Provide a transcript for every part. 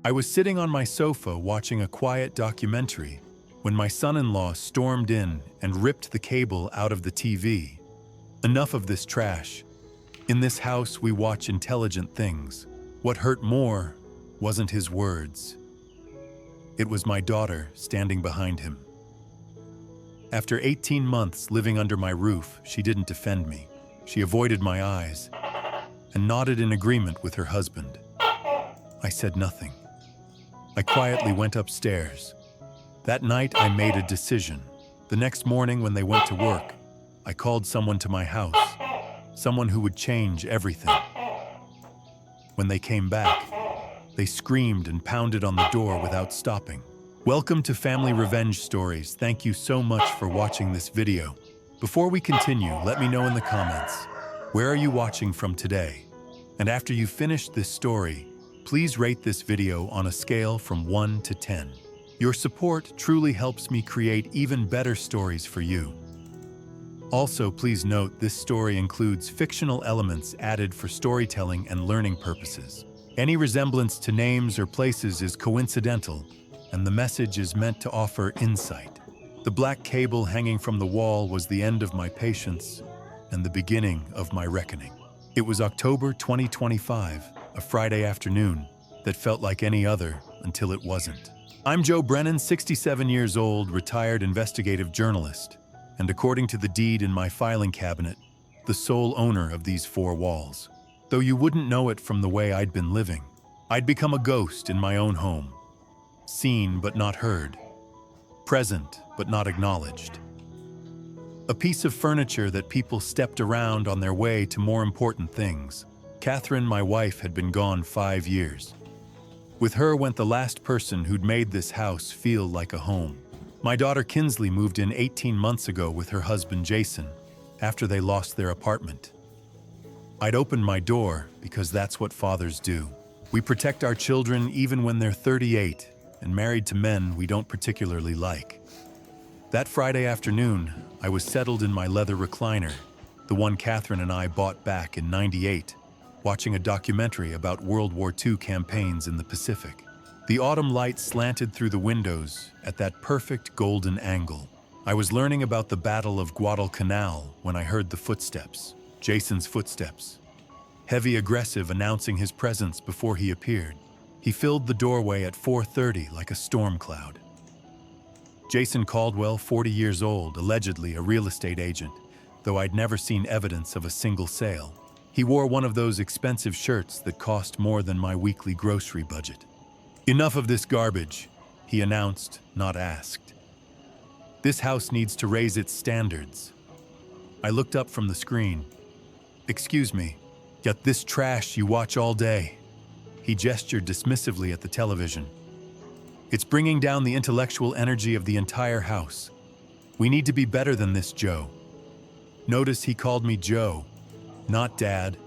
I was sitting on my sofa watching a quiet documentary when my son-in-law stormed in and ripped the cable out of the TV. Enough of this trash. In this house, we watch intelligent things. What hurt more wasn't his words. It was my daughter standing behind him. After 18 months living under my roof, she didn't defend me. She avoided my eyes and nodded in agreement with her husband. I said nothing. I quietly went upstairs. That night, I made a decision. The next morning, when they went to work, I called someone to my house, someone who would change everything. When they came back, they screamed and pounded on the door without stopping. Welcome to Family Revenge Stories. Thank you so much for watching this video. Before we continue, let me know in the comments, where are you watching from today? And after you finish this story, please rate this video on a scale from 1 to 10. Your support truly helps me create even better stories for you. Also, please note this story includes fictional elements added for storytelling and learning purposes. Any resemblance to names or places is coincidental, and the message is meant to offer insight. The black cable hanging from the wall was the end of my patience and the beginning of my reckoning. It was October 2025, a Friday afternoon that felt like any other until it wasn't. I'm Joe Brennan, 67 years old, retired investigative journalist, and according to the deed in my filing cabinet, the sole owner of these 4 walls. Though you wouldn't know it from the way I'd been living, I'd become a ghost in my own home. Seen but not heard. Present but not acknowledged. A piece of furniture that people stepped around on their way to more important things. Catherine, my wife, had been gone 5 years. With her went the last person who'd made this house feel like a home. My daughter Kinsley moved in 18 months ago with her husband Jason after they lost their apartment. I'd opened my door because that's what fathers do. We protect our children even when they're 38 and married to men we don't particularly like. That Friday afternoon, I was settled in my leather recliner, the one Catherine and I bought back in '98, watching a documentary about World War II campaigns in the Pacific. The autumn light slanted through the windows at that perfect golden angle. I was learning about the Battle of Guadalcanal when I heard the footsteps, Jason's footsteps. Heavy, aggressive, announcing his presence before he appeared. He filled the doorway at 4:30 like a storm cloud. Jason Caldwell, 40 years old, allegedly a real estate agent, though I'd never seen evidence of a single sale. He wore one of those expensive shirts that cost more than my weekly grocery budget. Enough of this garbage, he announced, not asked. This house needs to raise its standards. I looked up from the screen. Excuse me, yet this trash you watch all day. He gestured dismissively at the television. It's bringing down the intellectual energy of the entire house. We need to be better than this, Joe. Notice he called me Joe, not Dad,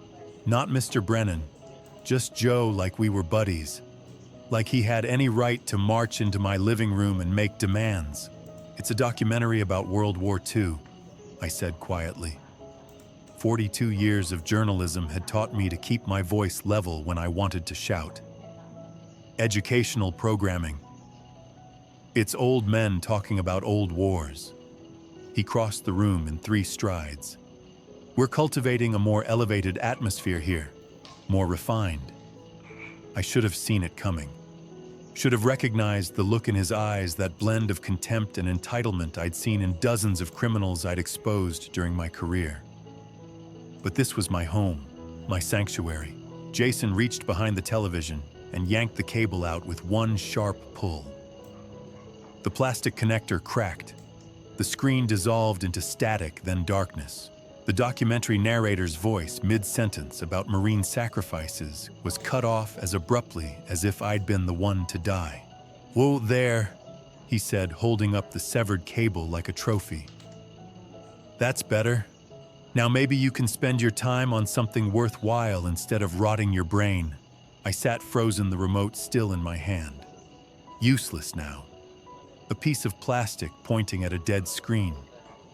not Mr. Brennan, just Joe, like we were buddies. Like he had any right to march into my living room and make demands. It's a documentary about World War II, I said quietly. 42 years of journalism had taught me to keep my voice level when I wanted to shout. Educational programming. It's old men talking about old wars. He crossed the room in 3 strides. We're cultivating a more elevated atmosphere here, more refined. I should have seen it coming. Should have recognized the look in his eyes, that blend of contempt and entitlement I'd seen in dozens of criminals I'd exposed during my career. But this was my home, my sanctuary. Jason reached behind the television and yanked the cable out with one sharp pull. The plastic connector cracked. The screen dissolved into static, then darkness. The documentary narrator's voice, mid-sentence about Marine sacrifices, was cut off as abruptly as if I'd been the one to die. "Whoa there," he said, holding up the severed cable like a trophy. "That's better. Now maybe you can spend your time on something worthwhile instead of rotting your brain." I sat frozen, the remote still in my hand. Useless now. A piece of plastic pointing at a dead screen.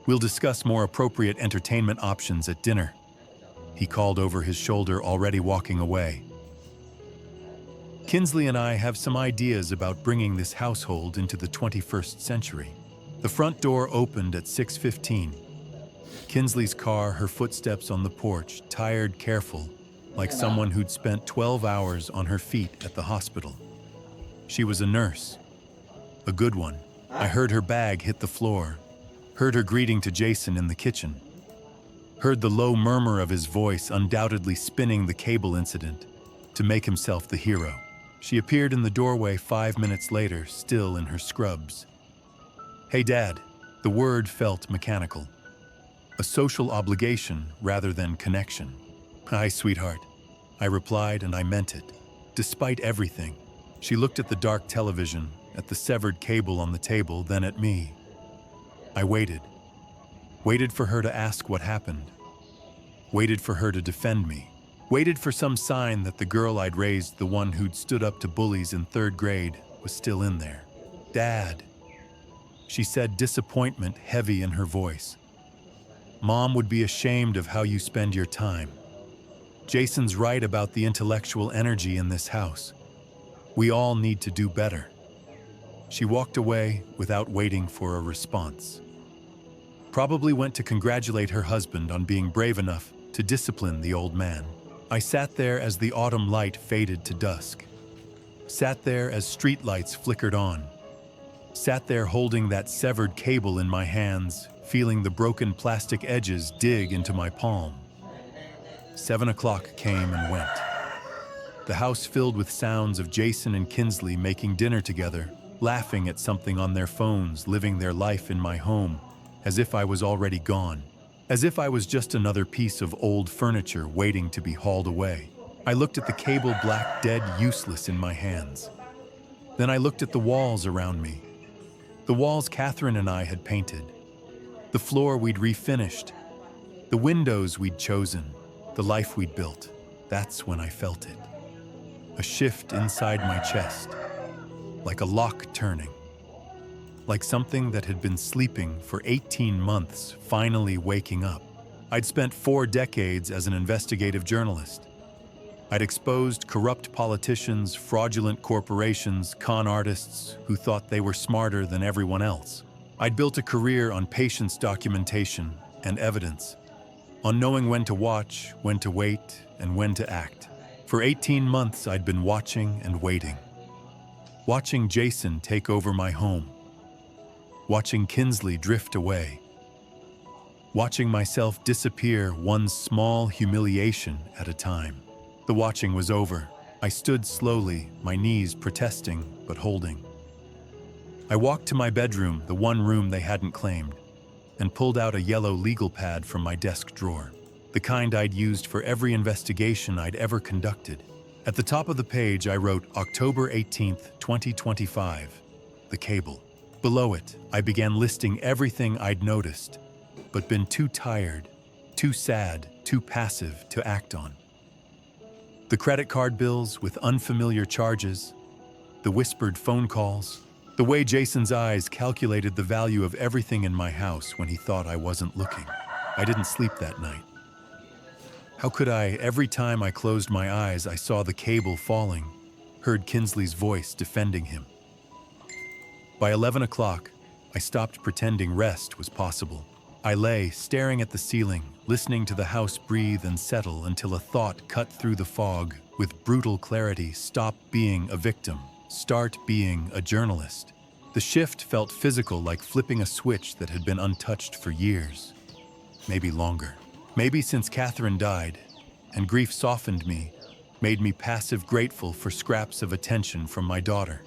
"We'll discuss more appropriate entertainment options at dinner," he called over his shoulder, already walking away. Kinsley and I have some ideas about bringing this household into the 21st century. The front door opened at 6:15. Kinsley's car, her footsteps on the porch, tired, careful, like someone who'd spent 12 hours on her feet at the hospital. She was a nurse, a good one. I heard her bag hit the floor, heard her greeting to Jason in the kitchen, heard the low murmur of his voice undoubtedly spinning the cable incident to make himself the hero. She appeared in the doorway 5 minutes later, still in her scrubs. "Hey, Dad." The word felt mechanical. A social obligation rather than connection. "Hi, sweetheart," I replied, and I meant it. Despite everything, she looked at the dark television, at the severed cable on the table, then at me. I waited. Waited for her to ask what happened. Waited for her to defend me. Waited for some sign that the girl I'd raised, the one who'd stood up to bullies in 3rd grade, was still in there. "Dad," she said, disappointment heavy in her voice. "Mom would be ashamed of how you spend your time. Jason's right about the intellectual energy in this house. We all need to do better." She walked away without waiting for a response. Probably went to congratulate her husband on being brave enough to discipline the old man. I sat there as the autumn light faded to dusk. Sat there as streetlights flickered on. Sat there holding that severed cable in my hands, feeling the broken plastic edges dig into my palm. 7 o'clock came and went. The house filled with sounds of Jason and Kinsley making dinner together, laughing at something on their phones, living their life in my home, as if I was already gone. As if I was just another piece of old furniture waiting to be hauled away. I looked at the cable, black, dead, useless in my hands. Then I looked at the walls around me. The walls Catherine and I had painted. The floor we'd refinished. The windows we'd chosen. The life we'd built. That's when I felt it. A shift inside my chest. Like a lock turning. Like something that had been sleeping for 18 months finally waking up. I'd spent 4 decades as an investigative journalist. I'd exposed corrupt politicians, fraudulent corporations, con artists who thought they were smarter than everyone else. I'd built a career on patience documentation and evidence, on knowing when to watch, when to wait, and when to act. For 18 months, I'd been watching and waiting. Watching Jason take over my home. Watching Kinsley drift away. Watching myself disappear one small humiliation at a time. The watching was over. I stood slowly, my knees protesting but holding. I walked to my bedroom, the one room they hadn't claimed, and pulled out a yellow legal pad from my desk drawer, the kind I'd used for every investigation I'd ever conducted. At the top of the page, I wrote October 18th, 2025, the cable. Below it, I began listing everything I'd noticed, but been too tired, too sad, too passive to act on. The credit card bills with unfamiliar charges, the whispered phone calls, the way Jason's eyes calculated the value of everything in my house when he thought I wasn't looking. I didn't sleep that night. How could I, every time I closed my eyes, I saw the cable falling, heard Kinsley's voice defending him. By 11 o'clock, I stopped pretending rest was possible. I lay, staring at the ceiling, listening to the house breathe and settle until a thought cut through the fog with brutal clarity: stop being a victim, start being a journalist. The shift felt physical, like flipping a switch that had been untouched for years, maybe longer. Maybe since Catherine died, and grief softened me, made me passive grateful for scraps of attention from my daughter.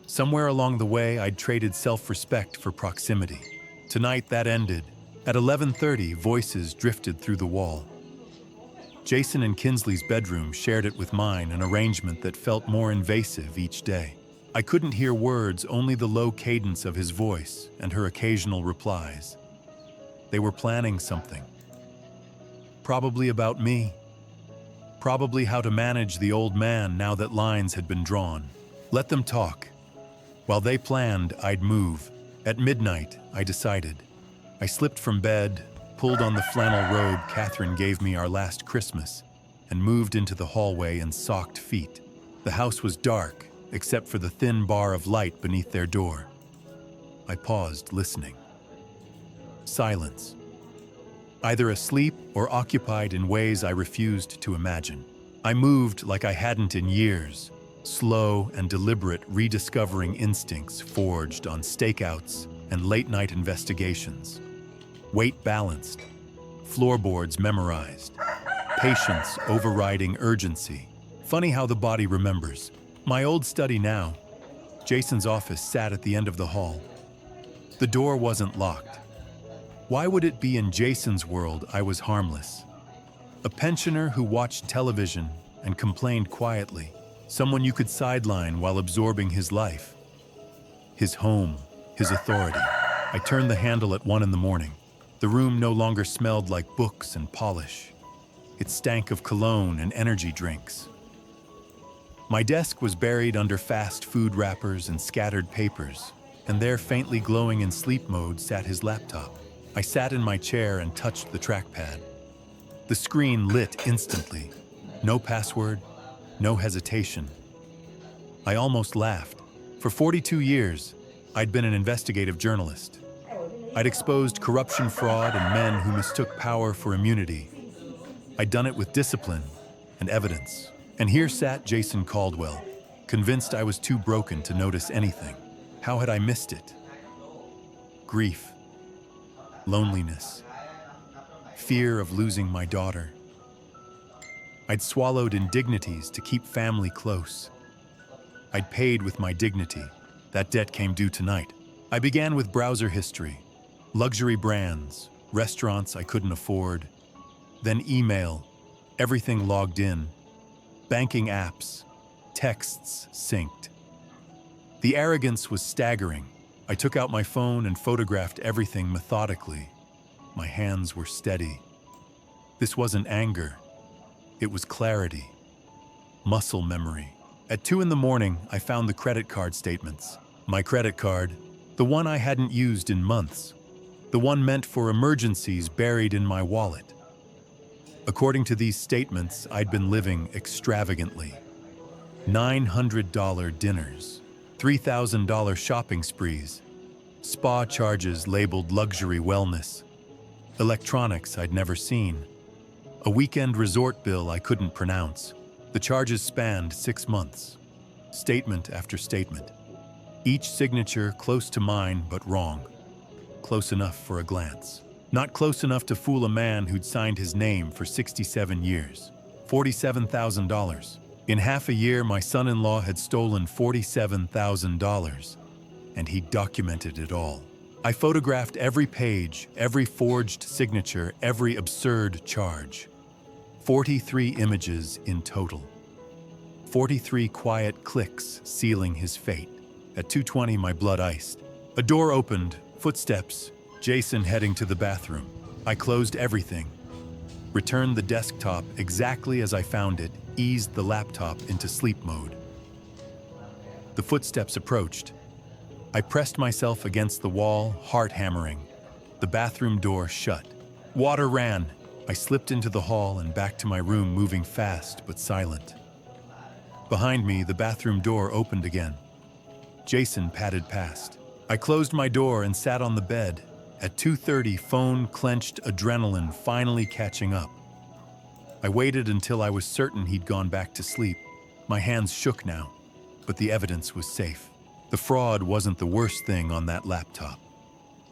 Somewhere along the way, I'd traded self-respect for proximity. Tonight, that ended. At 11:30, voices drifted through the wall. Jason and Kinsley's bedroom shared it with mine, an arrangement that felt more invasive each day. I couldn't hear words, only the low cadence of his voice and her occasional replies. They were planning something. Probably about me. Probably how to manage the old man now that lines had been drawn. Let them talk. While they planned, I'd move. At midnight, I decided. I slipped from bed, pulled on the flannel robe Catherine gave me our last Christmas, and moved into the hallway in socked feet. The house was dark, except for the thin bar of light beneath their door. I paused, listening. Silence. Either asleep or occupied in ways I refused to imagine. I moved like I hadn't in years, slow and deliberate, rediscovering instincts forged on stakeouts and late-night investigations. Weight balanced, floorboards memorized, patience overriding urgency. Funny how the body remembers. My old study now. Jason's office sat at the end of the hall. The door wasn't locked. Why would it be in Jason's world I was harmless? A pensioner who watched television and complained quietly. Someone you could sideline while absorbing his life. His home, his authority. I turned the handle at 1 a.m. The room no longer smelled like books and polish. It stank of cologne and energy drinks. My desk was buried under fast food wrappers and scattered papers, and there, faintly glowing in sleep mode, sat his laptop. I sat in my chair and touched the trackpad. The screen lit instantly. No password, no hesitation. I almost laughed. For 42 years, I'd been an investigative journalist. I'd exposed corruption, fraud, and men who mistook power for immunity. I'd done it with discipline and evidence. And here sat Jason Caldwell, convinced I was too broken to notice anything. How had I missed it? Grief, loneliness, fear of losing my daughter. I'd swallowed indignities to keep family close. I'd paid with my dignity. That debt came due tonight. I began with browser history, luxury brands, restaurants I couldn't afford, then email, everything logged in, banking apps, texts synced. The arrogance was staggering. I took out my phone and photographed everything methodically. My hands were steady. This wasn't anger. It was clarity, muscle memory. At 2 a.m, I found the credit card statements. My credit card, the one I hadn't used in months, the one meant for emergencies buried in my wallet. According to these statements, I'd been living extravagantly. $900 dinners, $3,000 shopping sprees, spa charges labeled luxury wellness, electronics I'd never seen, a weekend resort bill I couldn't pronounce. The charges spanned 6 months, statement after statement. Each signature close to mine, but wrong. Close enough for a glance. Not close enough to fool a man who'd signed his name for 67 years. $47,000. In half a year, my son-in-law had stolen $47,000, and he documented it all. I photographed every page, every forged signature, every absurd charge. 43 images in total. 43 quiet clicks sealing his fate. At 2:20, my blood iced. A door opened, footsteps, Jason heading to the bathroom. I closed everything, returned the desktop exactly as I found it, eased the laptop into sleep mode. The footsteps approached. I pressed myself against the wall, heart hammering. The bathroom door shut. Water ran. I slipped into the hall and back to my room, moving fast but silent. Behind me, the bathroom door opened again. Jason padded past. I closed my door and sat on the bed. At 2:30, phone clenched, adrenaline finally catching up. I waited until I was certain he'd gone back to sleep. My hands shook now, but the evidence was safe. The fraud wasn't the worst thing on that laptop.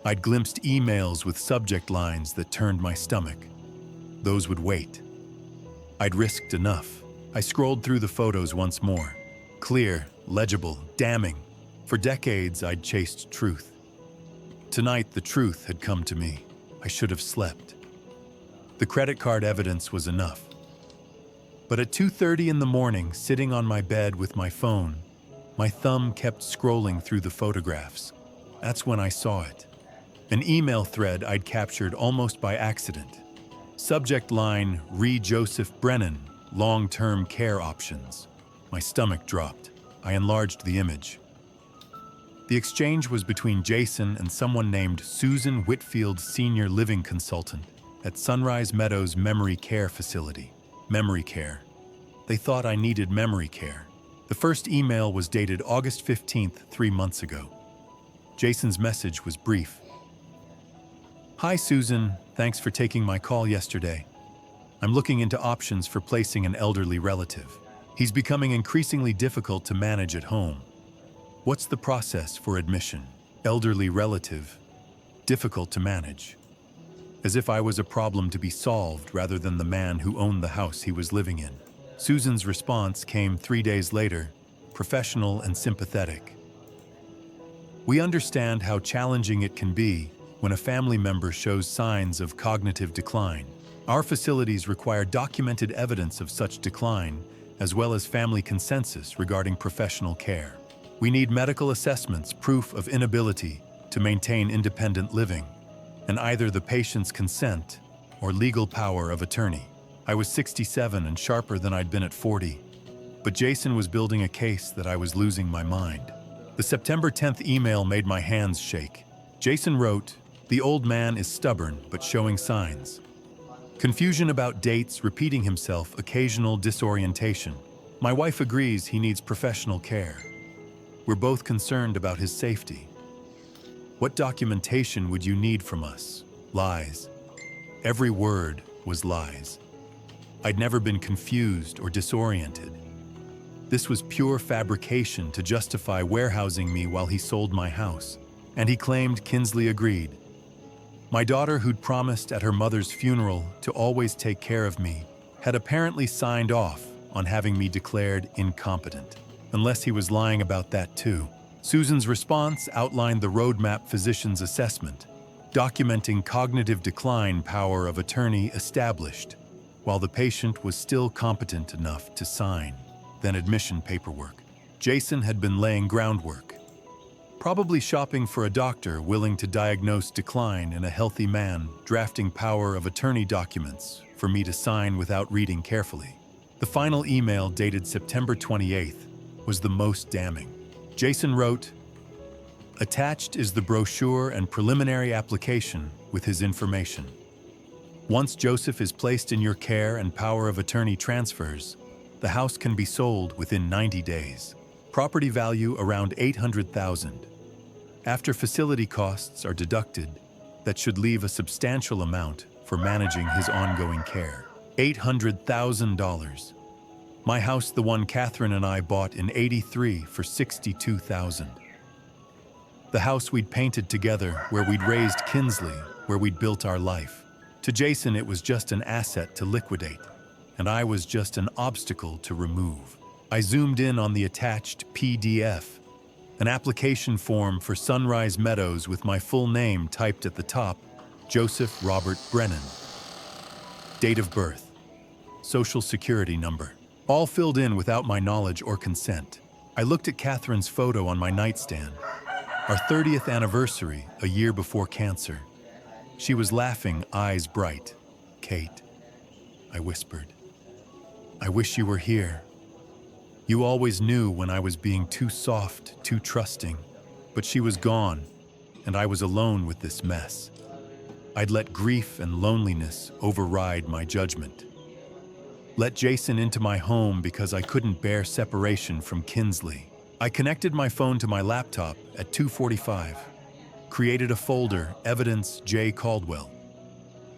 I'd glimpsed emails with subject lines that turned my stomach. Those would wait. I'd risked enough. I scrolled through the photos once more. Clear, legible, damning. For decades, I'd chased truth. Tonight, the truth had come to me. I should have slept. The credit card evidence was enough. But at 2:30 in the morning, sitting on my bed with my phone, my thumb kept scrolling through the photographs. That's when I saw it. An email thread I'd captured almost by accident. Subject line, Re Joseph Brennan, long-term care options. My stomach dropped. I enlarged the image. The exchange was between Jason and someone named Susan Whitfield, senior living consultant at Sunrise Meadows Memory Care Facility. Memory care. They thought I needed memory care. The first email was dated August 15th, 3 months ago. Jason's message was brief. Hi Susan, thanks for taking my call yesterday. I'm looking into options for placing an elderly relative. He's becoming increasingly difficult to manage at home. What's the process for admission? Elderly relative, difficult to manage. As if I was a problem to be solved rather than the man who owned the house he was living in. Susan's response came 3 days later, professional and sympathetic. We understand how challenging it can be when a family member shows signs of cognitive decline. Our facilities require documented evidence of such decline, as well as family consensus regarding professional care. We need medical assessments, proof of inability to maintain independent living, and either the patient's consent or legal power of attorney. I was 67 and sharper than I'd been at 40, but Jason was building a case that I was losing my mind. The September 10th email made my hands shake. Jason wrote, "The old man is stubborn but showing signs. Confusion about dates, repeating himself, occasional disorientation. My wife agrees he needs professional care. We're both concerned about his safety. What documentation would you need from us? Lies." Every word was lies. I'd never been confused or disoriented. This was pure fabrication to justify warehousing me while he sold my house, and he claimed Kinsley agreed. My daughter, who'd promised at her mother's funeral to always take care of me, had apparently signed off on having me declared incompetent, unless he was lying about that too. Susan's response outlined the roadmap physician's assessment, documenting cognitive decline power of attorney established, while the patient was still competent enough to sign, then admission paperwork. Jason had been laying groundwork, probably shopping for a doctor willing to diagnose decline in a healthy man, drafting power of attorney documents for me to sign without reading carefully. The final email, dated September 28th, was the most damning. Jason wrote, "Attached is the brochure and preliminary application with his information. Once Joseph is placed in your care and power of attorney transfers, the house can be sold within 90 days. Property value around $800,000. After facility costs are deducted, that should leave a substantial amount for managing his ongoing care. $800,000. My house, the one Catherine and I bought in '83 for $62,000. The house we'd painted together, where we'd raised Kinsley, where we'd built our life. To Jason, it was just an asset to liquidate, and I was just an obstacle to remove." I zoomed in on the attached PDF, an application form for Sunrise Meadows with my full name typed at the top, Joseph Robert Brennan. Date of birth, social security number, all filled in without my knowledge or consent. I looked at Catherine's photo on my nightstand, our 30th anniversary, a year before cancer. She was laughing, eyes bright. "Kate," I whispered, "I wish you were here. You always knew when I was being too soft, too trusting, but she was gone, and I was alone with this mess. I'd let grief and loneliness override my judgment. Let Jason into my home because I couldn't bear separation from Kinsley. I connected my phone to my laptop at 2:45, created a folder, Evidence J. Caldwell,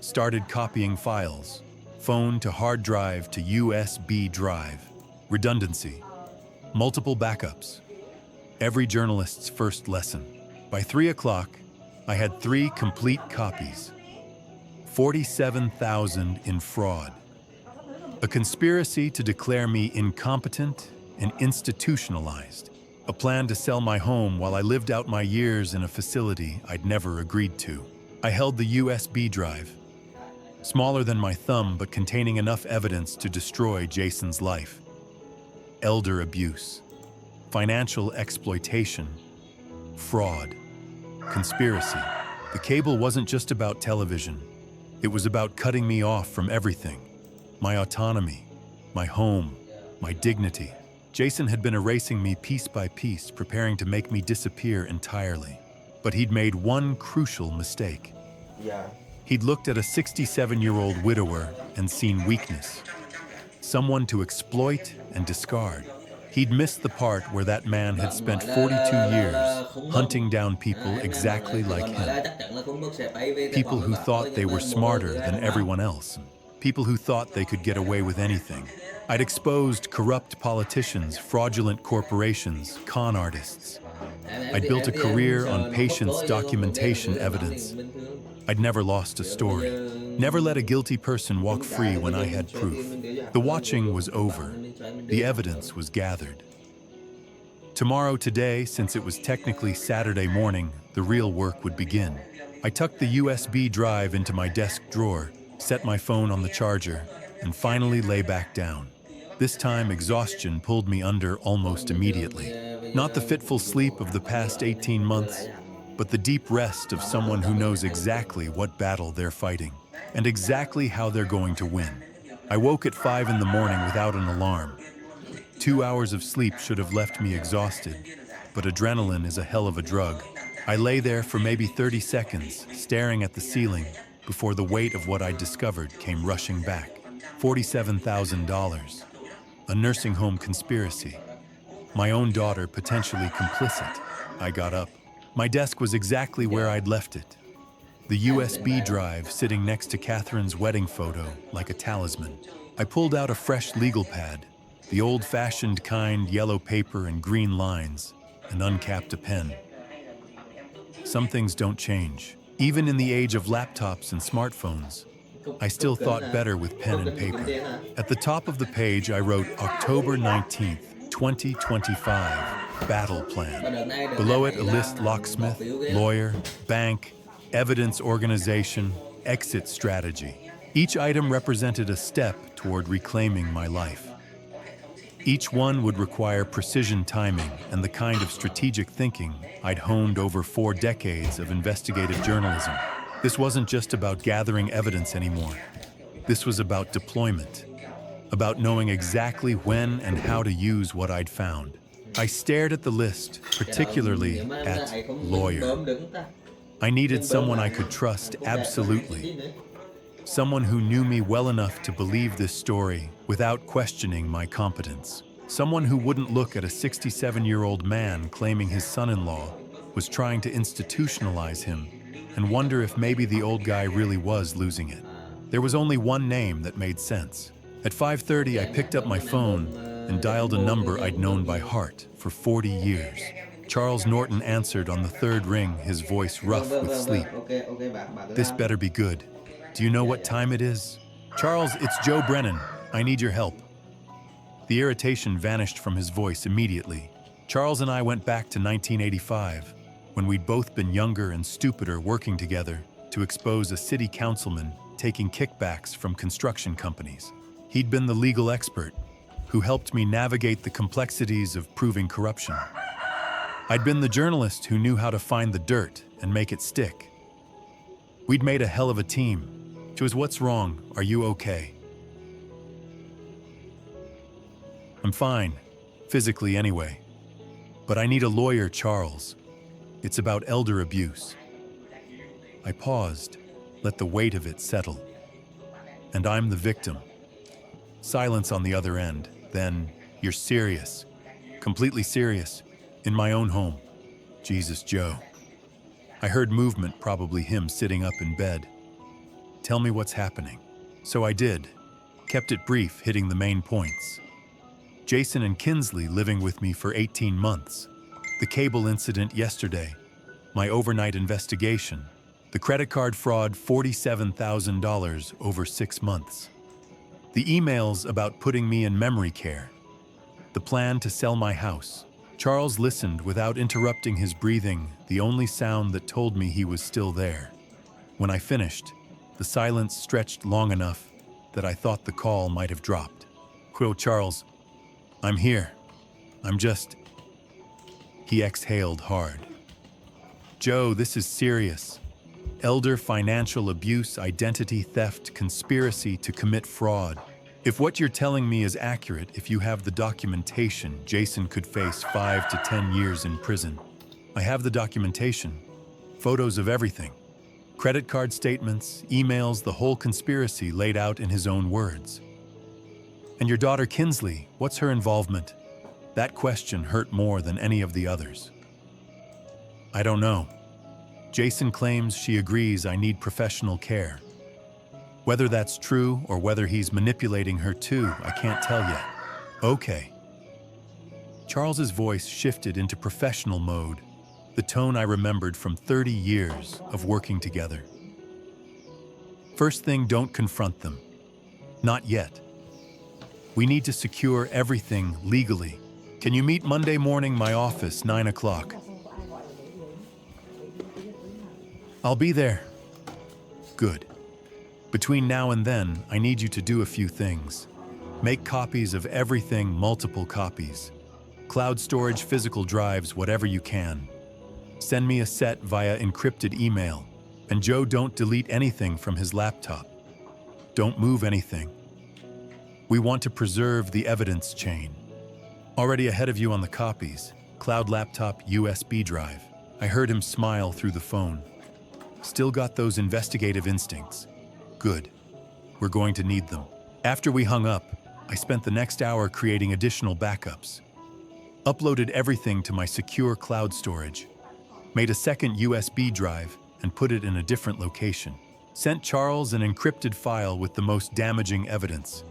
started copying files, phone to hard drive to USB drive, redundancy, multiple backups, every journalist's first lesson. By 3 o'clock, I had 3 complete copies, 47,000 in fraud. A conspiracy to declare me incompetent and institutionalized. A plan to sell my home while I lived out my years in a facility I'd never agreed to. I held the USB drive, smaller than my thumb but containing enough evidence to destroy Jason's life. Elder abuse, financial exploitation, fraud, conspiracy. The cable wasn't just about television. It was about cutting me off from everything. My autonomy, my home, my dignity. Jason had been erasing me piece by piece, preparing to make me disappear entirely. But he'd made one crucial mistake. He'd looked at a 67-year-old widower and seen weakness, someone to exploit and discard. He'd missed the part where that man had Bạn spent hỏi là 42 years khủng bức. hunting down people Anh Nam hỏi exactly like lần này him. là chắc chắn là khủng bức sẽ bay về Sài Gòn People với who bạn thôi, thought they nhưng mà were một hồi thứ smarter hai than là nào? everyone else. People who thought they could get away with anything. I'd exposed corrupt politicians, fraudulent corporations, con artists. I'd built a Em career on sợ nó khuất patience lối chứ còn vấn đề là documentation gửi bạn thì evidence. cũng bình thường. I'd never lost a Chứ còn bây story. giờ Never let a guilty person walk chúng ta free thì when bây giờ I mình had xoay proof. tiền mình đưa cho The bạn, mình watching dùng was bạn over. mình xoay mình đưa The cho bạn evidence thôi. was gathered. Tomorrow today, since it was technically Saturday morning, the real work would begin. I tucked the USB drive into my desk drawer, set my phone on the charger, and finally lay back down. This time, exhaustion pulled me under almost immediately. Not the fitful sleep of the past 18 months, but the deep rest of someone who knows exactly what battle they're fighting and exactly how they're going to win. I woke at 5 in the morning without an alarm. 2 hours of sleep should have left me exhausted, but adrenaline is a hell of a drug. I lay there for maybe 30 seconds, staring at the ceiling, before the weight of what I'd discovered came rushing back. $47,000. A nursing home conspiracy. My own daughter potentially complicit. I got up. My desk was exactly where I'd left it. The USB drive sitting next to Catherine's wedding photo like a talisman. I pulled out a fresh legal pad, the old-fashioned kind, yellow paper and green lines, and uncapped a pen. Some things don't change. Even in the age of laptops and smartphones, I still thought better with pen and paper. At the top of the page, I wrote October 19th, 2025, battle plan. Below it, a list: locksmith, lawyer, bank, evidence organization, exit strategy. Each item represented a step toward reclaiming my life. Each one would require precision timing and the kind of strategic thinking I'd honed over 4 decades of investigative journalism. This wasn't just about gathering evidence anymore. This was about deployment, about knowing exactly when and how to use what I'd found. I stared at the list, particularly at lawyer. I needed someone I could trust absolutely. Someone who knew me well enough to believe this story without questioning my competence. Someone who wouldn't look at a 67-year-old man claiming his son-in-law was trying to institutionalize him and wonder if maybe the old guy really was losing it. There was only one name that made sense. At 5:30, I picked up my phone and dialed a number I'd known by heart for 40 years. Charles Norton answered on the third ring, his voice rough with sleep. This better be good. Do you know what time it is? Charles, it's Joe Brennan. I need your help. The irritation vanished from his voice immediately. Charles and I went back to 1985, when we'd both been younger and stupider working together to expose a city councilman taking kickbacks from construction companies. He'd been the legal expert who helped me navigate the complexities of proving corruption. I'd been the journalist who knew how to find the dirt and make it stick. We'd made a hell of a team. She was, "What's wrong? Are you okay?" I'm fine, physically anyway. But I need a lawyer, Charles. It's about elder abuse. I paused, let the weight of it settle. And I'm the victim. Silence on the other end. Then, "You're serious. Completely serious. In my own home. Jesus, Joe." I heard movement, probably him sitting up in bed. "Tell me what's happening." So I did. Kept it brief, hitting the main points. Jason and Kinsley living with me for 18 months. The cable incident yesterday. My overnight investigation. The credit card fraud, $47,000 over 6 months. The emails about putting me in memory care. The plan to sell my house. Charles listened without interrupting his breathing, the only sound that told me he was still there. When I finished, the silence stretched long enough that I thought the call might have dropped. "Quill, Charles, I'm here. I'm just..." He exhaled hard. "Joe, this is serious. Elder financial abuse, identity theft, conspiracy to commit fraud. If what you're telling me is accurate, if you have the documentation, Jason could face 5 to 10 years in prison. I have the documentation. Photos of everything. Credit card statements, emails, the whole conspiracy laid out in his own words. And your daughter Kinsley, what's her involvement?" That question hurt more than any of the others. I don't know. Jason claims she agrees I need professional care. Whether that's true or whether he's manipulating her too, I can't tell yet. Okay. Charles's voice shifted into professional mode, the tone I remembered from 30 years of working together. First thing, don't confront them. Not yet. We need to secure everything legally. Can you meet Monday morning, my office, 9 o'clock? I'll be there. Good. Between now and then, I need you to do a few things. Make copies of everything, multiple copies. Cloud storage, physical drives, whatever you can. Send me a set via encrypted email. And Joe, don't delete anything from his laptop. Don't move anything. We want to preserve the evidence chain. Already ahead of you on the copies. Cloud laptop, USB drive. I heard him smile through the phone. Still got those investigative instincts. Good. We're going to need them. After we hung up, I spent the next hour creating additional backups. Uploaded everything to my secure cloud storage. Made a second USB drive and put it in a different location. Sent Charles an encrypted file with the most damaging evidence.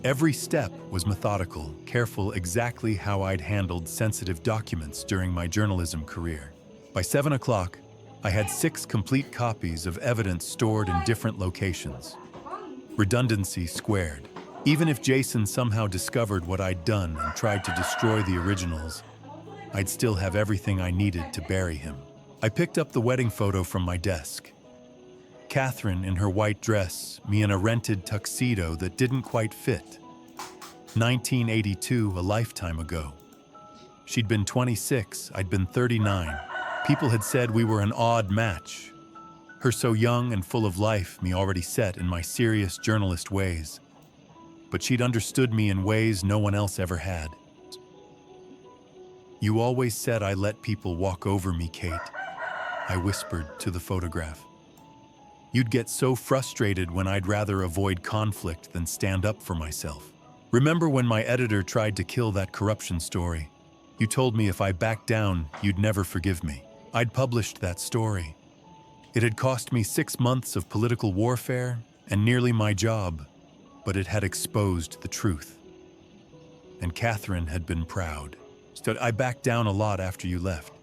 Every step was methodical, careful, exactly how I'd handled sensitive documents during my journalism career. By 7 o'clock, I had 6 complete copies of evidence stored in different locations. Redundancy squared. Even if Jason somehow discovered what I'd done and tried to destroy the originals, I'd still have everything I needed to bury him. I picked up the wedding photo from my desk. Catherine in her white dress, me in a rented tuxedo that didn't quite fit. 1982, a lifetime ago. She'd been 26, I'd been 39. People had said we were an odd match. Her so young and full of life, me already set in my serious journalist ways. But she'd understood me in ways no one else ever had. You always said I let people walk over me, Kate, I whispered to the photograph. You'd get so frustrated when I'd rather avoid conflict than stand up for myself. Remember when my editor tried to kill that corruption story? You told me if I backed down, you'd never forgive me. I'd published that story. It had cost me 6 months of political warfare and nearly my job, but it had exposed the truth. And Catherine had been proud. So I backed down a lot after you left.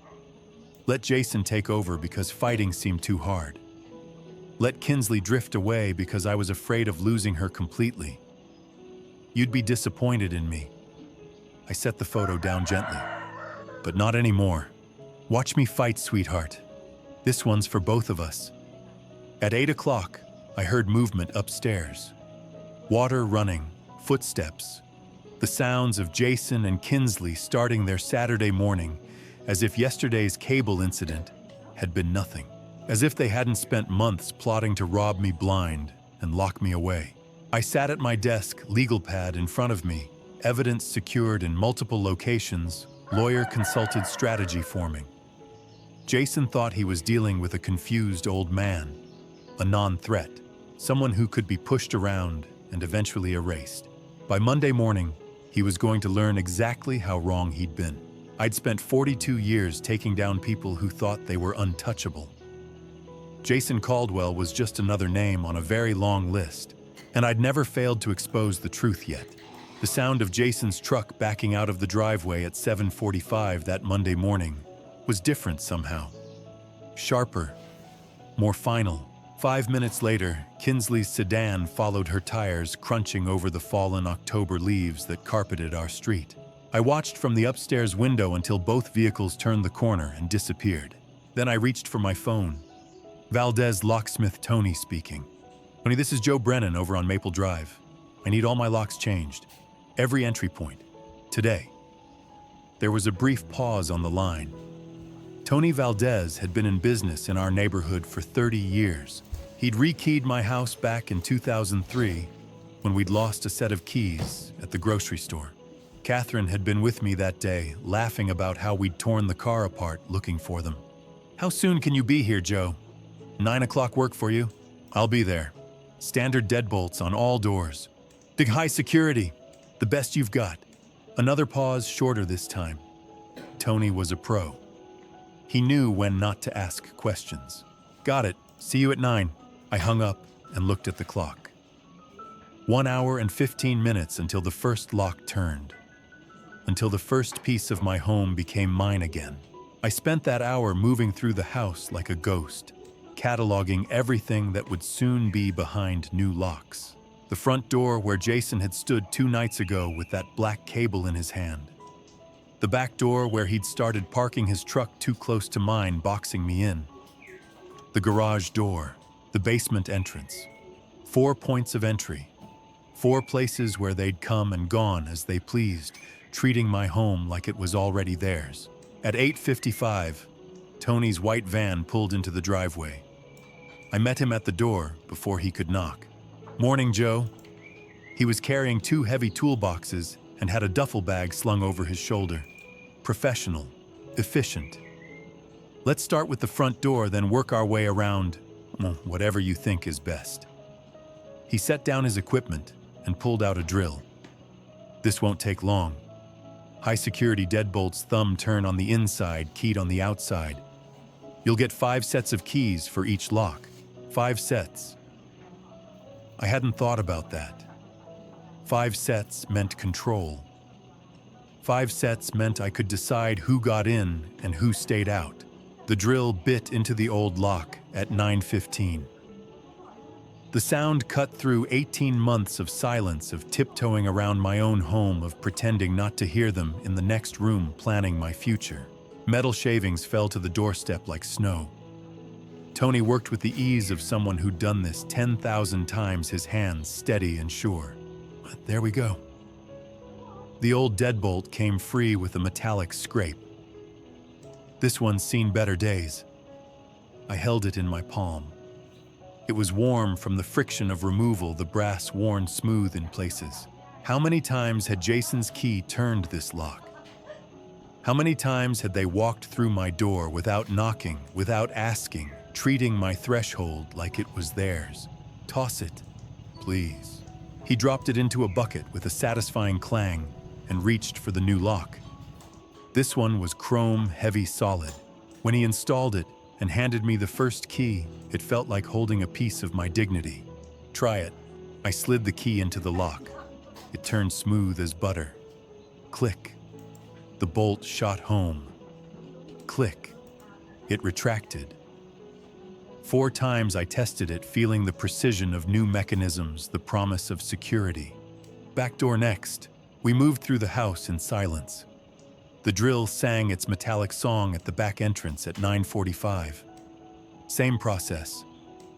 Let Jason take over because fighting seemed too hard. Let Kinsley drift away because I was afraid of losing her completely. You'd be disappointed in me. I set the photo down gently. But not anymore. Watch me fight, sweetheart. This one's for both of us. At 8 o'clock, I heard movement upstairs. Water running, footsteps. The sounds of Jason and Kinsley starting their Saturday morning, as if yesterday's cable incident had been nothing. As if they hadn't spent months plotting to rob me blind and lock me away. I sat at my desk, legal pad in front of me, evidence secured in multiple locations, lawyer consulted strategy forming. Jason thought he was dealing with a confused old man, a non-threat, someone who could be pushed around and eventually erased. By Monday morning, he was going to learn exactly how wrong he'd been. I'd spent 42 years taking down people who thought they were untouchable. Jason Caldwell was just another name on a very long list, and I'd never failed to expose the truth yet. The sound of Jason's truck backing out of the driveway at 7:45 that Monday morning was different somehow. Sharper, more final. 5 minutes later, Kinsley's sedan followed her tires crunching over the fallen October leaves that carpeted our street. I watched from the upstairs window until both vehicles turned the corner and disappeared. Then I reached for my phone. Valdez locksmith Tony speaking. Tony, this is Joe Brennan over on Maple Drive. I need all my locks changed. Every entry point. Today. There was a brief pause on the line. Tony Valdez had been in business in our neighborhood for 30 years. He'd rekeyed my house back in 2003 when we'd lost a set of keys at the grocery store. Catherine had been with me that day, laughing about how we'd torn the car apart looking for them. How soon can you be here, Joe? 9 o'clock work for you? I'll be there. Standard deadbolts on all doors. Big high security. The best you've got. Another pause, shorter this time. Tony was a pro. He knew when not to ask questions. Got it. See you at 9. I hung up and looked at the clock. 1 hour and 15 minutes until the first lock turned. Until the first piece of my home became mine again. I spent that hour moving through the house like a ghost, cataloging everything that would soon be behind new locks. The front door where Jason had stood 2 nights ago with that black cable in his hand. The back door where he'd started parking his truck too close to mine, boxing me in. The garage door, the basement entrance. 4 points of entry. 4 places where they'd come and gone as they pleased, treating my home like it was already theirs. At 8:55, Tony's white van pulled into the driveway. I met him at the door before he could knock. "Morning, Joe." He was carrying 2 heavy toolboxes and had a duffel bag slung over his shoulder. Professional, efficient. "Let's start with the front door, then work our way around, whatever you think is best." He set down his equipment and pulled out a drill. "This won't take long." High-security deadbolts, thumb turn on the inside, keyed on the outside. "You'll get 5 sets of keys for each lock. 5 sets." I hadn't thought about that. 5 sets meant control. 5 sets meant I could decide who got in and who stayed out. The drill bit into the old lock at 9:15. The sound cut through 18 months of silence, of tiptoeing around my own home, of pretending not to hear them in the next room, planning my future. Metal shavings fell to the doorstep like snow. Tony worked with the ease of someone who'd done this 10,000 times, his hands steady and sure. There we go. The old deadbolt came free with a metallic scrape. This one's seen better days. I held it in my palm. It was warm from the friction of removal, the brass worn smooth in places. How many times had Jason's key turned this lock? How many times had they walked through my door without knocking, without asking, treating my threshold like it was theirs? "Toss it, please." He dropped it into a bucket with a satisfying clang and reached for the new lock. This one was chrome, heavy, solid. When he installed it and handed me the first key, it felt like holding a piece of my dignity. "Try it." I slid the key into the lock. It turned smooth as butter. Click. The bolt shot home. Click. It retracted. 4 times I tested it, feeling the precision of new mechanisms, the promise of security. Back door next. We moved through the house in silence. The drill sang its metallic song at the back entrance at 9:45. Same process.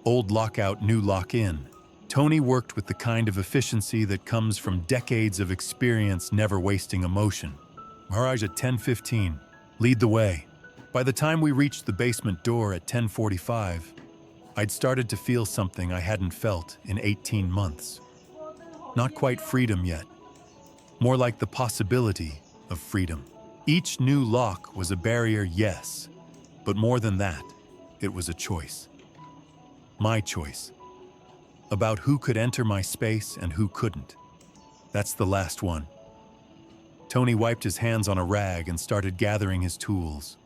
Old lock out, new lock in. Tony worked with the kind of efficiency that comes from decades of experience, never wasting emotion. Mirage at 10:15. Lead the way. By the time we reached the basement door at 10:45, I'd started to feel something I hadn't felt in 18 months. Not quite freedom yet. More like the possibility of freedom. Each new lock was a barrier, yes, but more than that, it was a choice. My choice. About who could enter my space and who couldn't. That's the last one. Tony wiped his hands on a rag and started gathering his tools.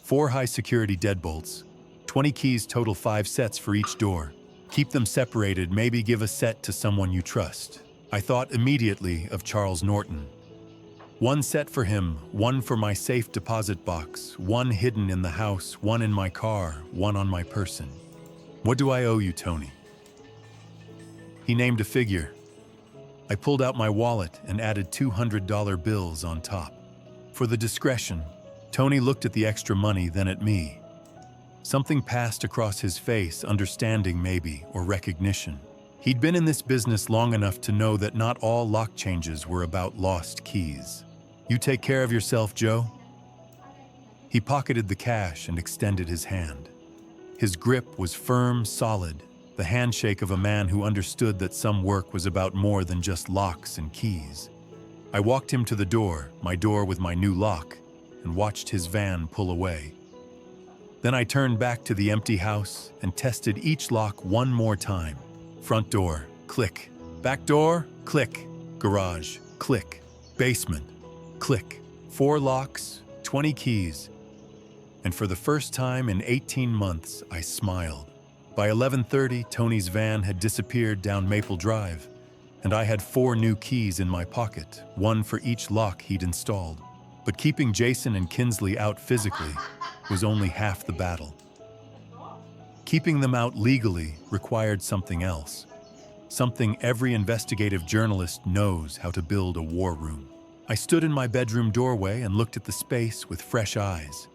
4 high-security deadbolts, 20 keys, total 5 sets for each door. Keep them separated, maybe give a set to someone you trust. I thought immediately of Charles Norton. 1 set for him, 1 for my safe deposit box, 1 hidden in the house, 1 in my car, 1 on my person. "What do I owe you, Tony?" He named a figure. I pulled out my wallet and added $200 bills on top. For the discretion, Tony looked at the extra money, then at me. Something passed across his face, understanding maybe, or recognition. He'd been in this business long enough to know that not all lock changes were about lost keys. "You take care of yourself, Joe." He pocketed the cash and extended his hand. His grip was firm, solid, the handshake of a man who understood that some work was about more than just locks and keys. I walked him to the door, my door with my new lock, and watched his van pull away. Then I turned back to the empty house and tested each lock 1 more time. Front door, click. Back door, click. Garage, click. Basement. Click. 4 locks, 20 keys. And for the first time in 18 months, I smiled. By 11:30, Tony's van had disappeared down Maple Drive, and I had 4 new keys in my pocket, one for each lock he'd installed. But keeping Jason and Kinsley out physically was only half the battle. Keeping them out legally required something else. Something every investigative journalist knows how to build a war room. I stood in my bedroom doorway and looked at the space with fresh eyes.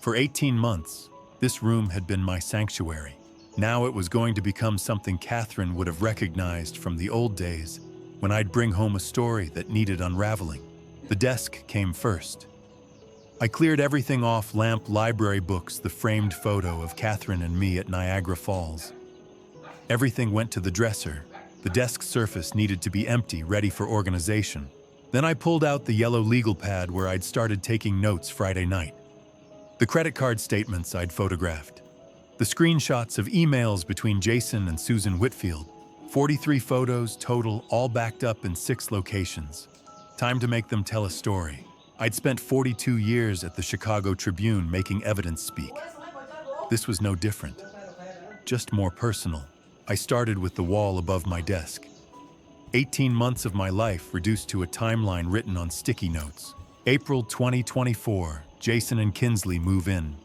For 18 months, this room had been my sanctuary. Now it was going to become something Catherine would have recognized from the old days when I'd bring home a story that needed unraveling. The desk came first. I cleared everything off lamp library books, the framed photo of Catherine and me at Niagara Falls. Everything went to the dresser. The desk surface needed to be empty, ready for organization. Then I pulled out the yellow legal pad where I'd started taking notes Friday night. The credit card statements I'd photographed. The screenshots of emails between Jason and Susan Whitfield. 43 photos total, all backed up in 6 locations. Time to make them tell a story. I'd spent 42 years at the Chicago Tribune making evidence speak. This was no different, just more personal. I started with the wall above my desk. 18 months of my life reduced to a timeline written on sticky notes. April 2024, Jason and Kinsley move in.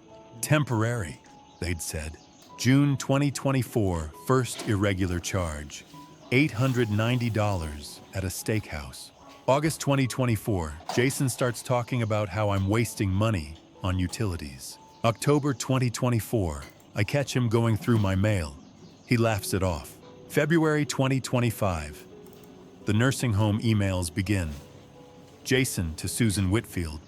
Temporary, they'd said. June 2024, first irregular charge. $890 at a steakhouse. August 2024, Jason starts talking about how I'm wasting money on utilities. October 2024, I catch him going through my mail. He laughs it off. February 2025, the nursing home emails begin. Jason to Susan Whitfield,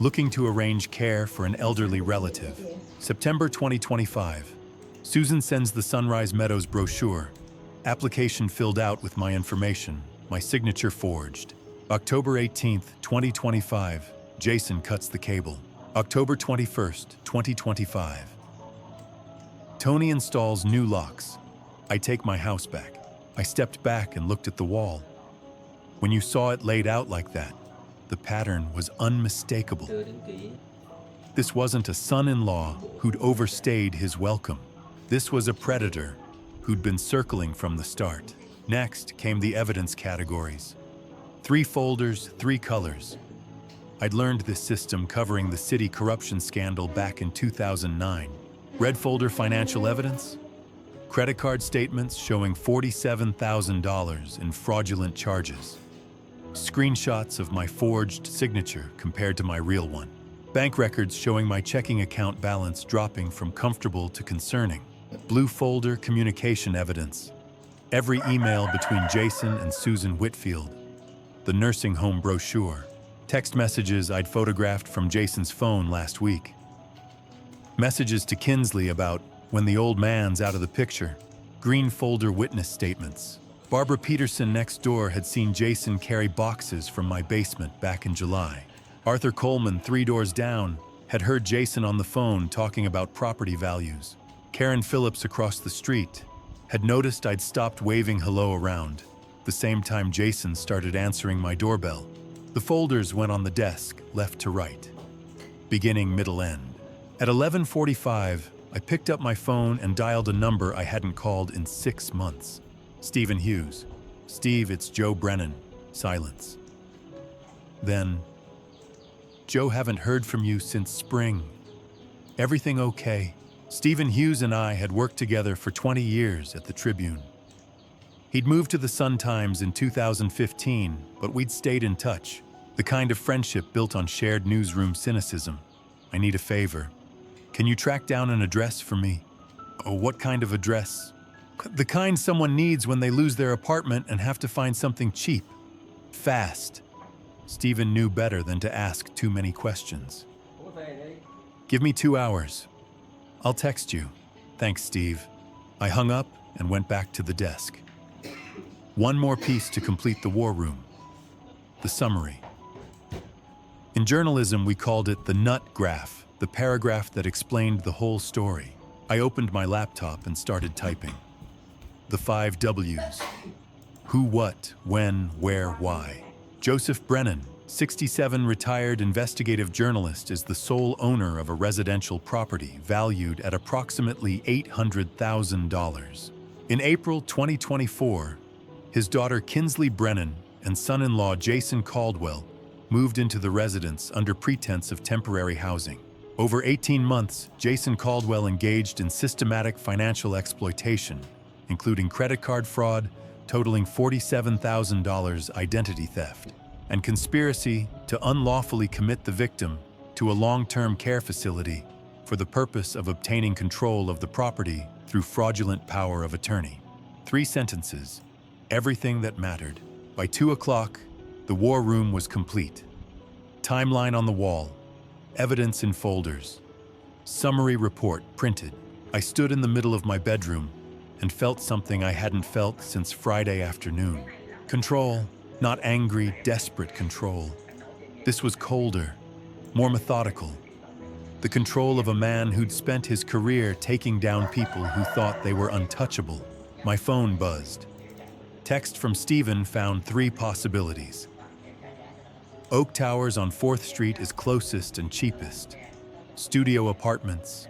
looking to arrange care for an elderly relative. September 2025, Susan sends the Sunrise Meadows brochure, application filled out with my information, my signature forged. October 18th, 2025, Jason cuts the cable. October 21st, 2025. Tony installs new locks. I take my house back. I stepped back and looked at the wall. When you saw it laid out like that, the pattern was unmistakable. This wasn't a son-in-law who'd overstayed his welcome. This was a predator who'd been circling from the start. Next came the evidence categories. 3 folders, 3 colors. I'd learned this system covering the city corruption scandal back in 2009. Red folder, financial evidence. Credit card statements showing $47,000 in fraudulent charges. Screenshots of my forged signature compared to my real one. Bank records showing my checking account balance dropping from comfortable to concerning. Blue folder, communication evidence. Every email between Jason and Susan Whitfield. The nursing home brochure. Text messages I'd photographed from Jason's phone last week. Messages to Kinsley about when the old man's out of the picture. Green folder, witness statements. Barbara Peterson next door had seen Jason carry boxes from my basement back in July. Arthur Coleman, 3 doors down, had heard Jason on the phone talking about property values. Karen Phillips across the street had noticed I'd stopped waving hello around, the same time Jason started answering my doorbell. The folders went on the desk, left to right. Beginning, middle, end. At 11:45, I picked up my phone and dialed a number I hadn't called in 6 months. Stephen Hughes. Steve, it's Joe Brennan. Silence. Then, Joe, haven't heard from you since spring. Everything okay? Stephen Hughes and I had worked together for 20 years at the Tribune. He'd moved to the Sun-Times in 2015, but we'd stayed in touch. The kind of friendship built on shared newsroom cynicism. I need a favor. Can you track down an address for me? Oh, what kind of address? The kind someone needs when they lose their apartment and have to find something cheap. Fast. Stephen knew better than to ask too many questions. Give me 2 hours. I'll text you. Thanks, Steve. I hung up and went back to the desk. One more piece to complete the war room. The summary. In journalism, we called it the nut graph, the paragraph that explained the whole story. I opened my laptop and started typing. The 5 W's. Who, what, when, where, why. Joseph Brennan, 67, retired investigative journalist, is the sole owner of a residential property valued at approximately $800,000. In April 2024, his daughter Kinsley Brennan and son-in-law Jason Caldwell moved into the residence under pretense of temporary housing. Over 18 months, Jason Caldwell engaged in systematic financial exploitation, including credit card fraud, totaling $47,000, identity theft, and conspiracy to unlawfully commit the victim to a long-term care facility for the purpose of obtaining control of the property through fraudulent power of attorney. 3 sentences, everything that mattered. By 2 o'clock, the war room was complete. Timeline on the wall, evidence in folders, summary report printed. I stood in the middle of my bedroom and felt something I hadn't felt since Friday afternoon. Control, not angry, desperate control. This was colder, more methodical. The control of a man who'd spent his career taking down people who thought they were untouchable. My phone buzzed. Text from Stephen found 3 possibilities. Oak Towers on 4th Street is closest and cheapest. Studio apartments,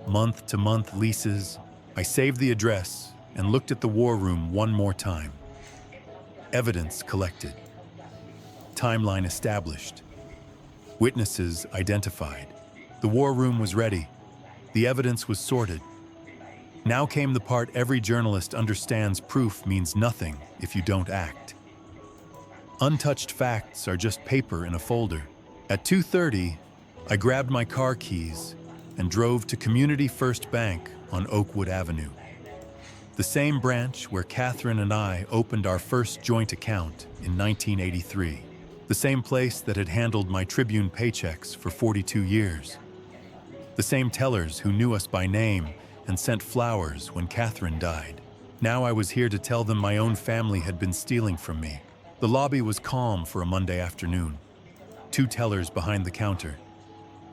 month-to-month leases. I saved the address and looked at the war room one more time. Evidence collected. Timeline established. Witnesses identified. The war room was ready. The evidence was sorted. Now came the part every journalist understands: proof means nothing if you don't act. Untouched facts are just paper in a folder. At 2:30, I grabbed my car keys and drove to Community First Bank on Oakwood Avenue. The same branch where Catherine and I opened our first joint account in 1983. The same place that had handled my Tribune paychecks for 42 years. The same tellers who knew us by name and sent flowers when Catherine died. Now I was here to tell them my own family had been stealing from me. The lobby was calm for a Monday afternoon. 2 tellers behind the counter.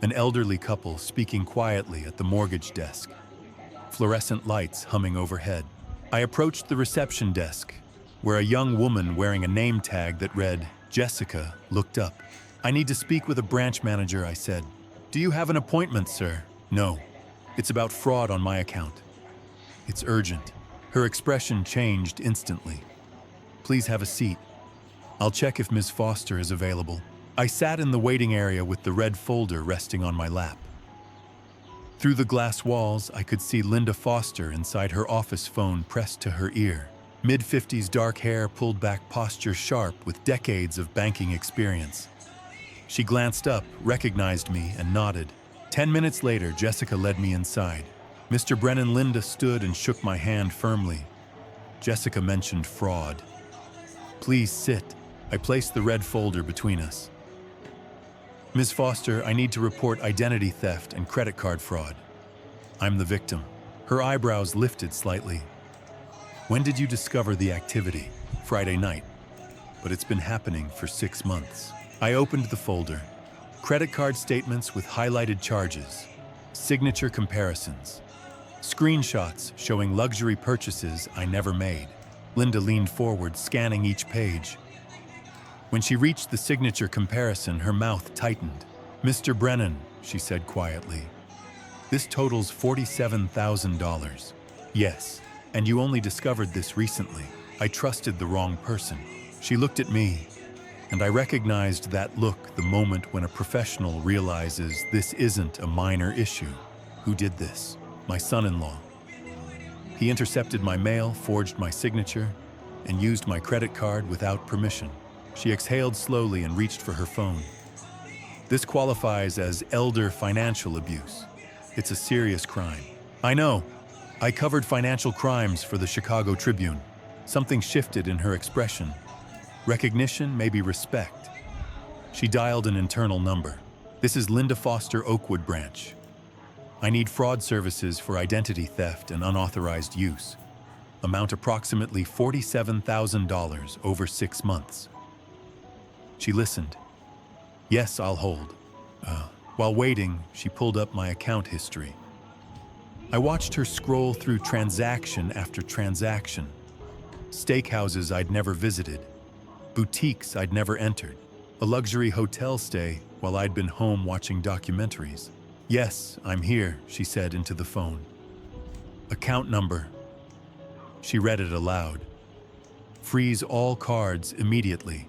An elderly couple speaking quietly at the mortgage desk. Fluorescent lights humming overhead. I approached the reception desk, where a young woman wearing a name tag that read Jessica looked up. "I need to speak with a branch manager," I said. "Do you have an appointment, sir?" "No. It's about fraud on my account." "It's urgent." Her expression changed instantly. "Please have a seat. I'll check if Ms. Foster is available." I sat in the waiting area with the red folder resting on my lap. Through the glass walls, I could see Linda Foster inside her office phone pressed to her ear. Mid-50s dark hair, pulled back posture, sharp with decades of banking experience. She glanced up, recognized me, and nodded. 10 minutes later, Jessica led me inside. Mr. Brennan. Linda stood and shook my hand firmly. Jessica mentioned fraud. "Please sit." I placed the red folder between us. "Ms. Foster, I need to report identity theft and credit card fraud. I'm the victim." Her eyebrows lifted slightly. "When did you discover the activity?" "Friday night. But it's been happening for 6 months." I opened the folder. Credit card statements with highlighted charges. Signature comparisons. Screenshots showing luxury purchases I never made. Linda leaned forward, scanning each page. When she reached the signature comparison, her mouth tightened. "Mr. Brennan," she said quietly, "this totals $47,000. "Yes, and you only discovered this recently." I trusted the wrong person. She looked at me, and I recognized that look the moment when a professional realizes this isn't a minor issue. Who did this? My son-in-law. He intercepted my mail, forged my signature, and used my credit card without permission. She exhaled slowly and reached for her phone. "This qualifies as elder financial abuse. It's a serious crime." "I know. I covered financial crimes for the Chicago Tribune." Something shifted in her expression. Recognition, maybe respect. She dialed an internal number. "This is Linda Foster, Oakwood branch. I need fraud services for identity theft and unauthorized use. Amount approximately $47,000 over 6 months." She listened. "Yes, I'll hold." While waiting, she pulled up my account history. I watched her scroll through transaction after transaction. steakhouses I'd never visited, boutiques I'd never entered, a luxury hotel stay while I'd been home watching documentaries. "Yes, I'm here," she said into the phone. "Account number." She read it aloud. "Freeze all cards immediately.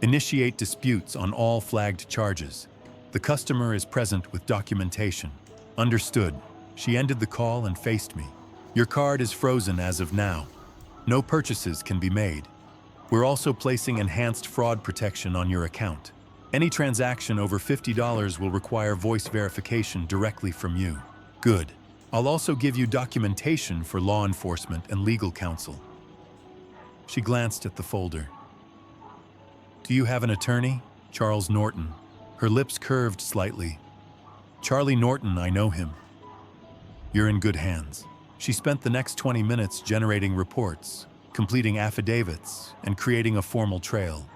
Initiate disputes on all flagged charges. The customer is present with documentation." "Understood." She ended the call and faced me. "Your card is frozen as of now. No purchases can be made. We're also placing enhanced fraud protection on your account. Any transaction over $50 will require voice verification directly from you." "Good. I'll also give you documentation for law enforcement and legal counsel." She glanced at the folder. "Do you have an attorney?" "Charles Norton." Her lips curved slightly. "Charlie Norton, I know him." "You're in good hands." She spent the next 20 minutes generating reports, completing affidavits, and creating a formal trail.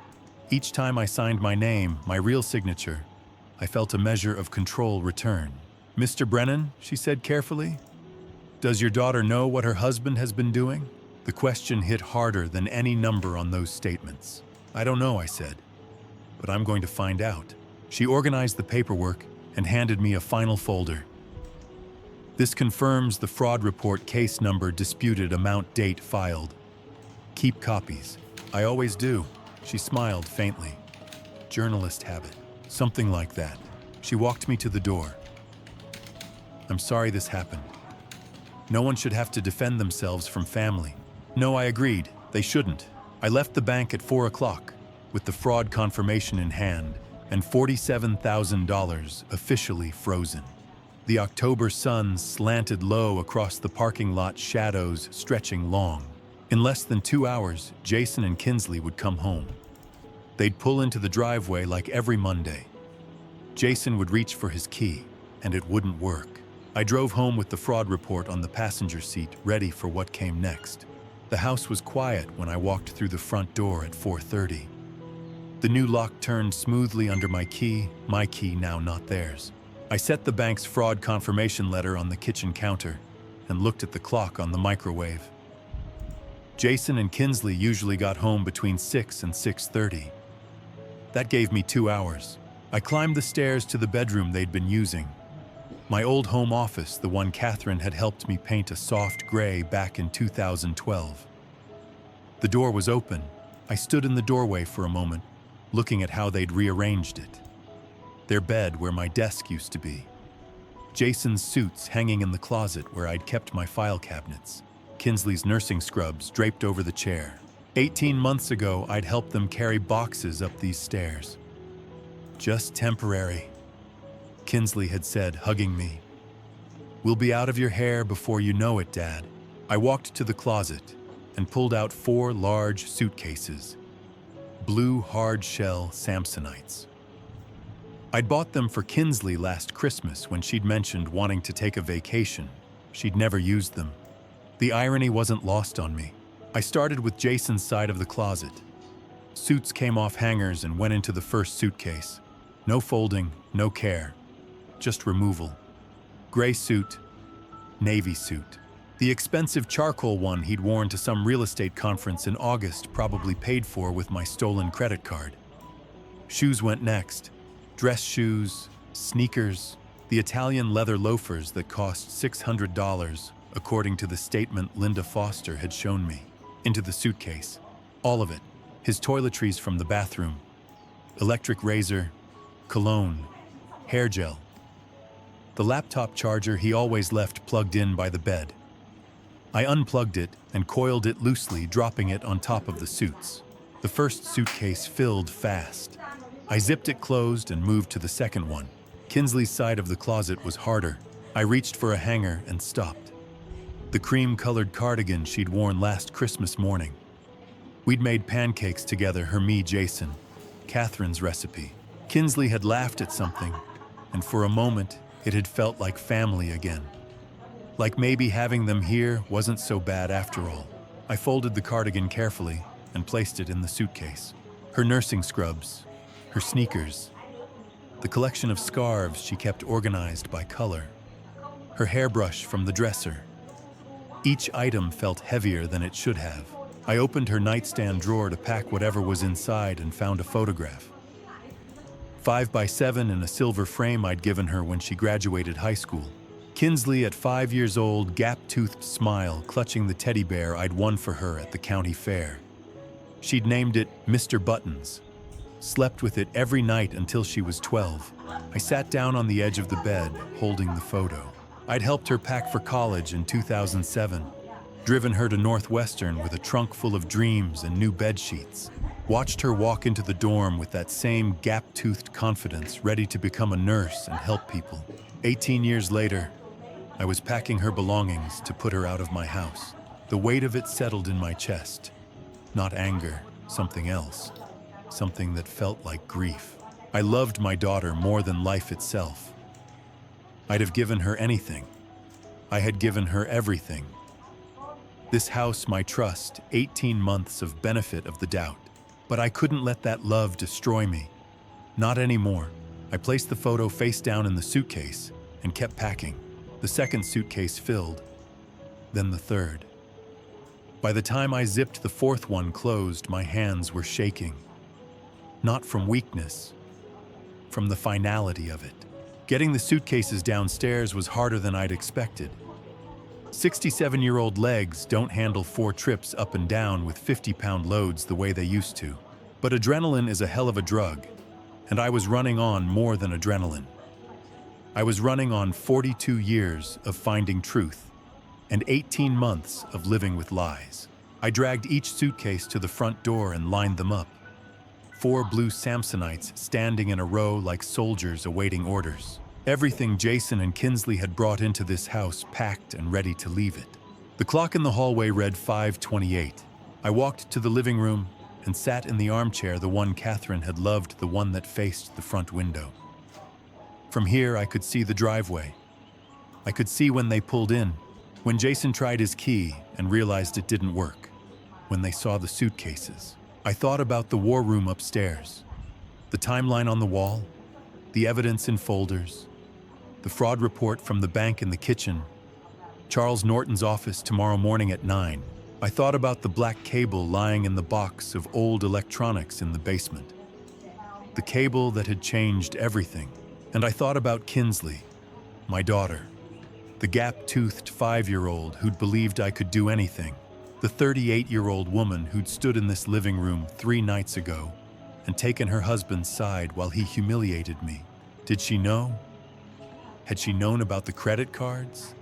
Each time I signed my name, my real signature, I felt a measure of control return. "Mr. Brennan," she said carefully, "does your daughter know what her husband has been doing?" The question hit harder than any number on those statements. "I don't know," I said, "but I'm going to find out." She organized the paperwork and handed me a final folder. "This confirms the fraud report, case number, disputed amount, date, filed. Keep copies." "I always do." She smiled faintly. "Journalist habit." "Something like that." She walked me to the door. "I'm sorry this happened. No one should have to defend themselves from family." No, I agreed. They shouldn't. I left the bank at 4 o'clock with the fraud confirmation in hand and $47,000 officially frozen. The October sun slanted low across the parking lot, shadows stretching long. In less than 2 hours, Jason and Kinsley would come home. They'd pull into the driveway like every Monday. Jason would reach for his key, and it wouldn't work. I drove home with the fraud report on the passenger seat, ready for what came next. The house was quiet when I walked through the front door at 4:30. The new lock turned smoothly under my key now not theirs. I set the bank's fraud confirmation letter on the kitchen counter and looked at the clock on the microwave. Jason and Kinsley usually got home between 6 and 6:30. That gave me 2 hours. I climbed the stairs to the bedroom they'd been using. My old home office, the one Catherine had helped me paint a soft gray back in 2012. The door was open. I stood in the doorway for a moment, looking at how they'd rearranged it. Their bed where my desk used to be. Jason's suits hanging in the closet where I'd kept my file cabinets. Kinsley's nursing scrubs draped over the chair. 18 months ago, I'd helped them carry boxes up these stairs. "Just temporary," Kinsley had said, hugging me. "We'll be out of your hair before you know it, Dad." I walked to the closet and pulled out 4 large suitcases. Blue hard-shell Samsonites. I'd bought them for Kinsley last Christmas when she'd mentioned wanting to take a vacation. She'd never used them. The irony wasn't lost on me. I started with Jason's side of the closet. Suits came off hangers and went into the first suitcase. No folding, no care. Just removal. Gray suit, navy suit. The expensive charcoal one he'd worn to some real estate conference in August, probably paid for with my stolen credit card. Shoes went next. Dress shoes, sneakers, the Italian leather loafers that cost $600, according to the statement Linda Foster had shown me. Into the suitcase. All of it. His toiletries from the bathroom. Electric razor, cologne, hair gel. The laptop charger he always left plugged in by the bed. I unplugged it and coiled it loosely, dropping it on top of the suits. The first suitcase filled fast. I zipped it closed and moved to the second one. Kinsley's side of the closet was harder. I reached for a hanger and stopped. The cream-colored cardigan she'd worn last Christmas morning. We'd made pancakes together, me, Jason. Catherine's recipe. Kinsley had laughed at something, and for a moment, it had felt like family again. Like maybe having them here wasn't so bad after all. I folded the cardigan carefully and placed it in the suitcase. Her nursing scrubs, her sneakers, the collection of scarves she kept organized by color, her hairbrush from the dresser. Each item felt heavier than it should have. I opened her nightstand drawer to pack whatever was inside and found a photograph. 5x7 in a silver frame I'd given her when she graduated high school. Kinsley, at 5 years old, gap-toothed smile, clutching the teddy bear I'd won for her at the county fair. She'd named it Mr. Buttons. Slept with it every night until she was 12. I sat down on the edge of the bed, holding the photo. I'd helped her pack for college in 2007, driven her to Northwestern with a trunk full of dreams and new bed sheets. Watched her walk into the dorm with that same gap-toothed confidence, ready to become a nurse and help people. 18 years later, I was packing her belongings to put her out of my house. The weight of it settled in my chest. Not anger, something else. Something that felt like grief. I loved my daughter more than life itself. I'd have given her anything. I had given her everything. This house, my trust, 18 months of benefit of the doubt. But I couldn't let that love destroy me. Not anymore. I placed the photo face down in the suitcase and kept packing. The second suitcase filled, then the third. By the time I zipped the fourth one closed, my hands were shaking. Not from weakness, from the finality of it. Getting the suitcases downstairs was harder than I'd expected. 67-year-old legs don't handle 4 trips up and down with 50-pound loads the way they used to. But adrenaline is a hell of a drug, and I was running on more than adrenaline. I was running on 42 years of finding truth and 18 months of living with lies. I dragged each suitcase to the front door and lined them up. 4 blue Samsonites standing in a row like soldiers awaiting orders. Everything Jason and Kinsley had brought into this house packed and ready to leave it. The clock in the hallway read 5:28. I walked to the living room and sat in the armchair, the one Catherine had loved, the one that faced the front window. From here, I could see the driveway. I could see when they pulled in, when Jason tried his key and realized it didn't work, when they saw the suitcases. I thought about the war room upstairs, the timeline on the wall, the evidence in folders, the fraud report from the bank in the kitchen, Charles Norton's office tomorrow morning at 9. I thought about the black cable lying in the box of old electronics in the basement, the cable that had changed everything. And I thought about Kinsley, my daughter, the gap-toothed 5-year-old who'd believed I could do anything, the 38-year-old woman who'd stood in this living room 3 nights ago and taken her husband's side while he humiliated me. Did she know? Had she known about the credit cards?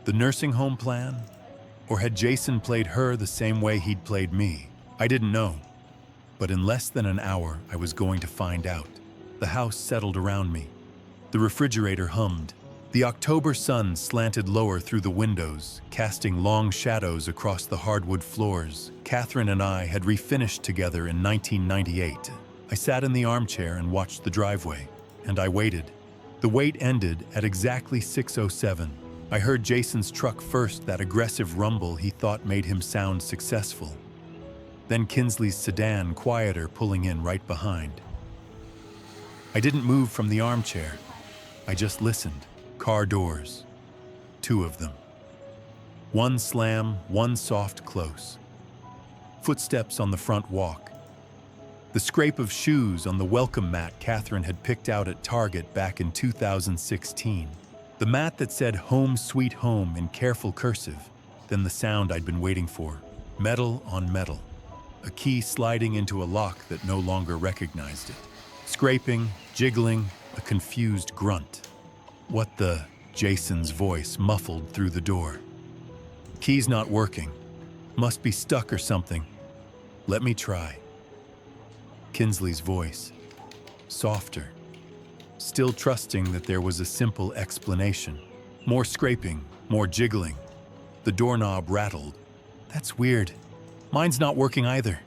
The nursing home plan? Or had Jason played her the same way he'd played me? I didn't know. But in less than an hour, I was going to find out. The house settled around me. The refrigerator hummed. The October sun slanted lower through the windows, casting long shadows across the hardwood floors. Catherine and I had refinished together in 1998. I sat in the armchair and watched the driveway, and I waited. The wait ended at exactly 6:07. I heard Jason's truck first, that aggressive rumble he thought made him sound successful. Then Kinsley's sedan, quieter, pulling in right behind. I didn't move from the armchair. I just listened. Car doors. 2 of them. One slam, one soft close. Footsteps on the front walk. The scrape of shoes on the welcome mat Catherine had picked out at Target back in 2016. The mat that said "Home Sweet Home" in careful cursive. Then the sound I'd been waiting for. Metal on metal. A key sliding into a lock that no longer recognized it. Scraping, jiggling, a confused grunt. What the? Jason's voice muffled through the door. Key's not working. Must be stuck or something. Let me try. Kinsley's voice. Softer. Still trusting that there was a simple explanation. More scraping, more jiggling. The doorknob rattled. That's weird. Mine's not working either.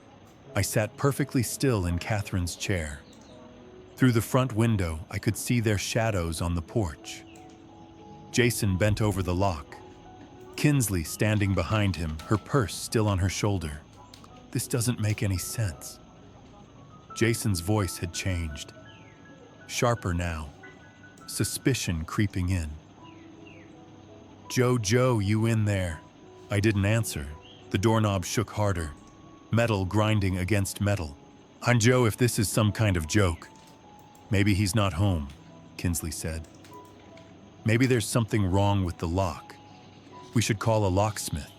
I sat perfectly still in Catherine's chair. Through the front window, I could see their shadows on the porch. Jason bent over the lock. Kinsley standing behind him, her purse still on her shoulder. This doesn't make any sense. Jason's voice had changed. Sharper now. Suspicion creeping in. Joe, you in there? I didn't answer. The doorknob shook harder, metal grinding against metal. Joe, if this is some kind of joke. Maybe he's not home, Kinsley said. Maybe there's something wrong with the lock. We should call a locksmith.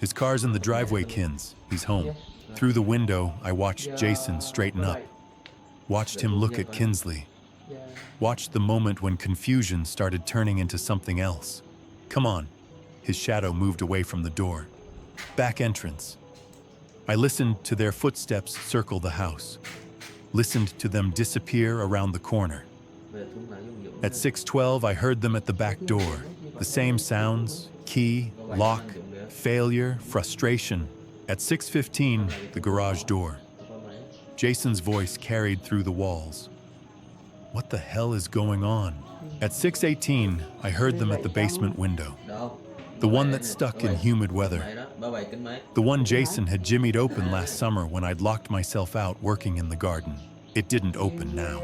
His car's in the driveway, Kins. He's home. Through the window, I watched Jason straighten up. Watched him look at Kinsley. Watched the moment when confusion started turning into something else. Come on. His shadow moved away from the door. Back entrance. I listened to their footsteps circle the house. Listened to them disappear around the corner. At 6:12, I heard them at the back door. The same sounds, key, lock, failure, frustration. At 6:15, the garage door. Jason's voice carried through the walls. What the hell is going on? At 6:18, I heard them at the basement window. The one that's stuck in humid weather. The one Jason had jimmied open last summer when I'd locked myself out working in the garden. It didn't open now.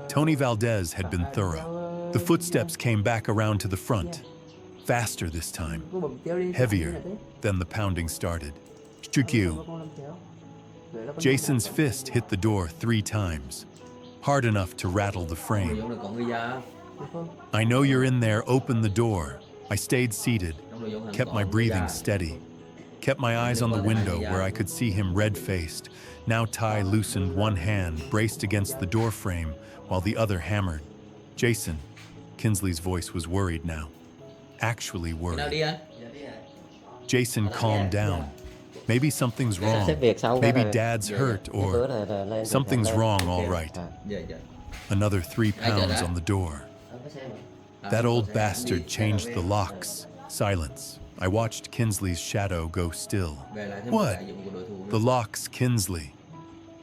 Tony Valdez had been thorough. The footsteps came back around to the front. Faster this time. Heavier. Then the pounding started. Chukyu. Jason's fist hit the door 3 times. Hard enough to rattle the frame. I know you're in there, open the door. I stayed seated, kept my breathing steady, kept my eyes on the window where I could see him red-faced. Now Ty loosened one hand, braced against the door frame, while the other hammered. Jason, Kinsley's voice was worried now. Actually worried. Jason calmed down. Maybe something's wrong. Maybe Dad's hurt, or something's wrong, all right. Another 3 pounds on the door. That old bastard changed the locks. Silence. I watched Kinsley's shadow go still. What? The locks, Kinsley.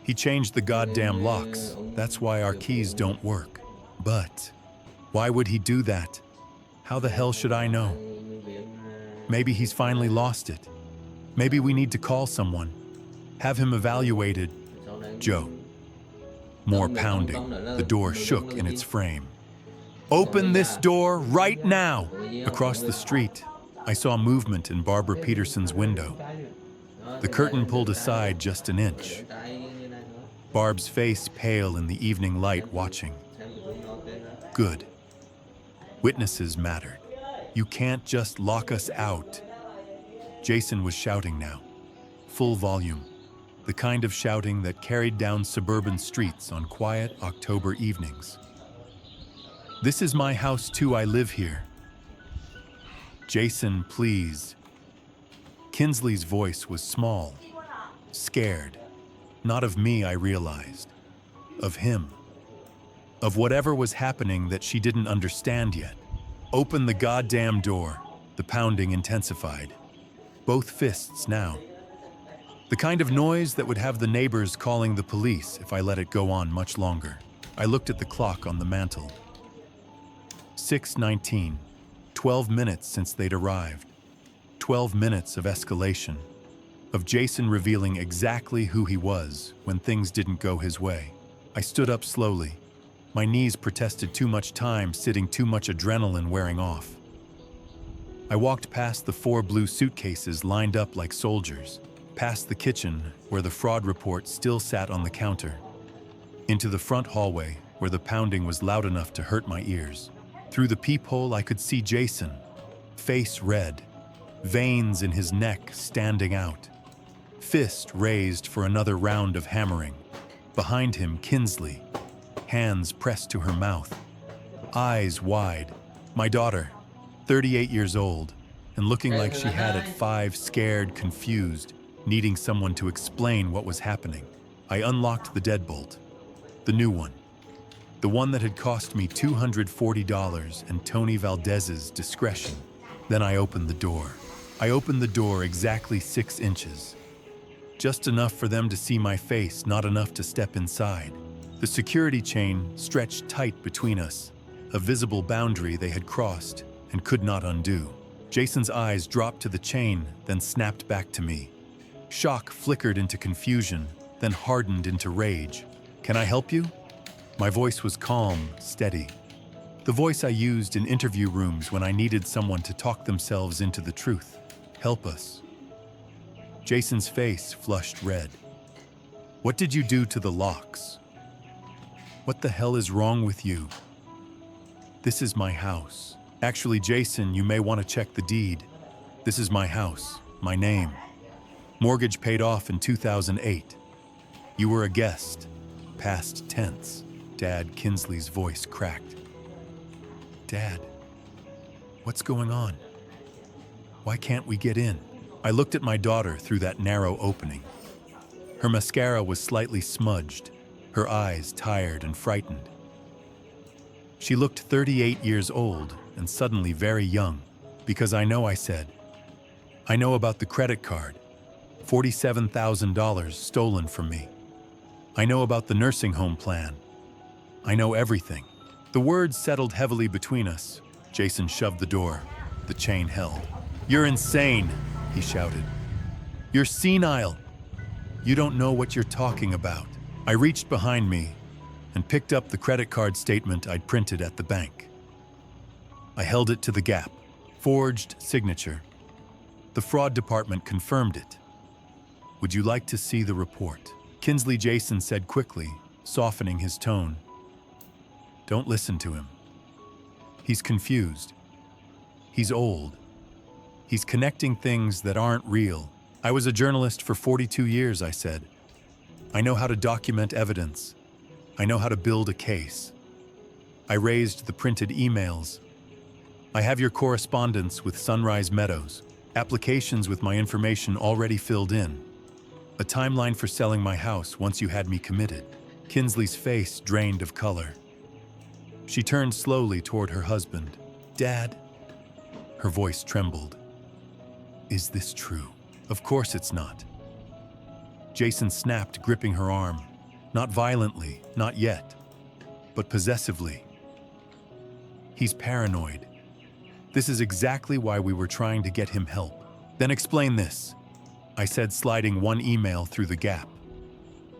He changed the goddamn locks. That's why our keys don't work. But why would he do that? How the hell should I know? Maybe he's finally lost it. Maybe we need to call someone. Have him evaluated. Joe. More pounding. The door shook in its frame. Open this door right now! Across the street, I saw movement in Barbara Peterson's window. The curtain pulled aside just an inch. Barb's face pale in the evening light, watching. Good. Witnesses mattered. You can't just lock us out. Jason was shouting now. Full volume. The kind of shouting that carried down suburban streets on quiet October evenings. This is my house too, I live here. Jason, please. Kinsley's voice was small, scared. Not of me, I realized. Of him. Of whatever was happening that she didn't understand yet. Open the goddamn door. The pounding intensified. Both fists now. The kind of noise that would have the neighbors calling the police if I let it go on much longer. I looked at the clock on the mantel. 6:19. 12 minutes since they'd arrived. 12 minutes of escalation. Of Jason revealing exactly who he was when things didn't go his way. I stood up slowly. My knees protested too much time sitting, too much adrenaline wearing off. I walked past the 4 blue suitcases lined up like soldiers, past the kitchen where the fraud report still sat on the counter, into the front hallway where the pounding was loud enough to hurt my ears. Through the peephole I could see Jason, face red, veins in his neck standing out, fist raised for another round of hammering. Behind him, Kinsley, hands pressed to her mouth, eyes wide. My daughter, 38 years old, and looking like she had at 5, scared, confused, needing someone to explain what was happening. I unlocked the deadbolt, the new one. The one that had cost me $240 and Tony Valdez's discretion. Then I opened the door. I opened the door exactly 6 inches. Just enough for them to see my face, not enough to step inside. The security chain stretched tight between us, a visible boundary they had crossed and could not undo. Jason's eyes dropped to the chain, then snapped back to me. Shock flickered into confusion, then hardened into rage. Can I help you? My voice was calm, steady. The voice I used in interview rooms when I needed someone to talk themselves into the truth. Help us. Jason's face flushed red. What did you do to the locks? What the hell is wrong with you? This is my house. Actually, Jason, you may want to check the deed. This is my house, my name. Mortgage paid off in 2008. You were a guest. Past tense. Dad, Kinsley's voice cracked. Dad, what's going on? Why can't we get in? I looked at my daughter through that narrow opening. Her mascara was slightly smudged, her eyes tired and frightened. She looked 38 years old and suddenly very young, because I said. I know about the credit card, $47,000 stolen from me. I know about the nursing home plan. I know everything. The words settled heavily between us. Jason shoved the door. The chain held. You're insane, he shouted. You're senile. You don't know what you're talking about. I reached behind me and picked up the credit card statement I'd printed at the bank. I held it to the gap. Forged signature. The fraud department confirmed it. Would you like to see the report? Kinsley, Jason said quickly, softening his tone. Don't listen to him. He's confused. He's old. He's connecting things that aren't real. I was a journalist for 42 years, I said. I know how to document evidence. I know how to build a case. I raised the printed emails. I have your correspondence with Sunrise Meadows, applications with my information already filled in, a timeline for selling my house once you had me committed. Kinsley's face drained of color. She turned slowly toward her husband. Dad? Her voice trembled. Is this true? Of course it's not. Jason snapped, gripping her arm. Not violently, not yet, but possessively. He's paranoid. This is exactly why we were trying to get him help. Then explain this, I said, sliding one email through the gap.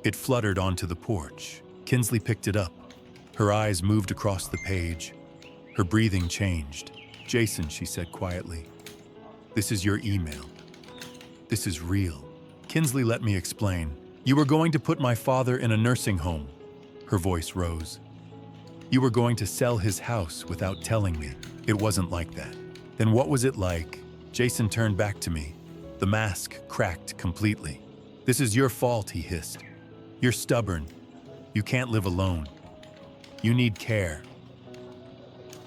It fluttered onto the porch. Kinsley picked it up. Her eyes moved across the page. Her breathing changed. Jason, she said quietly, this is your email. This is real. Kinsley, let me explain. You were going to put my father in a nursing home. Her voice rose. You were going to sell his house without telling me. It wasn't like that. Then what was it like? Jason turned back to me. The mask cracked completely. This is your fault, he hissed. You're stubborn. You can't live alone. You need care.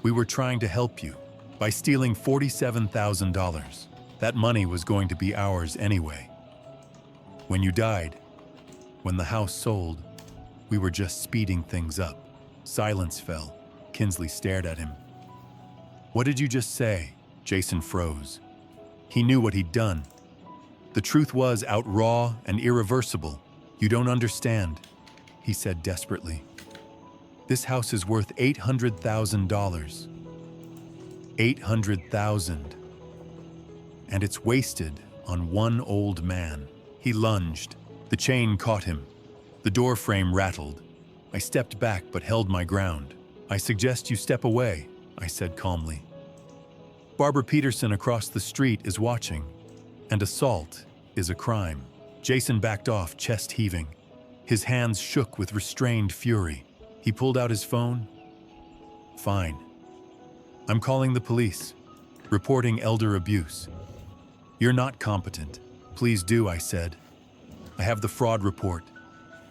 We were trying to help you by stealing $47,000. That money was going to be ours anyway. When you died, when the house sold, we were just speeding things up. Silence fell. Kinsley stared at him. What did you just say? Jason froze. He knew what he'd done. The truth was out raw and irreversible. You don't understand, he said desperately. This house is worth $800,000. $800,000. And it's wasted on one old man. He lunged. The chain caught him. The door frame rattled. I stepped back but held my ground. I suggest you step away, I said calmly. Barbara Peterson across the street is watching, and assault is a crime. Jason backed off, chest heaving. His hands shook with restrained fury. He pulled out his phone. Fine. I'm calling the police, reporting elder abuse. You're not competent. Please do, I said. I have the fraud report,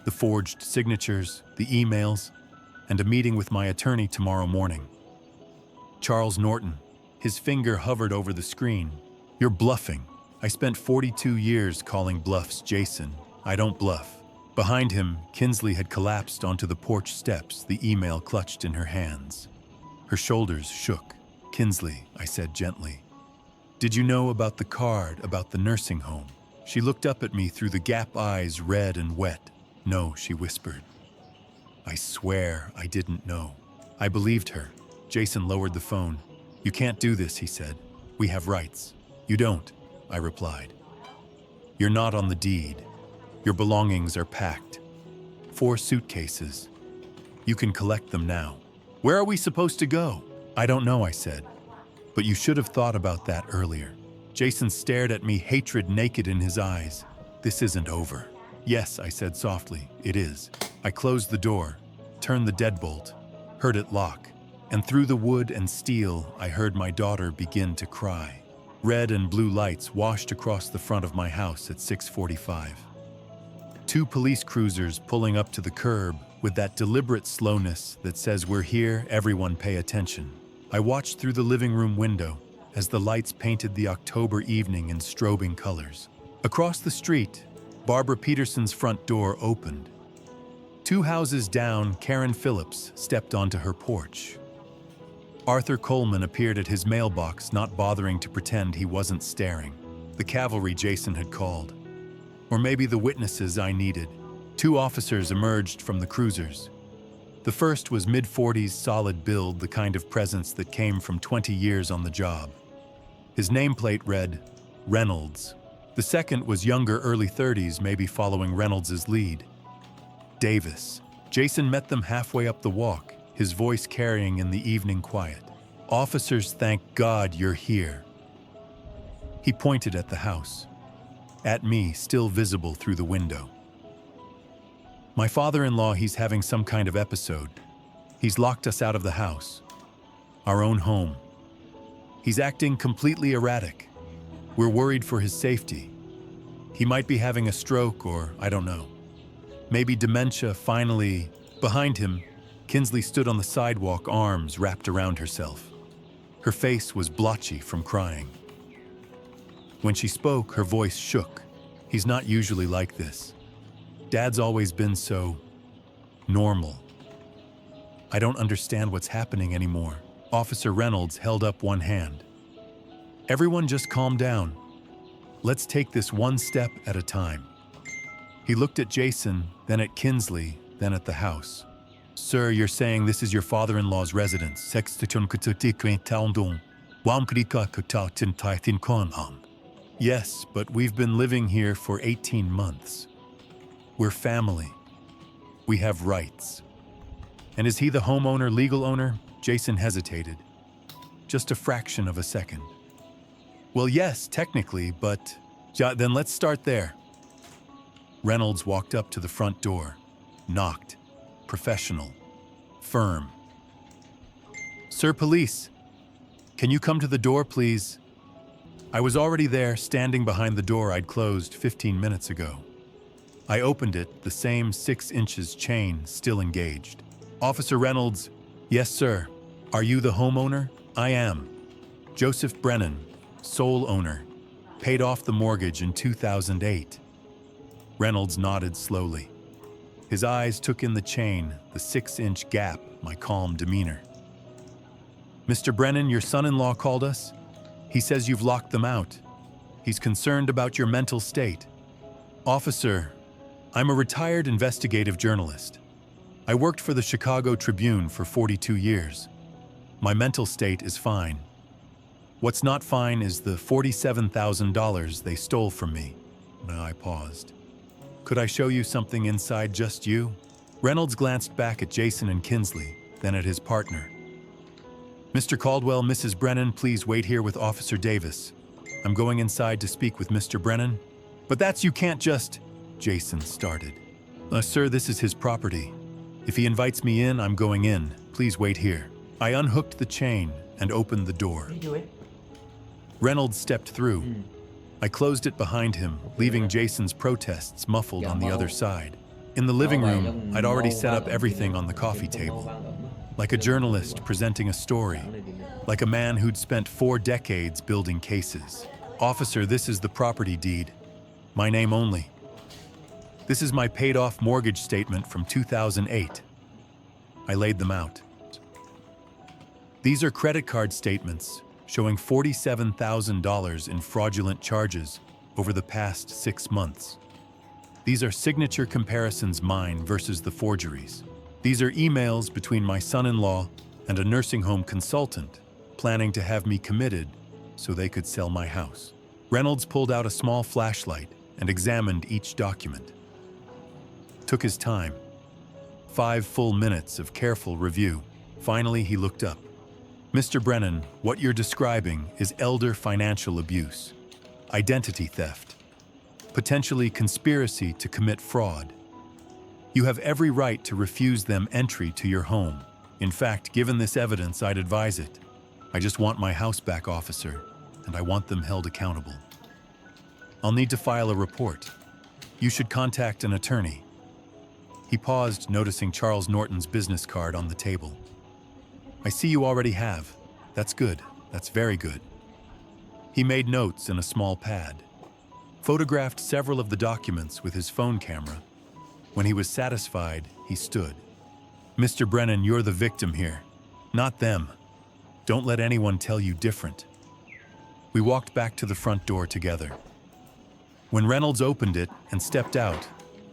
the forged signatures, the emails, and a meeting with my attorney tomorrow morning. Charles Norton, his finger hovered over the screen. You're bluffing. I spent 42 years calling bluffs, Jason. I don't bluff. Behind him, Kinsley had collapsed onto the porch steps, the email clutched in her hands. Her shoulders shook. Kinsley, I said gently. Did you know about the card, about the nursing home? She looked up at me through the gap eyes, red and wet. No, she whispered. I swear I didn't know. I believed her. Jason lowered the phone. You can't do this, he said. We have rights. You don't, I replied. You're not on the deed. Your belongings are packed. 4 suitcases. You can collect them now. Where are we supposed to go? I don't know, I said. But you should have thought about that earlier. Jason stared at me, hatred naked in his eyes. This isn't over. Yes, I said softly, it is. I closed the door, turned the deadbolt, heard it lock, and through the wood and steel, I heard my daughter begin to cry. Red and blue lights washed across the front of my house at 6:45. 2 police cruisers pulling up to the curb with that deliberate slowness that says, "We're here, everyone pay attention." I watched through the living room window as the lights painted the October evening in strobing colors. Across the street, Barbara Peterson's front door opened. 2 houses down, Karen Phillips stepped onto her porch. Arthur Coleman appeared at his mailbox, not bothering to pretend he wasn't staring. The cavalry Jason had called. Or maybe the witnesses I needed. 2 officers emerged from the cruisers. The first was mid-40s, solid build, the kind of presence that came from 20 years on the job. His nameplate read, Reynolds. The second was younger, early 30s, maybe following Reynolds' lead. Davis. Jason met them halfway up the walk, his voice carrying in the evening quiet. "Officers, thank God you're here." He pointed at the house. At me, still visible through the window. "My father-in-law, he's having some kind of episode. He's locked us out of the house. Our own home. He's acting completely erratic. We're worried for his safety. He might be having a stroke or, I don't know. Maybe dementia, finally." Behind him, Kinsley stood on the sidewalk, arms wrapped around herself. Her face was blotchy from crying. When she spoke, her voice shook. He's not usually like this. Dad's always been so normal. I don't understand what's happening anymore. Officer Reynolds held up one hand. "Everyone just calm down. Let's take this one step at a time." He looked at Jason, then at Kinsley, then at the house. "Sir, you're saying this is your father-in-law's residence. Yes, but we've been living here for 18 months. We're family. We have rights." "And is he the homeowner, legal owner?" Jason hesitated. Just a fraction of a second. "Well, yes, technically, but..." "Then let's start there." Reynolds walked up to the front door, knocked. Professional. Firm. "Sir, police. Can you come to the door, please?" I was already there, standing behind the door I'd closed 15 minutes ago. I opened it, the same 6 inches chain still engaged. "Officer Reynolds." "Yes, sir. Are you the homeowner?" "I am. Joseph Brennan, sole owner. Paid off the mortgage in 2008. Reynolds nodded slowly. His eyes took in the chain, the 6-inch gap, my calm demeanor. "Mr. Brennan, your son-in-law called us. He says you've locked them out. He's concerned about your mental state." "Officer, I'm a retired investigative journalist. I worked for the Chicago Tribune for 42 years. My mental state is fine. What's not fine is the $47,000 they stole from me." I paused. "Could I show you something inside just you?" Reynolds glanced back at Jason and Kinsley, then at his partner. "Mr. Caldwell, Mrs. Brennan, please wait here with Officer Davis. I'm going inside to speak with Mr. Brennan." "But that's you can't just..." Jason started. Sir, this is his property. If he invites me in, I'm going in. Please wait here." I unhooked the chain and opened the door. Reynolds stepped through. I closed it behind him, leaving Jason's protests muffled on the other side. In the living room, I'd already set up everything on the coffee table. Like a journalist presenting a story. Like a man who'd spent 4 decades building cases. "Officer, this is the property deed. My name only. This is my paid-off mortgage statement from 2008. I laid them out. These are credit card statements showing $47,000 in fraudulent charges over the past 6 months. These are signature comparisons, mine versus the forgeries. These are emails between my son-in-law and a nursing home consultant planning to have me committed so they could sell my house." Reynolds pulled out a small flashlight and examined each document. Took his time. 5 full minutes of careful review. Finally, he looked up. "Mr. Brennan, what you're describing is elder financial abuse. identity theft, potentially conspiracy to commit fraud. You have every right to refuse them entry to your home. In fact, given this evidence, I'd advise it. I just want my house back, officer, and I want them held accountable. I'll need to file a report. You should contact an attorney. He paused, noticing Charles Norton's business card on the table. I see you already have. That's good. That's very good. He made notes in a small pad, photographed several of the documents with his phone camera. When he was satisfied, he stood. Mr. Brennan, you're the victim here, not them. Don't let anyone tell you different. We walked back to the front door together. When Reynolds opened it and stepped out,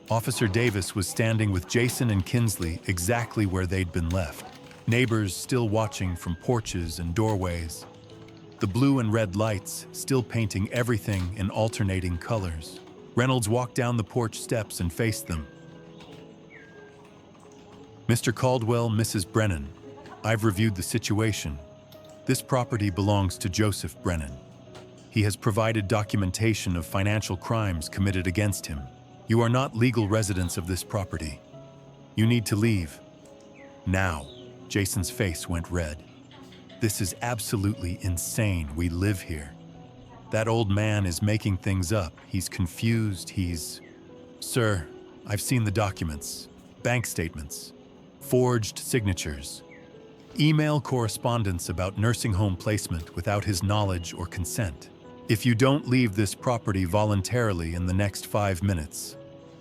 Officer Davis was standing with Jason and Kinsley exactly where they'd been left. Neighbors still watching from porches and doorways. The blue and red lights still painting everything in alternating colors. Reynolds walked down the porch steps and faced them. Mr. Caldwell, Mrs. Brennan, I've reviewed the situation. This property belongs to Joseph Brennan. He has provided documentation of financial crimes committed against him. You are not legal residents of this property. You need to leave. Now. Jason's face went red. This is absolutely insane. We live here. That old man is making things up. He's confused. Sir, I've seen the documents, bank statements, forged signatures, email correspondence about nursing home placement without his knowledge or consent. If you don't leave this property voluntarily in the next 5 minutes,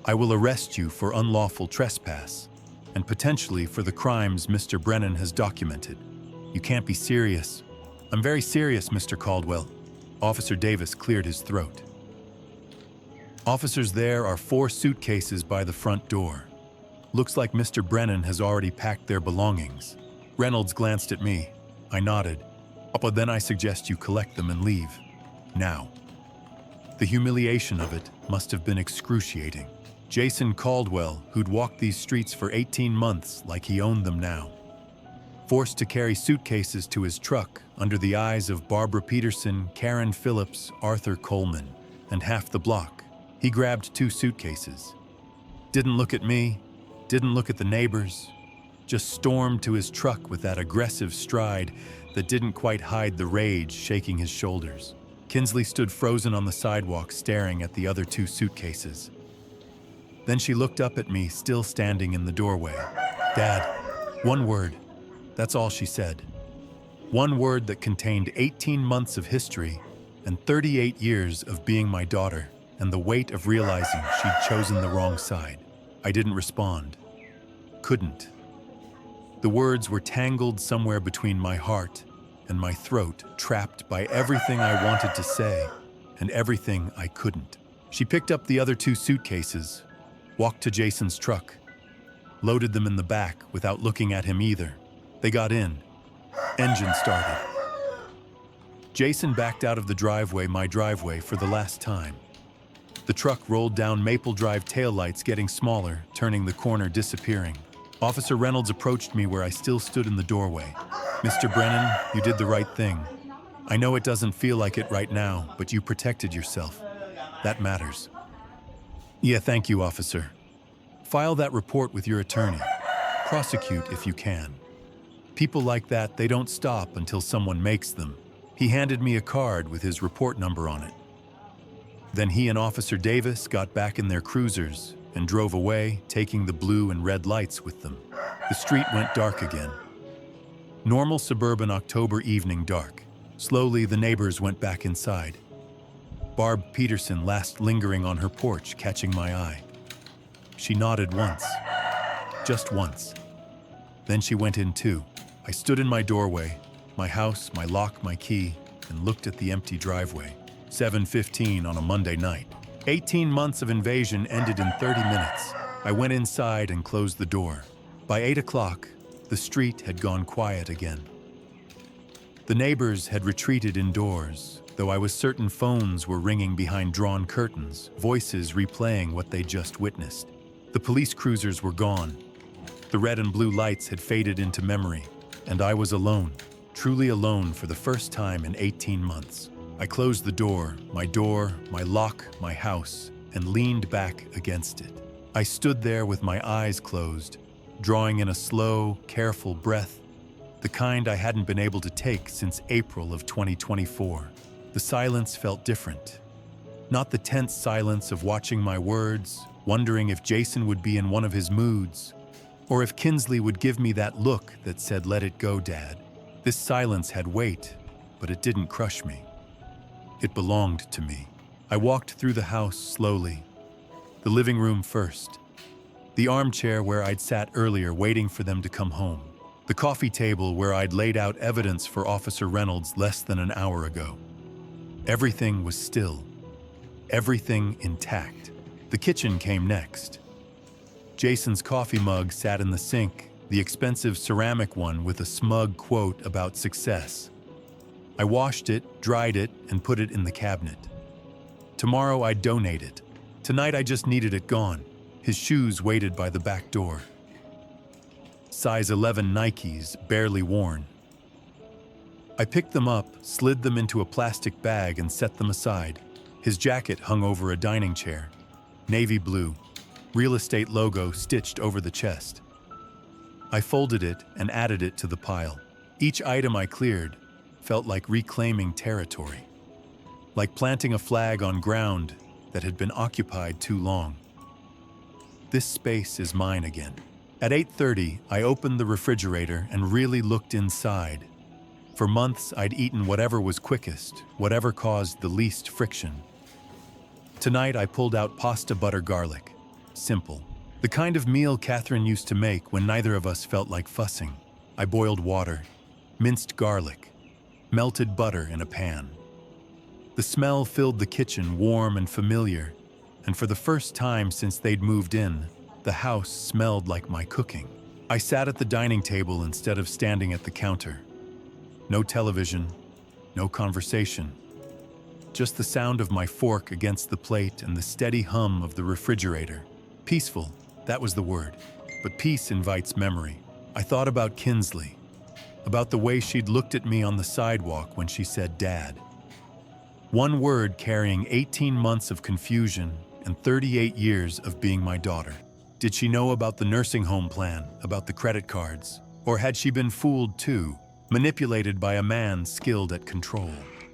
I will arrest you for unlawful trespass and potentially for the crimes Mr. Brennan has documented. You can't be serious. I'm very serious, Mr. Caldwell. Officer Davis cleared his throat. Officers, there are 4 suitcases by the front door. Looks like Mr. Brennan has already packed their belongings. Reynolds glanced at me. I nodded. But then I suggest you collect them and leave. Now. The humiliation of it must have been excruciating. Jason Caldwell, who'd walked these streets for 18 months like he owned them now. Forced to carry suitcases to his truck under the eyes of Barbara Peterson, Karen Phillips, Arthur Coleman, and half the block. He grabbed 2 suitcases. Didn't look at me, didn't look at the neighbors, just stormed to his truck with that aggressive stride that didn't quite hide the rage shaking his shoulders. Kinsley stood frozen on the sidewalk staring at the other 2 suitcases. Then she looked up at me, still standing in the doorway. Dad, 1 word. That's all she said. 1 word that contained 18 months of history and 38 years of being my daughter, and the weight of realizing she'd chosen the wrong side. I didn't respond. Couldn't. The words were tangled somewhere between my heart and my throat, trapped by everything I wanted to say and everything I couldn't. She picked up the other 2 suitcases, walked to Jason's truck, loaded them in the back without looking at him either. They got in. Engine started. Jason backed out of the driveway, my driveway, for the last time. The truck rolled down Maple Drive, taillights getting smaller, turning the corner, disappearing. Officer Reynolds approached me where I still stood in the doorway. Mr. Brennan, you did the right thing. I know it doesn't feel like it right now, but you protected yourself. That matters. Yeah, thank you, officer. File that report with your attorney. Prosecute if you can. People like that, they don't stop until someone makes them. He handed me a card with his report number on it. Then he and Officer Davis got back in their cruisers and drove away, taking the blue and red lights with them. The street went dark again. Normal suburban October evening dark. Slowly, the neighbors went back inside. Barb Peterson last lingering on her porch, catching my eye. She nodded once. Just once. Then she went in too. I stood in my doorway, my house, my lock, my key, and looked at the empty driveway. 7:15 on a Monday night. 18 months of invasion ended in 30 minutes. I went inside and closed the door. By 8 o'clock, the street had gone quiet again. The neighbors had retreated indoors, though I was certain phones were ringing behind drawn curtains, voices replaying what they just witnessed. The police cruisers were gone. The red and blue lights had faded into memory, and I was alone, truly alone for the first time in 18 months. I closed the door, my lock, my house, and leaned back against it. I stood there with my eyes closed, drawing in a slow, careful breath, the kind I hadn't been able to take since April of 2024. The silence felt different. Not the tense silence of watching my words, wondering if Jason would be in one of his moods, or if Kinsley would give me that look that said, "Let it go, Dad." This silence had weight, but it didn't crush me. It belonged to me. I walked through the house slowly. The living room first. The armchair where I'd sat earlier waiting for them to come home. The coffee table where I'd laid out evidence for Officer Reynolds less than an hour ago. Everything was still. Everything intact. The kitchen came next. Jason's coffee mug sat in the sink, the expensive ceramic one with a smug quote about success. I washed it, dried it, and put it in the cabinet. Tomorrow I'd donate it. Tonight I just needed it gone. His shoes waited by the back door. Size 11 Nikes, barely worn. I picked them up, slid them into a plastic bag, and set them aside. His jacket hung over a dining chair. Navy blue, real estate logo stitched over the chest. I folded it and added it to the pile. Each item I cleared felt like reclaiming territory, like planting a flag on ground that had been occupied too long. This space is mine again. At 8:30, I opened the refrigerator and really looked inside. For months, I'd eaten whatever was quickest, whatever caused the least friction. Tonight, I pulled out pasta butter garlic. Simple. The kind of meal Catherine used to make when neither of us felt like fussing. I boiled water, minced garlic, melted butter in a pan. The smell filled the kitchen, warm and familiar, and for the first time since they'd moved in, the house smelled like my cooking. I sat at the dining table instead of standing at the counter. No television, no conversation. Just the sound of my fork against the plate and the steady hum of the refrigerator. Peaceful, that was the word. But peace invites memory. I thought about Kinsley, about the way she'd looked at me on the sidewalk when she said, "Dad." One word carrying 18 months of confusion and 38 years of being my daughter. Did she know about the nursing home plan, about the credit cards? Or had she been fooled too, manipulated by a man skilled at control?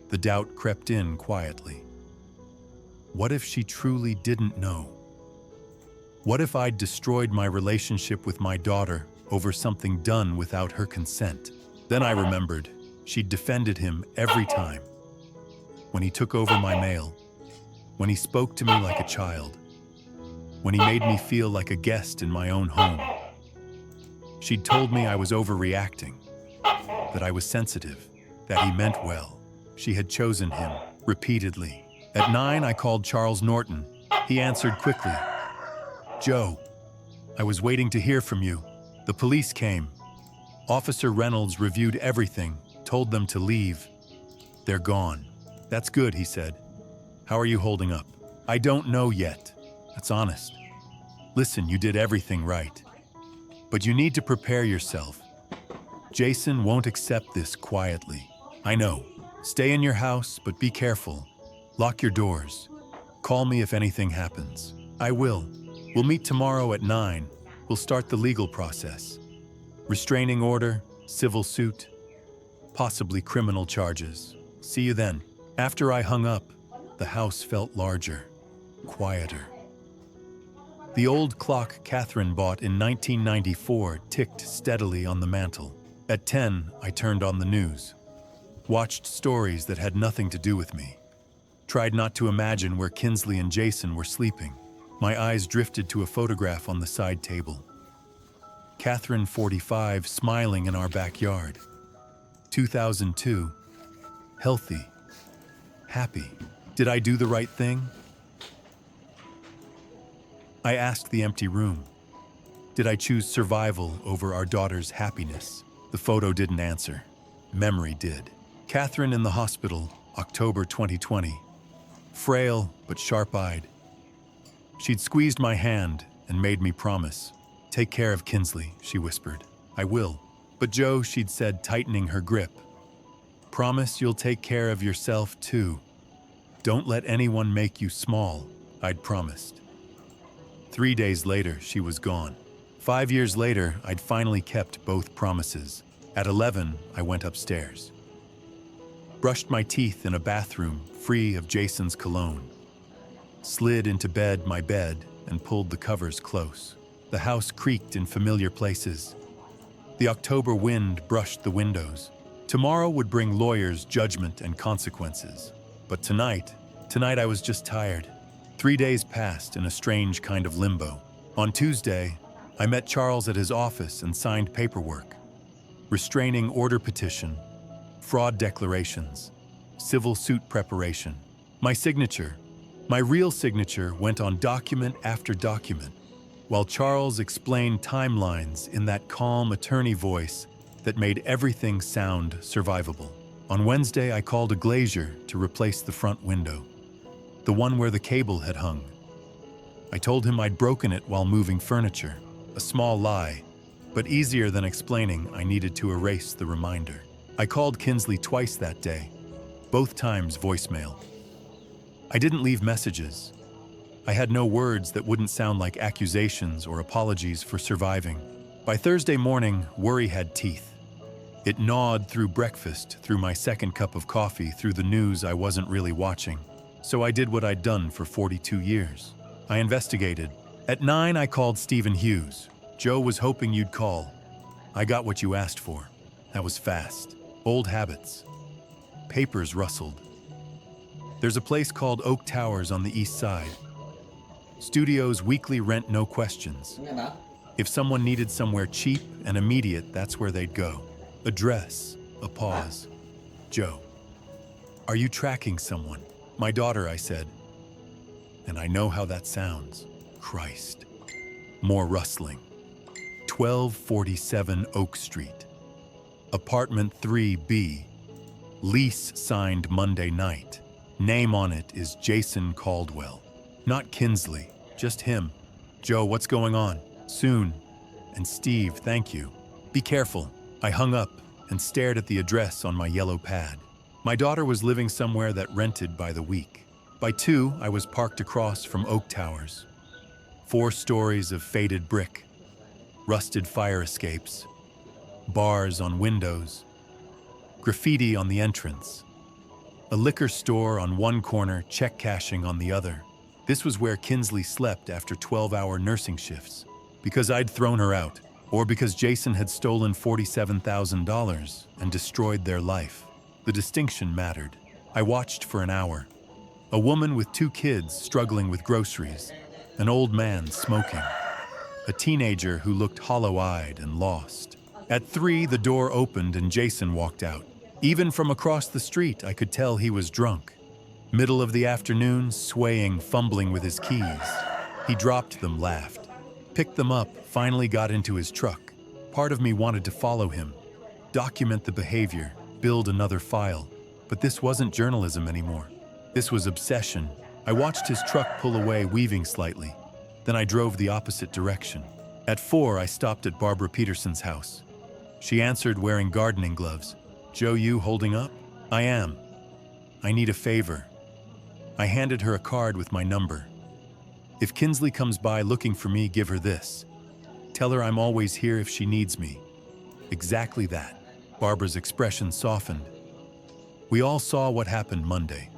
The doubt crept in quietly. What if she truly didn't know? What if I'd destroyed my relationship with my daughter over something done without her consent? Then I remembered, she'd defended him every time. When he took over my mail, when he spoke to me like a child, when he made me feel like a guest in my own home. She'd told me I was overreacting, that I was sensitive, that he meant well. She had chosen him, repeatedly. At 9, I called Charles Norton. He answered quickly. "Joe, I was waiting to hear from you. The police came. Officer Reynolds reviewed everything, told them to leave. They're gone." "That's good," he said. "How are you holding up?" "I don't know yet. That's honest. Listen, you did everything right. But you need to prepare yourself. Jason won't accept this quietly. I know. Stay in your house, but be careful. Lock your doors. Call me if anything happens." "I will. We'll meet tomorrow at 9. We'll start the legal process. Restraining order, civil suit, possibly criminal charges. See you then." After I hung up, the house felt larger, quieter. The old clock Catherine bought in 1994 ticked steadily on the mantel. At 10, I turned on the news. Watched stories that had nothing to do with me. Tried not to imagine where Kinsley and Jason were sleeping. My eyes drifted to a photograph on the side table. Catherine, 45, smiling in our backyard. 2002. Healthy. Happy. Did I do the right thing? I asked the empty room. Did I choose survival over our daughter's happiness? The photo didn't answer. Memory did. Catherine in the hospital, October 2020. Frail but sharp-eyed. She'd squeezed my hand and made me promise. "Take care of Kinsley," she whispered. "I will." "But Joe," she'd said, tightening her grip. Promise you'll take care of yourself too. Don't let anyone make you small, I'd promised. 3 days later, she was gone. 5 years later, I'd finally kept both promises. At 11, I went upstairs. Brushed my teeth in a bathroom free of Jason's cologne. Slid into my bed, and pulled the covers close. The house creaked in familiar places. The October wind brushed the windows. Tomorrow would bring lawyers, judgment, and consequences. But tonight I was just tired. 3 days passed in a strange kind of limbo. On Tuesday, I met Charles at his office and signed paperwork. Restraining order petition, fraud declarations, civil suit preparation. My signature, my real signature, went on document after document, while Charles explained timelines in that calm attorney voice that made everything sound survivable. On Wednesday, I called a glazier to replace the front window, the one where the cable had hung. I told him I'd broken it while moving furniture, a small lie, but easier than explaining I needed to erase the reminder. I called Kinsley twice that day, both times voicemail. I didn't leave messages. I had no words that wouldn't sound like accusations or apologies for surviving. By Thursday morning, worry had teeth. It gnawed through breakfast, through my second cup of coffee, through the news I wasn't really watching. So I did what I'd done for 42 years. I investigated. At 9, I called Stephen Hughes. Joe was hoping you'd call. I got what you asked for. That was fast. Old habits. Papers rustled. There's a place called Oak Towers on the east side. Studios weekly rent, no questions. Kenapa? If someone needed somewhere cheap and immediate, that's where they'd go. Address, a pause. Joe, are you tracking someone? My daughter, I said. And I know how that sounds. Christ. More rustling. 1247 Oak Street. Apartment 3B. Lease signed Monday night. Name on it is Jason Caldwell. Not Kinsley, just him. Joe, what's going on? Soon. And Steve, thank you. Be careful. I hung up and stared at the address on my yellow pad. My daughter was living somewhere that rented by the week. By 2, I was parked across from Oak Towers. 4 stories of faded brick, rusted fire escapes, bars on windows, graffiti on the entrance, a liquor store on one corner, check cashing on the other. This was where Kinsley slept after 12-hour nursing shifts, because I'd thrown her out, or because Jason had stolen $47,000 and destroyed their life. The distinction mattered. I watched for an hour. A woman with 2 kids struggling with groceries, an old man smoking, a teenager who looked hollow-eyed and lost. At 3, the door opened and Jason walked out. Even from across the street, I could tell he was drunk. Middle of the afternoon, swaying, fumbling with his keys. He dropped them, laughed, picked them up, finally got into his truck. Part of me wanted to follow him, document the behavior, build another file. But this wasn't journalism anymore. This was obsession. I watched his truck pull away, weaving slightly. Then I drove the opposite direction. At 4, I stopped at Barbara Peterson's house. She answered wearing gardening gloves. Joe, you holding up? I am. I need a favor. I handed her a card with my number. If Kinsley comes by looking for me, give her this. Tell her I'm always here if she needs me. Exactly that. Barbara's expression softened. We all saw what happened Monday.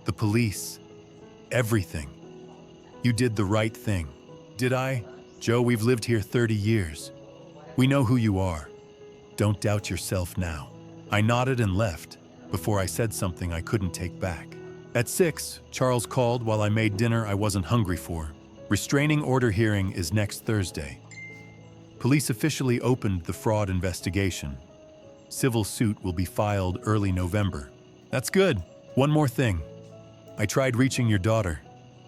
The police. Everything. You did the right thing. Did I? Joe, we've lived here 30 years. We know who you are. Don't doubt yourself now. I nodded and left before I said something I couldn't take back. At 6, Charles called while I made dinner I wasn't hungry for. Restraining order hearing is next Thursday. Police officially opened the fraud investigation. Civil suit will be filed early November. That's good. One more thing. I tried reaching your daughter.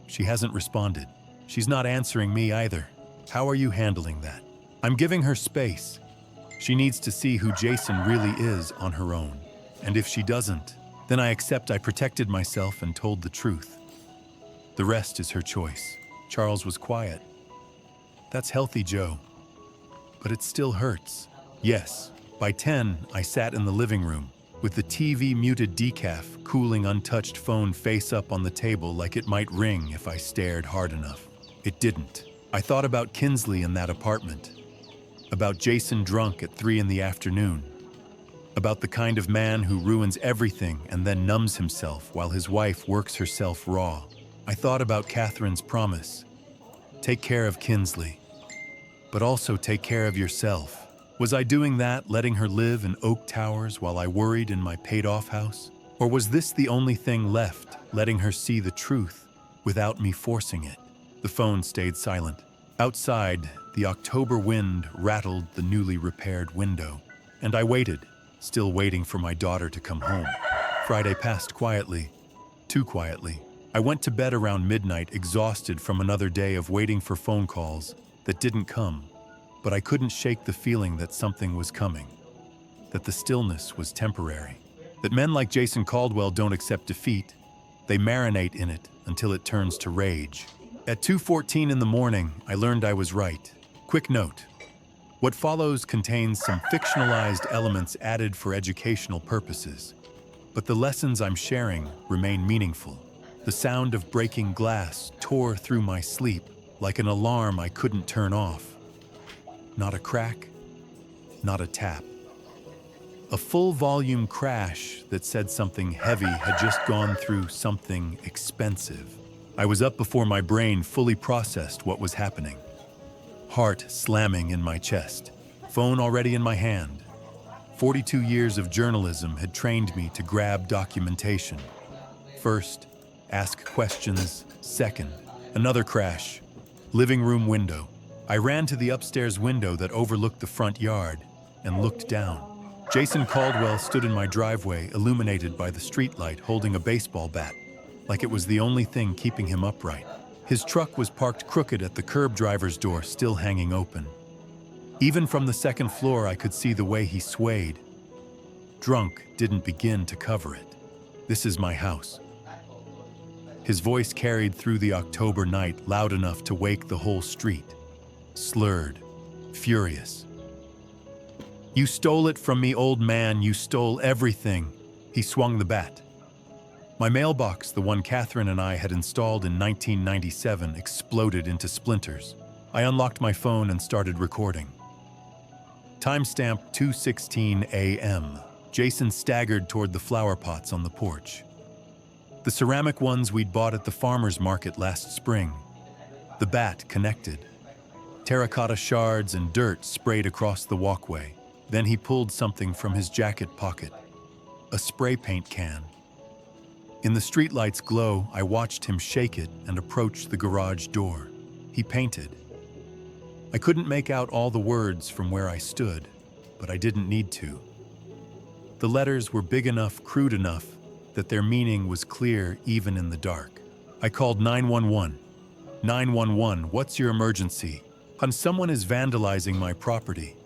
She hasn't responded. She's not answering me either. How are you handling that? I'm giving her space. She needs to see who Jason really is on her own. And if she doesn't, then I accept I protected myself and told the truth. The rest is her choice. Charles was quiet. That's healthy, Joe. But it still hurts. Yes. By 10, I sat in the living room, with the TV muted decaf cooling untouched phone face up on the table like it might ring if I stared hard enough. It didn't. I thought about Kinsley in that apartment, about Jason drunk at 3 in the afternoon, about the kind of man who ruins everything and then numbs himself while his wife works herself raw. I thought about Catherine's promise. Take care of Kinsley, but also take care of yourself. Was I doing that, letting her live in Oak Towers while I worried in my paid-off house? Or was this the only thing left, letting her see the truth without me forcing it? The phone stayed silent. Outside, the October wind rattled the newly repaired window, and I waited, still waiting for my daughter to come home. Friday passed quietly, too quietly. I went to bed around midnight, exhausted from another day of waiting for phone calls that didn't come. But I couldn't shake the feeling that something was coming, that the stillness was temporary, that men like Jason Caldwell don't accept defeat, they marinate in it until it turns to rage. At 2:14 in the morning, I learned I was right. Quick note: what follows contains some fictionalized elements added for educational purposes, but the lessons I'm sharing remain meaningful. The sound of breaking glass tore through my sleep like an alarm I couldn't turn off. Not a crack, not a tap. A full-volume crash that said something heavy had just gone through something expensive. I was up before my brain fully processed what was happening. Heart slamming in my chest, phone already in my hand. 42 years of journalism had trained me to grab documentation. First, ask questions. Second, another crash. Living room window. I ran to the upstairs window that overlooked the front yard and looked down. Jason Caldwell stood in my driveway, illuminated by the streetlight, holding a baseball bat, like it was the only thing keeping him upright. His truck was parked crooked at the curb driver's door, still hanging open. Even from the second floor, I could see the way he swayed. Drunk didn't begin to cover it. This is my house. His voice carried through the October night, loud enough to wake the whole street. Slurred, furious. You stole it from me, old man, you stole everything. He swung the bat. My mailbox, the one Catherine and I had installed in 1997, exploded into splinters. I unlocked my phone and started recording. Timestamp 2:16 a.m. Jason staggered toward the flower pots on the porch. The ceramic ones we'd bought at the farmer's market last spring. The bat connected. Terracotta shards and dirt sprayed across the walkway. Then he pulled something from his jacket pocket. A spray paint can. In the streetlight's glow, I watched him shake it and approach the garage door. He painted. I couldn't make out all the words from where I stood, but I didn't need to. The letters were big enough, crude enough, that their meaning was clear even in the dark. I called 911. 911, what's your emergency? Someone is vandalizing my property.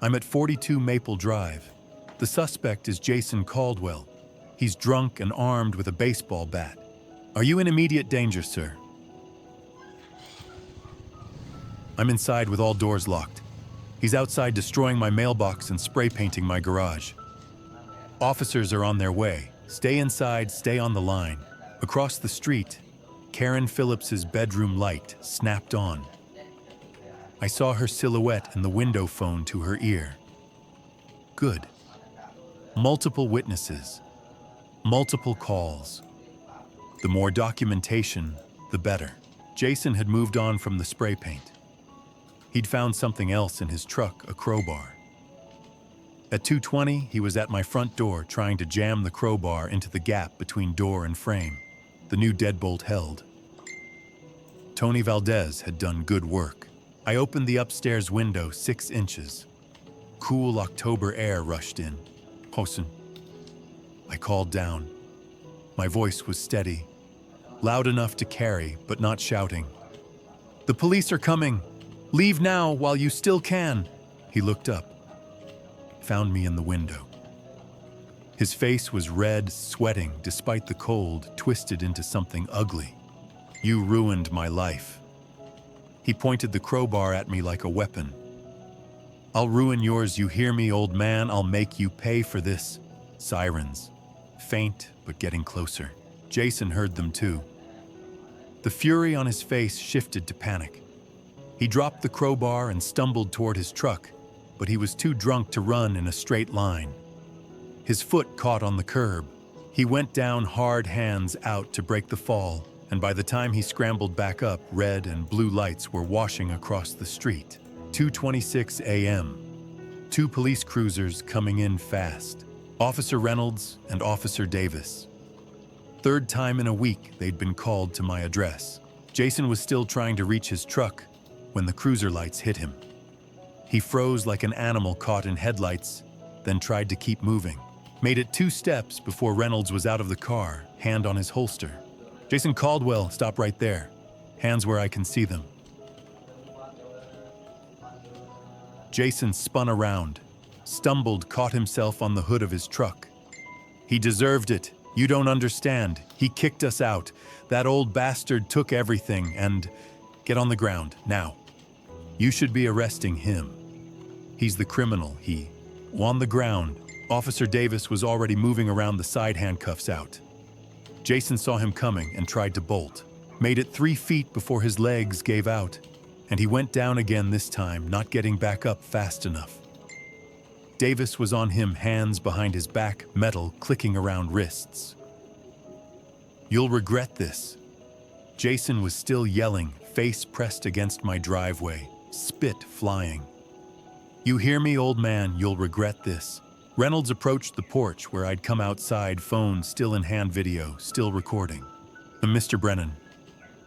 I'm at 42 Maple Drive. The suspect is Jason Caldwell. He's drunk and armed with a baseball bat. Are you in immediate danger, sir? I'm inside with all doors locked. He's outside destroying my mailbox and spray painting my garage. Officers are on their way. Stay inside, stay on the line. Across the street, Karen Phillips's bedroom light snapped on. I saw her silhouette in the window phone to her ear. Good. Multiple witnesses. Multiple calls. The more documentation, the better. Jason had moved on from the spray paint. He'd found something else in his truck, a crowbar. At 2:20, he was at my front door trying to jam the crowbar into the gap between door and frame. The new deadbolt held. Tony Valdez had done good work. I opened the upstairs window 6 inches. Cool October air rushed in. Hosen. I called down. My voice was steady, loud enough to carry, but not shouting. The police are coming. Leave now while you still can. He looked up, found me in the window. His face was red, sweating despite the cold, twisted into something ugly. You ruined my life. He pointed the crowbar at me like a weapon. I'll ruin yours, you hear me, old man? I'll make you pay for this. Sirens, faint but getting closer. Jason heard them too. The fury on his face shifted to panic. He dropped the crowbar and stumbled toward his truck, but he was too drunk to run in a straight line. His foot caught on the curb. He went down hard, hands out to break the fall, and by the time he scrambled back up, red and blue lights were washing across the street. 2:26 a.m. 2 police cruisers coming in fast. Officer Reynolds and Officer Davis. Third time in a week they'd been called to my address. Jason was still trying to reach his truck when the cruiser lights hit him. He froze like an animal caught in headlights, then tried to keep moving. Made it 2 steps before Reynolds was out of the car, hand on his holster. Jason Caldwell, stop right there. Hands where I can see them. Jason spun around, stumbled, caught himself on the hood of his truck. He deserved it. You don't understand. He kicked us out. That old bastard took everything and... Get on the ground, now. You should be arresting him. He's the criminal, he. On the ground, Officer Davis was already moving around, the side handcuffs out. Jason saw him coming and tried to bolt. Made it 3 feet before his legs gave out, and he went down again this time, not getting back up fast enough. Davis was on him, hands behind his back, metal clicking around wrists. You'll regret this. Jason was still yelling, face pressed against my driveway, spit flying. You hear me, old man, you'll regret this. Reynolds approached the porch where I'd come outside, phone still in hand, video still recording. Mr. Brennan,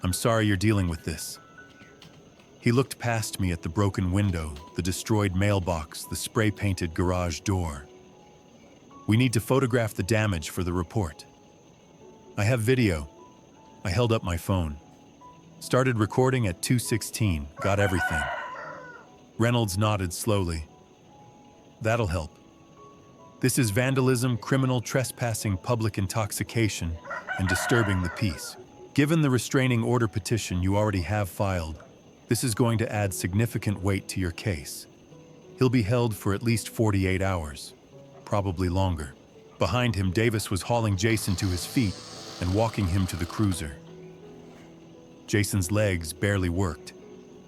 I'm sorry you're dealing with this. He looked past me at the broken window, the destroyed mailbox, the spray-painted garage door. We need to photograph the damage for the report. I have video. I held up my phone. Started recording at 2:16, got everything. Reynolds nodded slowly. That'll help. This is vandalism, criminal trespassing, public intoxication, and disturbing the peace. Given the restraining order petition you already have filed, this is going to add significant weight to your case. He'll be held for at least 48 hours, probably longer. Behind him, Davis was hauling Jason to his feet and walking him to the cruiser. Jason's legs barely worked.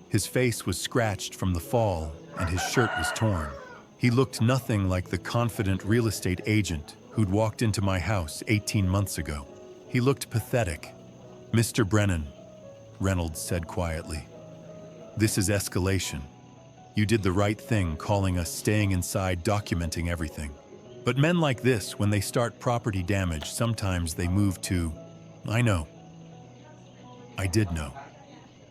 His face was scratched from the fall, and his shirt was torn. He looked nothing like the confident real estate agent who'd walked into my house 18 months ago. He looked pathetic. Mr. Brennan, Reynolds said quietly, this is escalation. You did the right thing calling us, staying inside, documenting everything. But men like this, when they start property damage, sometimes they move to, I know. I did know.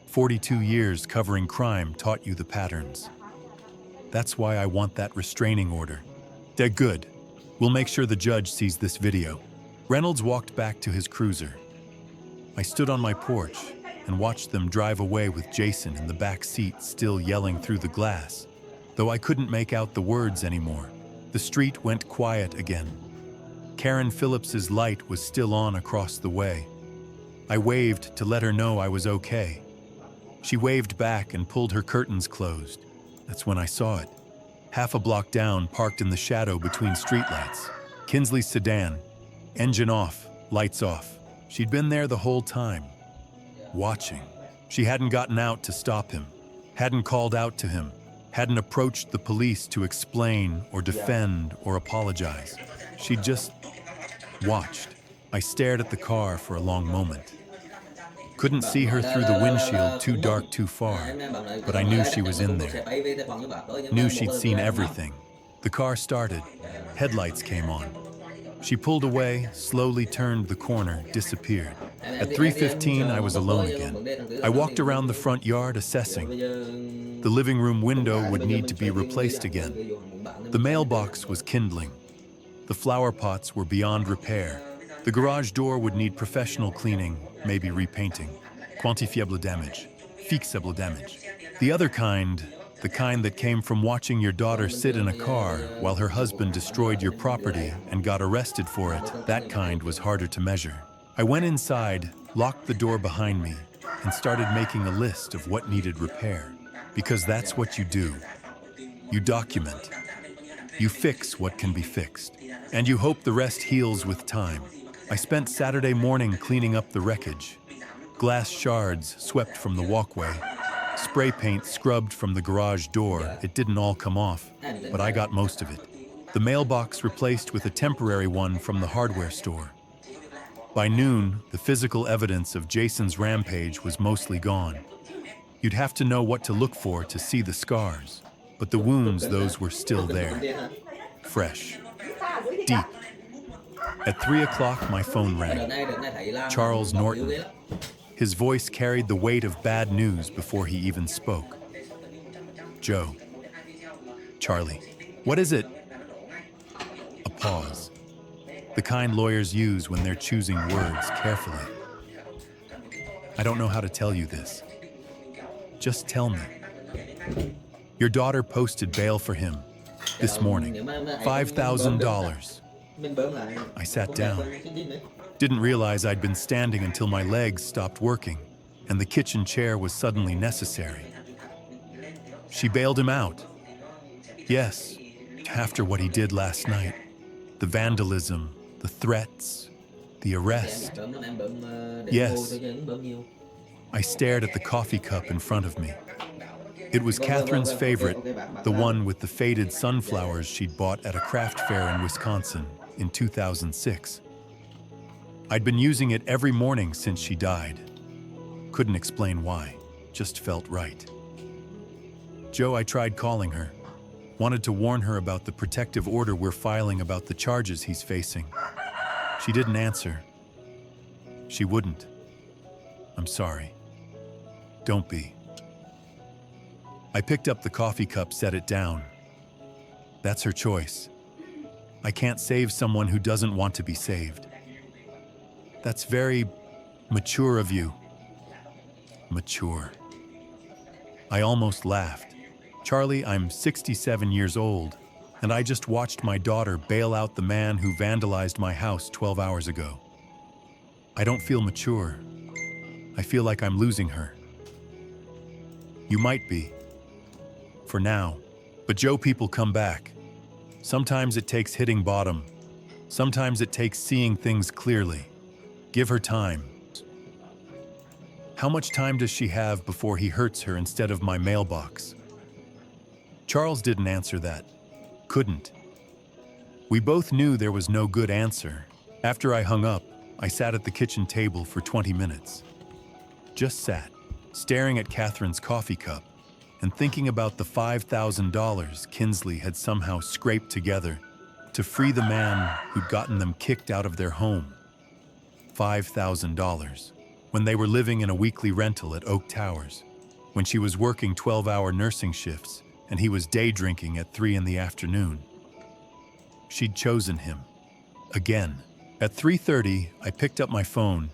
42 years covering crime taught you the patterns. That's why I want that restraining order. They're good. We'll make sure the judge sees this video. Reynolds walked back to his cruiser. I stood on my porch and watched them drive away with Jason in the back seat, still yelling through the glass, though I couldn't make out the words anymore. The street went quiet again. Karen Phillips's light was still on across the way. I waved to let her know I was okay. She waved back and pulled her curtains closed. That's when I saw it. Half a block down, parked in the shadow between streetlights. Kinsley's sedan. Engine off, lights off. She'd been there the whole time, watching. She hadn't gotten out to stop him, hadn't called out to him, hadn't approached the police to explain or defend or apologize. She just watched. I stared at the car for a long moment. Couldn't see her through the windshield, too dark, too far, but I knew she was in there. Knew she'd seen everything. The car started. Headlights came on. She pulled away, slowly turned the corner, disappeared. At 3:15, I was alone again. I walked around the front yard, assessing. The living room window would need to be replaced again. The mailbox was kindling. The flower pots were beyond repair. The garage door would need professional cleaning, maybe repainting. Quantifiable damage. Fixable damage. The other kind, the kind that came from watching your daughter sit in a car while her husband destroyed your property and got arrested for it, that kind was harder to measure. I went inside, locked the door behind me, and started making a list of what needed repair. Because that's what you do. You document. You fix what can be fixed. And you hope the rest heals with time. I spent Saturday morning cleaning up the wreckage. Glass shards swept from the walkway. Spray paint scrubbed from the garage door. It didn't all come off, but I got most of it. The mailbox replaced with a temporary one from the hardware store. By noon, the physical evidence of Jason's rampage was mostly gone. You'd have to know what to look for to see the scars, but the wounds, those were still there. Fresh. Deep. At 3 o'clock, my phone rang. Charles Norton. His voice carried the weight of bad news before he even spoke. Joe. Charlie. What is it? A pause. The kind lawyers use when they're choosing words carefully. I don't know how to tell you this. Just tell me. Your daughter posted bail for him this morning. $5,000. I sat down. Didn't realize I'd been standing until my legs stopped working, and the kitchen chair was suddenly necessary. She bailed him out. Yes, after what he did last night. The vandalism, the threats, the arrest. Yes. I stared at the coffee cup in front of me. It was Catherine's favorite, the one with the faded sunflowers she'd bought at a craft fair in Wisconsin in 2006. I'd been using it every morning since she died. Couldn't explain why, just felt right. Joe, I tried calling her. Wanted to warn her about the protective order we're filing about the charges he's facing. She didn't answer. She wouldn't. I'm sorry. Don't be. I picked up the coffee cup, set it down. That's her choice. I can't save someone who doesn't want to be saved. That's very mature of you. Mature. I almost laughed. Charlie, I'm 67 years old, and I just watched my daughter bail out the man who vandalized my house 12 hours ago. I don't feel mature. I feel like I'm losing her. You might be. For now. But Joe, people come back. Sometimes it takes hitting bottom. Sometimes it takes seeing things clearly. Give her time. How much time does she have before he hurts her instead of my mailbox? Charles didn't answer that. Couldn't. We both knew there was no good answer. After I hung up, I sat at the kitchen table for 20 minutes. Just sat, staring at Catherine's coffee cup and thinking about the $5,000 Kinsley had somehow scraped together to free the man who'd gotten them kicked out of their home. $5,000 when they were living in a weekly rental at Oak Towers, when she was working 12-hour nursing shifts and he was day drinking at 3 in the afternoon. She'd chosen him. Again. At 3:30, I picked up my phone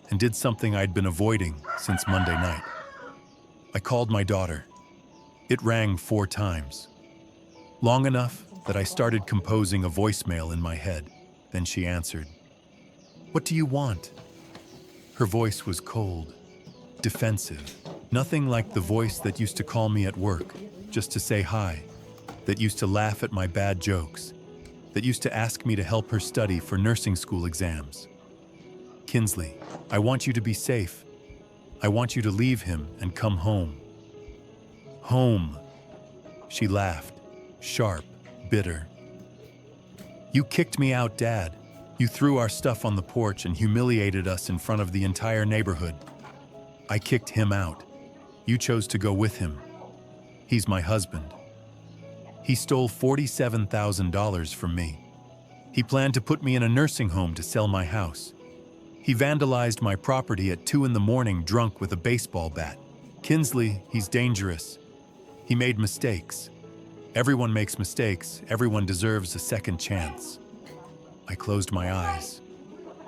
and did something I'd been avoiding since Monday night. I called my daughter. It rang 4 times. Long enough that I started composing a voicemail in my head. Then she answered. What do you want? Her voice was cold, defensive. Nothing like the voice that used to call me at work, just to say hi, that used to laugh at my bad jokes, that used to ask me to help her study for nursing school exams. Kinsley, I want you to be safe. I want you to leave him and come home. Home. She laughed, sharp, bitter. You kicked me out, Dad. You threw our stuff on the porch and humiliated us in front of the entire neighborhood. I kicked him out. You chose to go with him. He's my husband. He stole $47,000 from me. He planned to put me in a nursing home to sell my house. He vandalized my property at 2 in the morning drunk with a baseball bat. Kinsley, he's dangerous. He made mistakes. Everyone makes mistakes. Everyone deserves a second chance. I closed my eyes,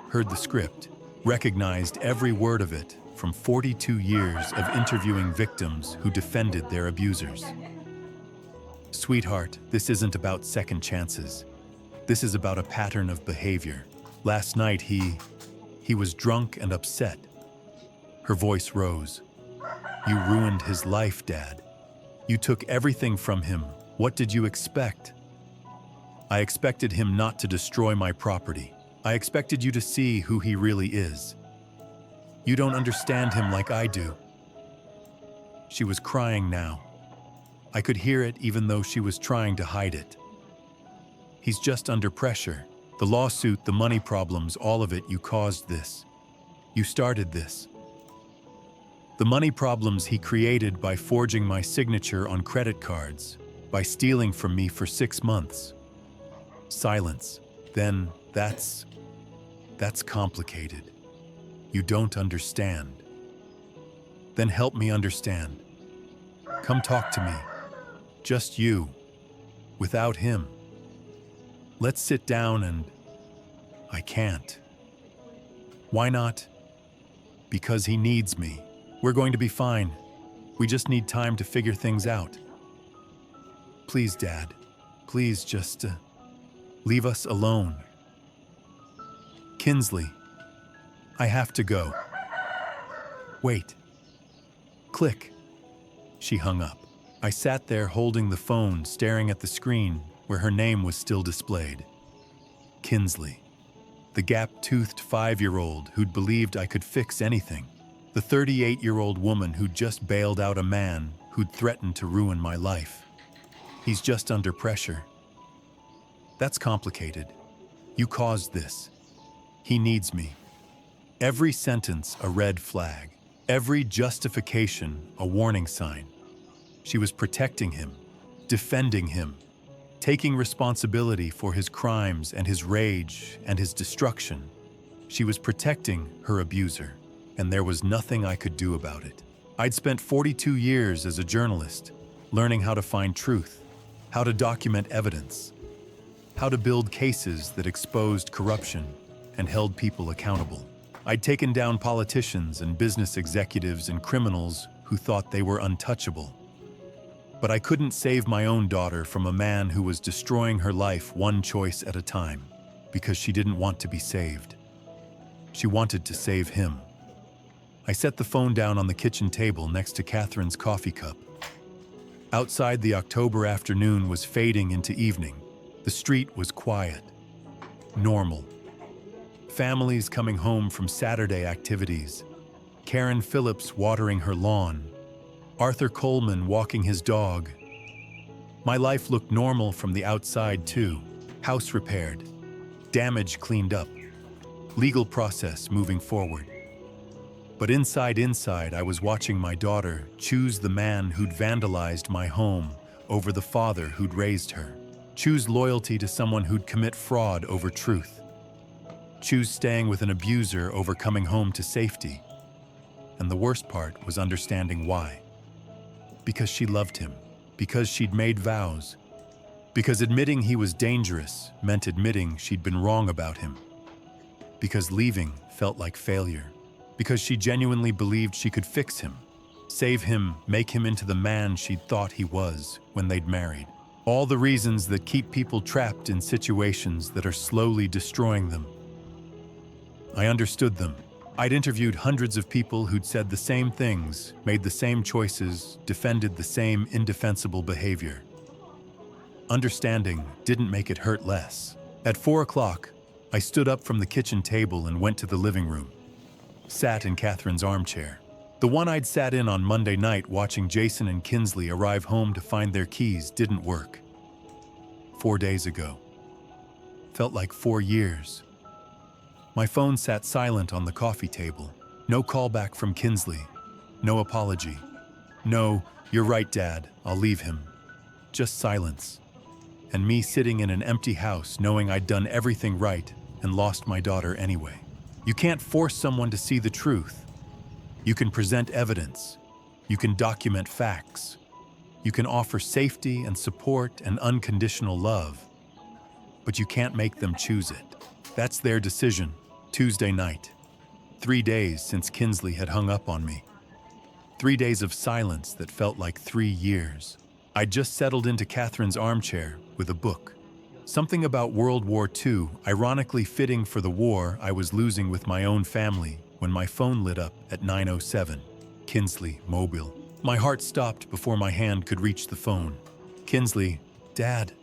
heard the script, recognized every word of it from 42 years of interviewing victims who defended their abusers. Sweetheart, this isn't about second chances. This is about a pattern of behavior. Last night he was drunk and upset. Her voice rose. You ruined his life, Dad. You took everything from him. What did you expect? I expected him not to destroy my property. I expected you to see who he really is. You don't understand him like I do." She was crying now. I could hear it even though she was trying to hide it. "He's just under pressure. The lawsuit, the money problems, all of it, you caused this. You started this. The money problems he created by forging my signature on credit cards, by stealing from me for 6 months. Silence. Then that's complicated. You don't understand. Then help me understand. Come talk to me. Just you. Without him. Let's sit down and..." I can't. Why not? Because he needs me. We're going to be fine. We just need time to figure things out. Please, Dad. Please just leave us alone. Kinsley, I have to go. Wait. Click. She hung up. I sat there holding the phone, staring at the screen where her name was still displayed. Kinsley. The gap-toothed 5-year-old who'd believed I could fix anything. The 38-year-old woman who'd just bailed out a man who'd threatened to ruin my life. He's just under pressure. That's complicated. You caused this. He needs me. Every sentence a red flag. Every justification a warning sign. She was protecting him, defending him, taking responsibility for his crimes and his rage and his destruction. She was protecting her abuser, and there was nothing I could do about it. I'd spent 42 years as a journalist, learning how to find truth, how to document evidence, how to build cases that exposed corruption and held people accountable. I'd taken down politicians and business executives and criminals who thought they were untouchable. But I couldn't save my own daughter from a man who was destroying her life one choice at a time, because she didn't want to be saved. She wanted to save him. I set the phone down on the kitchen table next to Catherine's coffee cup. Outside, the October afternoon was fading into evening. The street was quiet, normal. Families coming home from Saturday activities. Karen Phillips watering her lawn. Arthur Coleman walking his dog. My life looked normal from the outside too. House repaired. Damage cleaned up. Legal process moving forward. But inside, I was watching my daughter choose the man who'd vandalized my home over the father who'd raised her. Choose loyalty to someone who'd commit fraud over truth. Choose staying with an abuser over coming home to safety. And the worst part was understanding why. Because she loved him. Because she'd made vows. Because admitting he was dangerous meant admitting she'd been wrong about him. Because leaving felt like failure. Because she genuinely believed she could fix him, save him, make him into the man she'd thought he was when they'd married. All the reasons that keep people trapped in situations that are slowly destroying them. I understood them. I'd interviewed hundreds of people who'd said the same things, made the same choices, defended the same indefensible behavior. Understanding didn't make it hurt less. At 4 o'clock, I stood up from the kitchen table and went to the living room. Sat in Catherine's armchair. The one I'd sat in on Monday night watching Jason and Kinsley arrive home to find their keys didn't work. 4 days ago. Felt like 4 years. My phone sat silent on the coffee table. No callback from Kinsley. No apology. No, "You're right, Dad, I'll leave him." Just silence. And me sitting in an empty house knowing I'd done everything right and lost my daughter anyway. You can't force someone to see the truth. You can present evidence. You can document facts. You can offer safety and support and unconditional love. But you can't make them choose it. That's their decision. Tuesday night. 3 days since Kinsley had hung up on me. 3 days of silence that felt like 3 years. I'd just settled into Catherine's armchair with a book. Something about World War II, ironically fitting for the war I was losing with my own family when my phone lit up at 9:07. Kinsley, Mobile. My heart stopped before my hand could reach the phone. Kinsley, "Dad."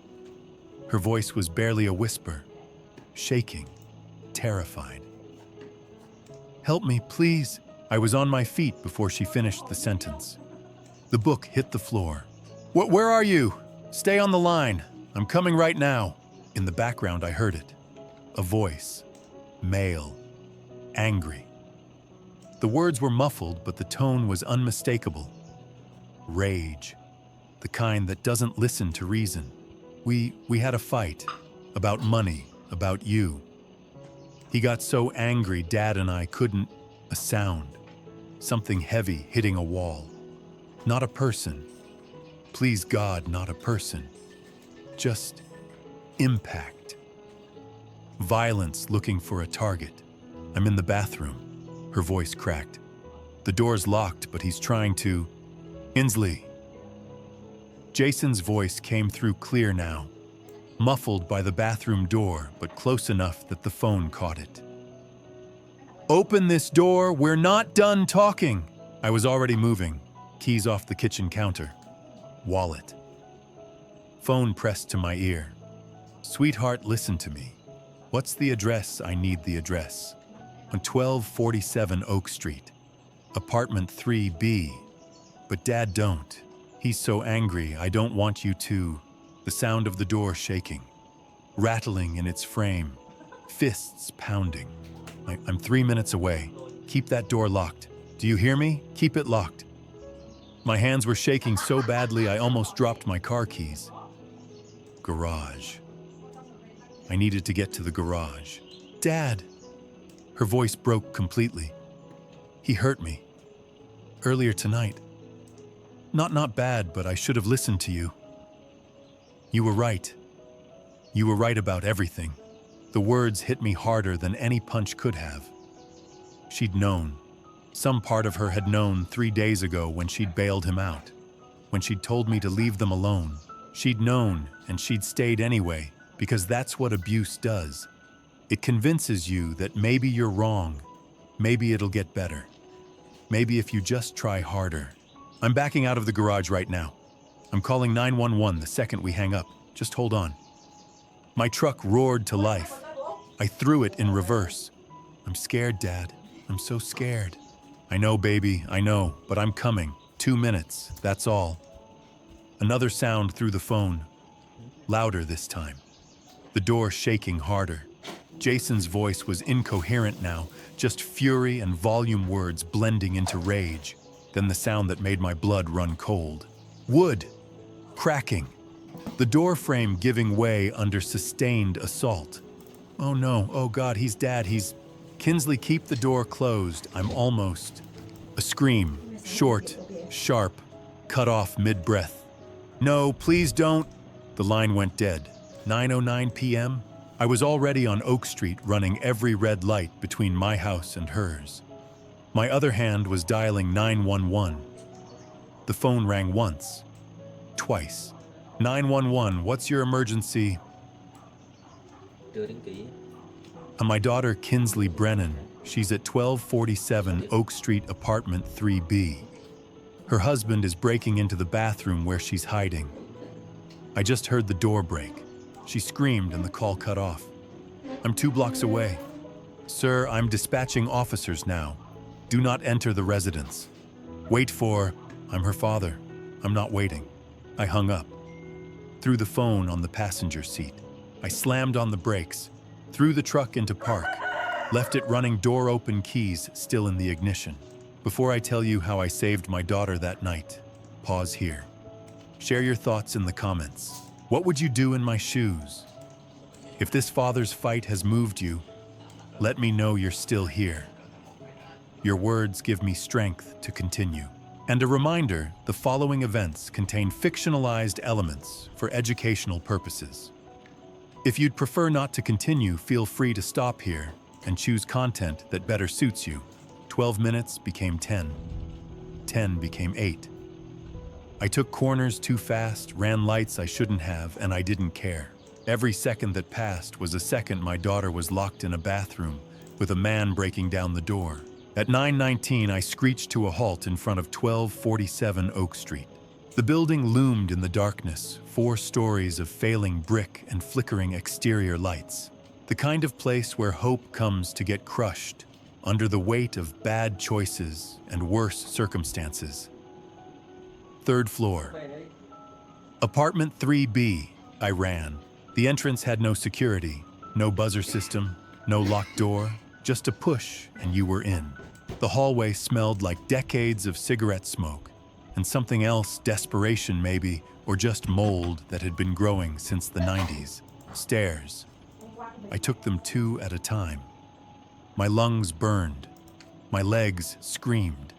Her voice was barely a whisper, shaking, terrified. "Help me, please." I was on my feet before she finished the sentence. The book hit the floor. Where are you? Stay on the line. I'm coming right now." In the background, I heard it. A voice. Male. Angry. The words were muffled, but the tone was unmistakable. Rage. The kind that doesn't listen to reason. We had a fight. About money. About you. He got so angry, Dad and I couldn't. A sound. Something heavy hitting a wall. Not a person. Please God, not a person. Just impact. Violence looking for a target. I'm in the bathroom. Her voice cracked. The door's locked, but he's trying to... Inslee. Jason's voice came through clear now, muffled by the bathroom door, but close enough that the phone caught it. "Open this door, we're not done talking." I was already moving, keys off the kitchen counter. Wallet. Phone pressed to my ear. "Sweetheart, listen to me. What's the address? I need the address." On 1247 Oak Street. Apartment 3B. "But Dad, don't. He's so angry, I don't want you to." The sound of the door shaking. Rattling in its frame. Fists pounding. I'm 3 minutes away. Keep that door locked. Do you hear me? Keep it locked. My hands were shaking so badly I almost dropped my car keys. Garage. I needed to get to the garage. "Dad!" Her voice broke completely. "He hurt me. Earlier tonight. Not bad, but I should have listened to you. You were right. You were right about everything." The words hit me harder than any punch could have. She'd known. Some part of her had known 3 days ago when she'd bailed him out. When she'd told me to leave them alone. She'd known, and she'd stayed anyway, because that's what abuse does. It convinces you that maybe you're wrong. Maybe it'll get better. Maybe if you just try harder. I'm backing out of the garage right now. I'm calling 911 the second we hang up. Just hold on. My truck roared to life. I threw it in reverse. "I'm scared, Dad. I'm so scared." "I know, baby, I know, but I'm coming. 2 minutes, that's all." Another sound through the phone. Louder this time. The door shaking harder. Jason's voice was incoherent now, just fury and volume words blending into rage. Then the sound that made my blood run cold. Wood. Cracking. The door frame giving way under sustained assault. "Oh no, oh God, he's Dad, he's..." "Kinsley, keep the door closed. I'm almost..." A scream, short, sharp, cut off mid-breath. "No, please don't." The line went dead. 9:09 p.m. I was already on Oak Street running every red light between my house and hers. My other hand was dialing 911. The phone rang once. Twice. 911, what's your emergency? My daughter Kinsley Brennan. She's at 1247 Oak Street, apartment 3B. Her husband is breaking into the bathroom where she's hiding. I just heard the door break. She screamed and the call cut off. I'm 2 blocks away. Sir, I'm dispatching officers now. Do not enter the residence. Wait for... I'm her father. I'm not waiting. I hung up. Threw the phone on the passenger seat. I slammed on the brakes. Threw the truck into park. Left it running, door open, keys still in the ignition. Before I tell you how I saved my daughter that night, pause here. Share your thoughts in the comments. What would you do in my shoes? If this father's fight has moved you, let me know you're still here. Your words give me strength to continue. And a reminder, the following events contain fictionalized elements for educational purposes. If you'd prefer not to continue, feel free to stop here and choose content that better suits you. 12 minutes became 10. 10 became 8. I took corners too fast, ran lights I shouldn't have, and I didn't care. Every second that passed was a second my daughter was locked in a bathroom with a man breaking down the door. At 9:19, I screeched to a halt in front of 1247 Oak Street. The building loomed in the darkness, 4 stories of failing brick and flickering exterior lights. The kind of place where hope comes to get crushed under the weight of bad choices and worse circumstances. 3rd floor. Apartment 3B, I ran. The entrance had no security, no buzzer system, no locked door, just a push and you were in. The hallway smelled like decades of cigarette smoke, and something else, desperation maybe, or just mold that had been growing since the 90s. Stairs. I took them 2 at a time. My lungs burned. My legs screamed.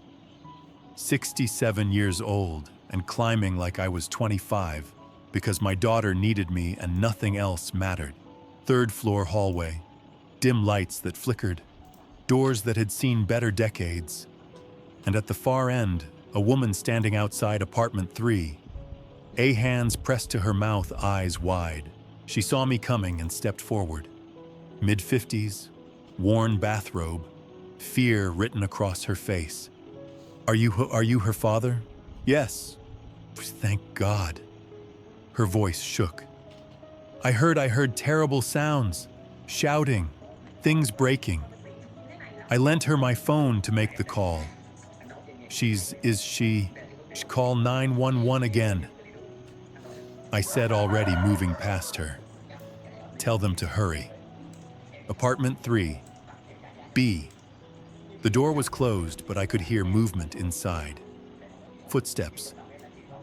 67 years old and climbing like I was 25 because my daughter needed me and nothing else mattered. 3rd floor hallway. Dim lights that flickered. Doors that had seen better decades. And at the far end, a woman standing outside apartment 3. Hands pressed to her mouth, eyes wide. She saw me coming and stepped forward. Mid-50s, worn bathrobe, fear written across her face. Are you her father? Yes. Thank God. Her voice shook. I heard terrible sounds, shouting, things breaking. I lent her my phone to make the call. Call 911 again. I said, already moving past her. Tell them to hurry. Apartment 3, B. The door was closed, but I could hear movement inside. Footsteps.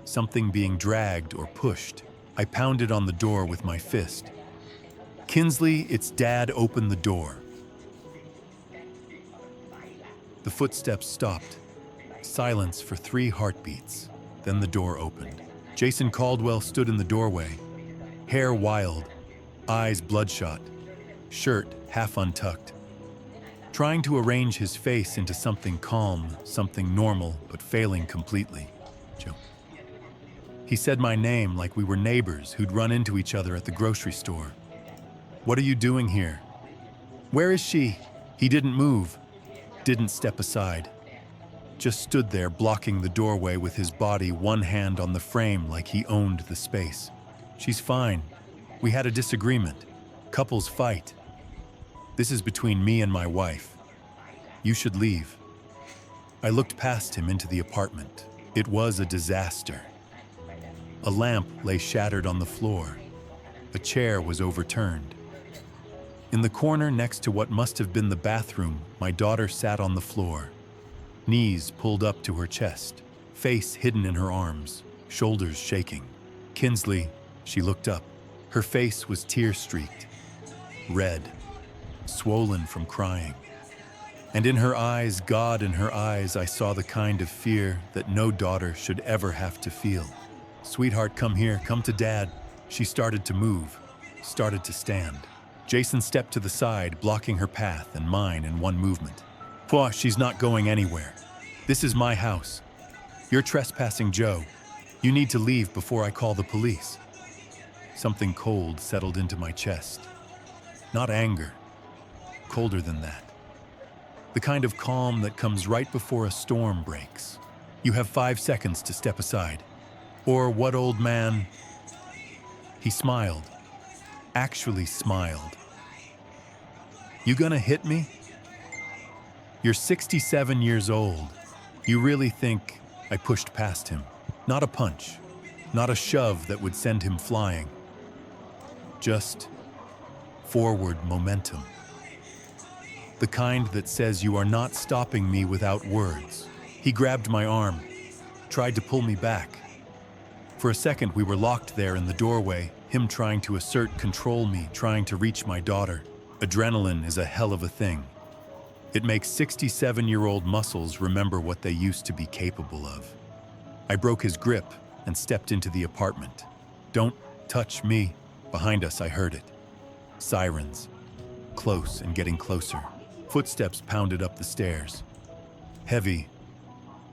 Something being dragged or pushed. I pounded on the door with my fist. Kinsley, its dad, opened the door. The footsteps stopped. Silence for 3 heartbeats. Then the door opened. Jason Caldwell stood in the doorway, hair wild, eyes bloodshot, shirt half untucked, trying to arrange his face into something calm, something normal, but failing completely. Joe. He said my name like we were neighbors who'd run into each other at the grocery store. What are you doing here? Where is she? He didn't move, didn't step aside. Just stood there blocking the doorway with his body, one hand on the frame like he owned the space. She's fine. We had a disagreement. Couples fight. This is between me and my wife. You should leave. I looked past him into the apartment. It was a disaster. A lamp lay shattered on the floor. A chair was overturned. In the corner next to what must have been the bathroom, my daughter sat on the floor. Knees pulled up to her chest, face hidden in her arms, shoulders shaking. Kinsley, she looked up. Her face was tear-streaked, red, swollen from crying. And in her eyes, God in her eyes, I saw the kind of fear that no daughter should ever have to feel. Sweetheart, come here, come to Dad. She started to move, started to stand. Jason stepped to the side, blocking her path and mine in one movement. She's not going anywhere. This is my house. You're trespassing, Joe. You need to leave before I call the police. Something cold settled into my chest. Not anger. Colder than that. The kind of calm that comes right before a storm breaks. You have 5 seconds to step aside. Or what, old man? He smiled. Actually smiled. You gonna hit me? You're 67 years old. You really think I pushed past him? Not a punch, not a shove that would send him flying. Just forward momentum. The kind that says you are not stopping me without words. He grabbed my arm, tried to pull me back. For a second, we were locked there in the doorway, him trying to assert control me, trying to reach my daughter. Adrenaline is a hell of a thing. It makes 67-year-old muscles remember what they used to be capable of. I broke his grip and stepped into the apartment. Don't touch me. Behind us, I heard it. Sirens. Close and getting closer. Footsteps pounded up the stairs. Heavy.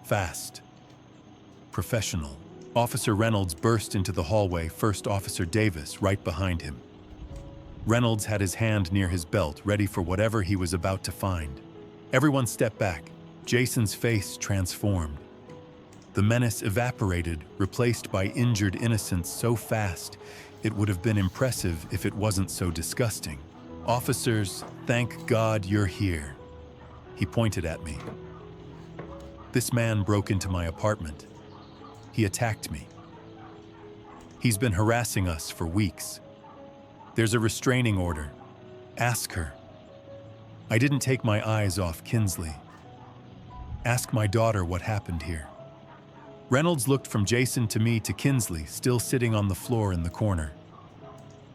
Fast. Professional. Officer Reynolds burst into the hallway, First Officer Davis right behind him. Reynolds had his hand near his belt, ready for whatever he was about to find. Everyone stepped back. Jason's face transformed. The menace evaporated, replaced by injured innocence so fast, it would have been impressive if it wasn't so disgusting. "Officers, thank God you're here." He pointed at me. This man broke into my apartment. He attacked me. He's been harassing us for weeks. There's a restraining order. Ask her. I didn't take my eyes off Kinsley. Ask my daughter what happened here. Reynolds looked from Jason to me to Kinsley, still sitting on the floor in the corner.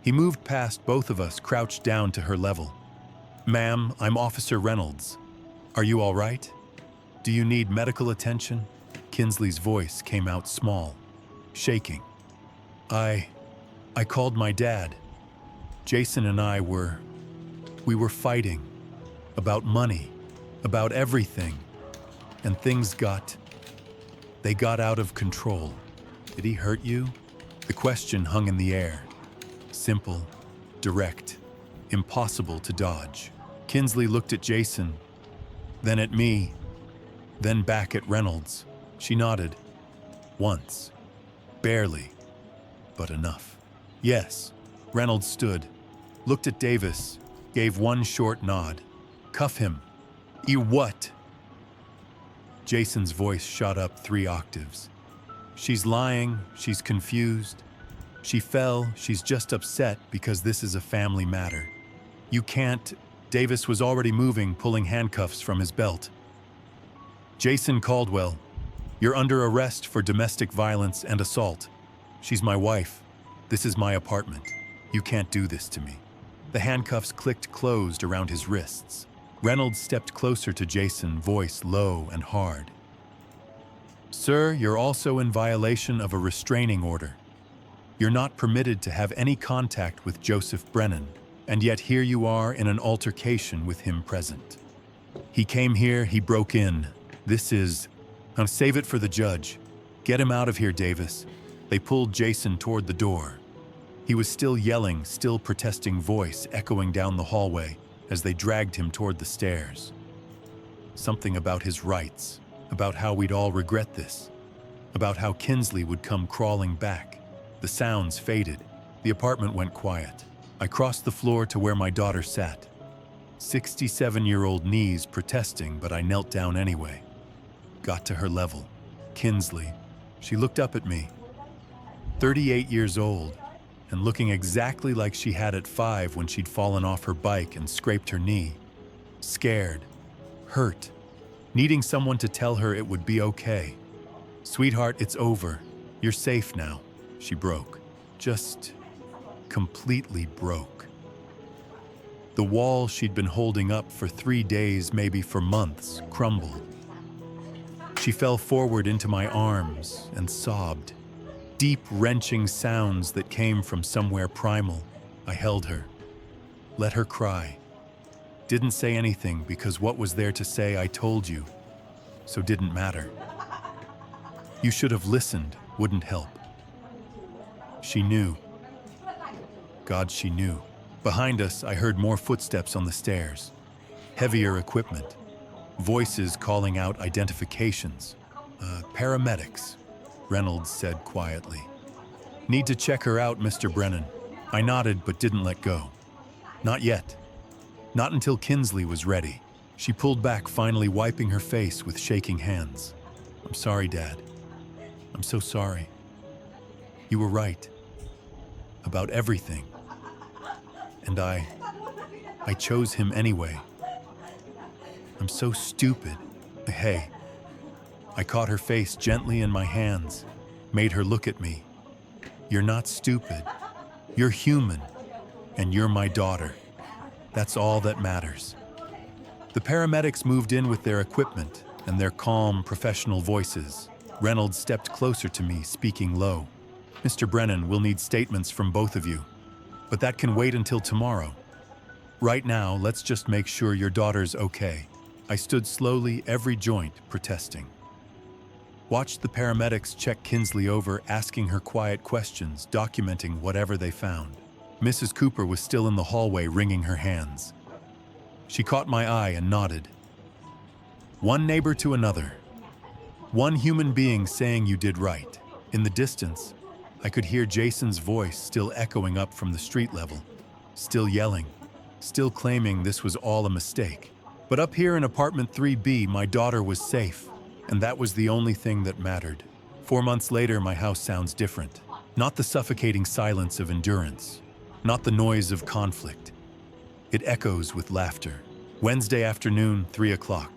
He moved past both of us, crouched down to her level. "Ma'am, I'm Officer Reynolds. Are you all right? Do you need medical attention?" Kinsley's voice came out small, shaking. I called my dad. Jason and I were fighting. About money, about everything. And things got out of control. Did he hurt you? The question hung in the air. Simple, direct, impossible to dodge. Kinsley looked at Jason, then at me, then back at Reynolds. She nodded. Once. Barely, but enough. Yes. Reynolds stood, looked at Davis, gave one short nod. "Cuff him." "You what?" Jason's voice shot up 3 octaves. "She's lying, she's confused. She fell, she's just upset because this is a family matter. You can't." Davis was already moving, pulling handcuffs from his belt. "Jason Caldwell, you're under arrest for domestic violence and assault. She's my wife. This is my apartment. You can't do this to me." The handcuffs clicked closed around his wrists. Reynolds stepped closer to Jason, voice low and hard. "Sir, you're also in violation of a restraining order. You're not permitted to have any contact with Joseph Brennan, and yet here you are in an altercation with him present. He came here, he broke in. This is... Now save it for the judge. Get him out of here, Davis." They pulled Jason toward the door. He was still yelling, still protesting, voice echoing down the hallway as they dragged him toward the stairs. Something about his rights, about how we'd all regret this, about how Kinsley would come crawling back. The sounds faded. The apartment went quiet. I crossed the floor to where my daughter sat. 67-year-old knees protesting, but I knelt down anyway. Got to her level. Kinsley. She looked up at me. 38 years old, and looking exactly like she had at 5 when she'd fallen off her bike and scraped her knee. Scared, hurt, needing someone to tell her it would be okay. "Sweetheart, it's over. You're safe now." She broke. Just completely broke. The wall she'd been holding up for 3 days, maybe for months, crumbled. She fell forward into my arms and sobbed. Deep, wrenching sounds that came from somewhere primal. I held her. Let her cry. Didn't say anything because what was there to say I told you, so didn't matter. You should have listened, wouldn't help. She knew. God, she knew. Behind us, I heard more footsteps on the stairs. Heavier equipment. Voices calling out identifications. Paramedics. Reynolds said quietly. "Need to check her out, Mr. Brennan." I nodded but didn't let go. Not yet. Not until Kinsley was ready. She pulled back, finally wiping her face with shaking hands. "I'm sorry, Dad. I'm so sorry. You were right. About everything. And I chose him anyway. I'm so stupid. Hey." I caught her face gently in my hands, made her look at me. "You're not stupid. You're human. And you're my daughter. That's all that matters." The paramedics moved in with their equipment and their calm, professional voices. Reynolds stepped closer to me, speaking low. "Mr. Brennan, we'll need statements from both of you, but that can wait until tomorrow. Right now, let's just make sure your daughter's okay." I stood slowly, every joint protesting. Watched the paramedics check Kinsley over, asking her quiet questions, documenting whatever they found. Mrs. Cooper was still in the hallway, wringing her hands. She caught my eye and nodded. One neighbor to another. One human being saying you did right. In the distance, I could hear Jason's voice still echoing up from the street level, still yelling, still claiming this was all a mistake. But up here in apartment 3B, my daughter was safe, and that was the only thing that mattered. 4 months later, my house sounds different. Not the suffocating silence of endurance, not the noise of conflict. It echoes with laughter. Wednesday afternoon, 3 o'clock.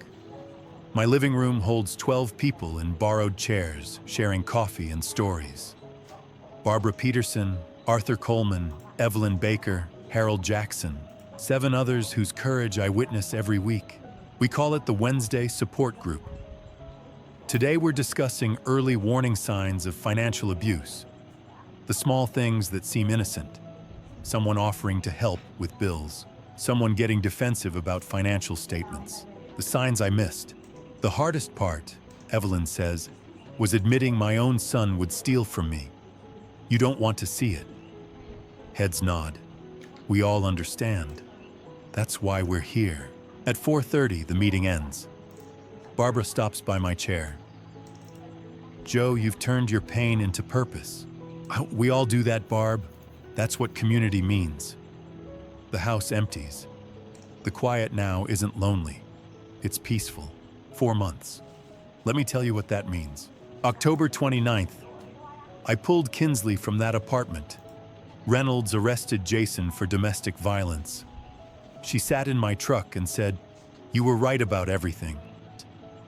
My living room holds 12 people in borrowed chairs, sharing coffee and stories. Barbara Peterson, Arthur Coleman, Evelyn Baker, Harold Jackson, 7 others whose courage I witness every week. We call it the Wednesday Support Group. Today we're discussing early warning signs of financial abuse. The small things that seem innocent. Someone offering to help with bills. Someone getting defensive about financial statements. The signs I missed. The hardest part, Evelyn says, was admitting my own son would steal from me. You don't want to see it. Heads nod. We all understand. That's why we're here. At 4:30, the meeting ends. Barbara stops by my chair. Joe, you've turned your pain into purpose. We all do that, Barb. That's what community means. The house empties. The quiet now isn't lonely. It's peaceful. 4 months. Let me tell you what that means. October 29th, I pulled Kinsley from that apartment. Reynolds arrested Jason for domestic violence. She sat in my truck and said, "You were right about everything."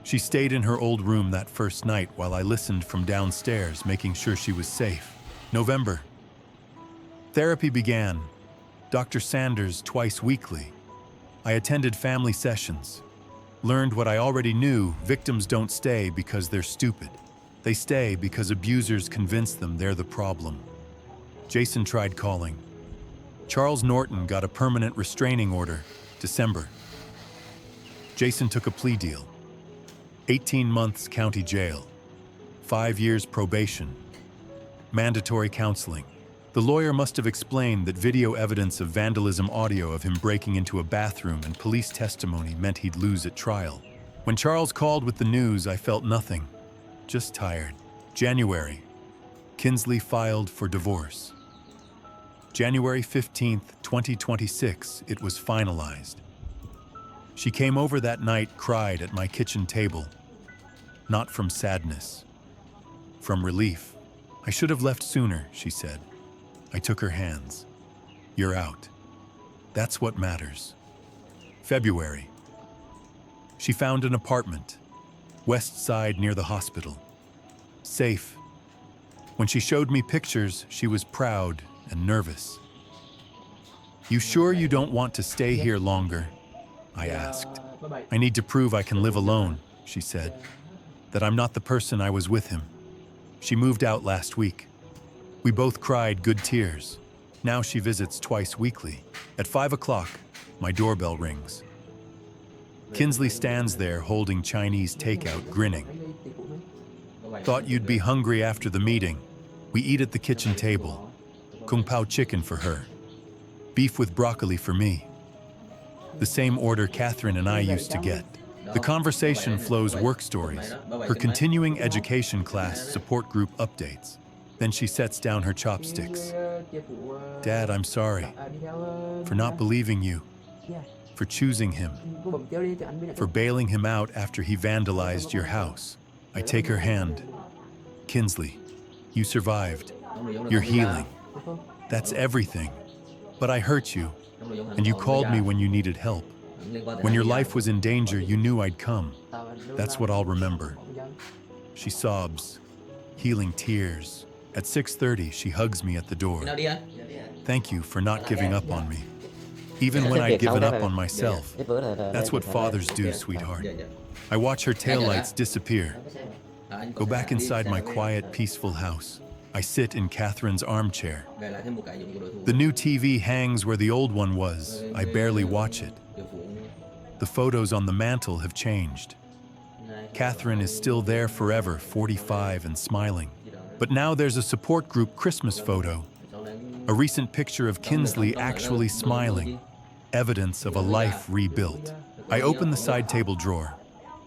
She stayed in her old room that first night while I listened from downstairs, making sure she was safe. November. Therapy began. Dr. Sanders twice weekly. I attended family sessions. Learned what I already knew: victims don't stay because they're stupid. They stay because abusers convince them they're the problem. Jason tried calling. Charles Norton got a permanent restraining order, December. Jason took a plea deal. 18 months county jail. 5 years probation. Mandatory counseling. The lawyer must have explained that video evidence of vandalism audio of him breaking into a bathroom and police testimony meant he'd lose at trial. When Charles called with the news, I felt nothing. Just tired. January. Kinsley filed for divorce. January 15th, 2026, it was finalized. She came over that night, cried at my kitchen table. Not from sadness. From relief. I should have left sooner, she said. I took her hands. You're out. That's what matters. February. She found an apartment. West Side near the hospital. Safe. When she showed me pictures, she was proud and nervous. You sure you don't want to stay here longer? I asked. I need to prove I can live alone, she said. That I'm not the person I was with him. She moved out last week. We both cried good tears. Now she visits twice weekly. At 5 o'clock, my doorbell rings. Kinsley stands there holding Chinese takeout, grinning. Thought you'd be hungry after the meeting. We eat at the kitchen table. Kung Pao chicken for her. Beef with broccoli for me. The same order Catherine and I used to get. The conversation flows work stories, her continuing education class support group updates. Then she sets down her chopsticks. Dad, I'm sorry for not believing you, for choosing him, for bailing him out after he vandalized your house. I take her hand. Kinsley, you survived. You're healing. That's everything. But I hurt you, and you called me when you needed help. When your life was in danger, you knew I'd come. That's what I'll remember. She sobs, healing tears. At 6:30, she hugs me at the door. Thank you for not giving up on me. Even when I'd given up on myself. That's what fathers do, sweetheart. I watch her taillights disappear. Go back inside my quiet, peaceful house. I sit in Catherine's armchair. The new TV hangs where the old one was. I barely watch it. The photos on the mantle have changed. Catherine is still there forever, 45 and smiling. But now there's a support group Christmas photo. A recent picture of Kinsley actually smiling. Evidence of a life rebuilt. I open the side table drawer,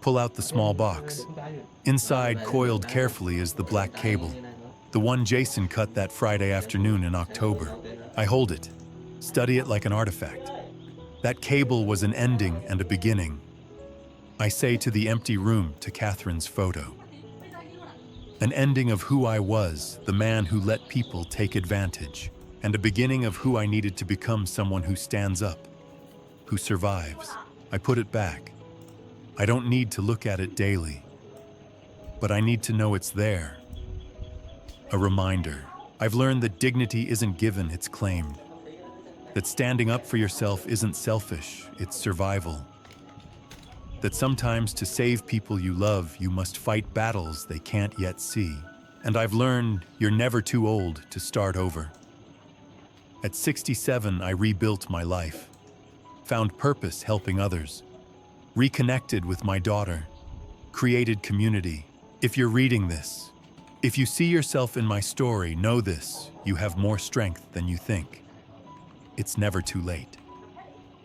pull out the small box. Inside, coiled carefully, is the black cable, the one Jason cut that Friday afternoon in October. I hold it, study it like an artifact. That cable was an ending and a beginning. I say to the empty room, to Catherine's photo. An ending of who I was, the man who let people take advantage, and a beginning of who I needed to become, someone who stands up, who survives. I put it back. I don't need to look at it daily, but I need to know it's there. A reminder. I've learned that dignity isn't given, it's claimed. That standing up for yourself isn't selfish, it's survival. That sometimes to save people you love, you must fight battles they can't yet see. And I've learned you're never too old to start over. At 67, I rebuilt my life, found purpose helping others, reconnected with my daughter, created community. If you're reading this, if you see yourself in my story, know this: you have more strength than you think. It's never too late,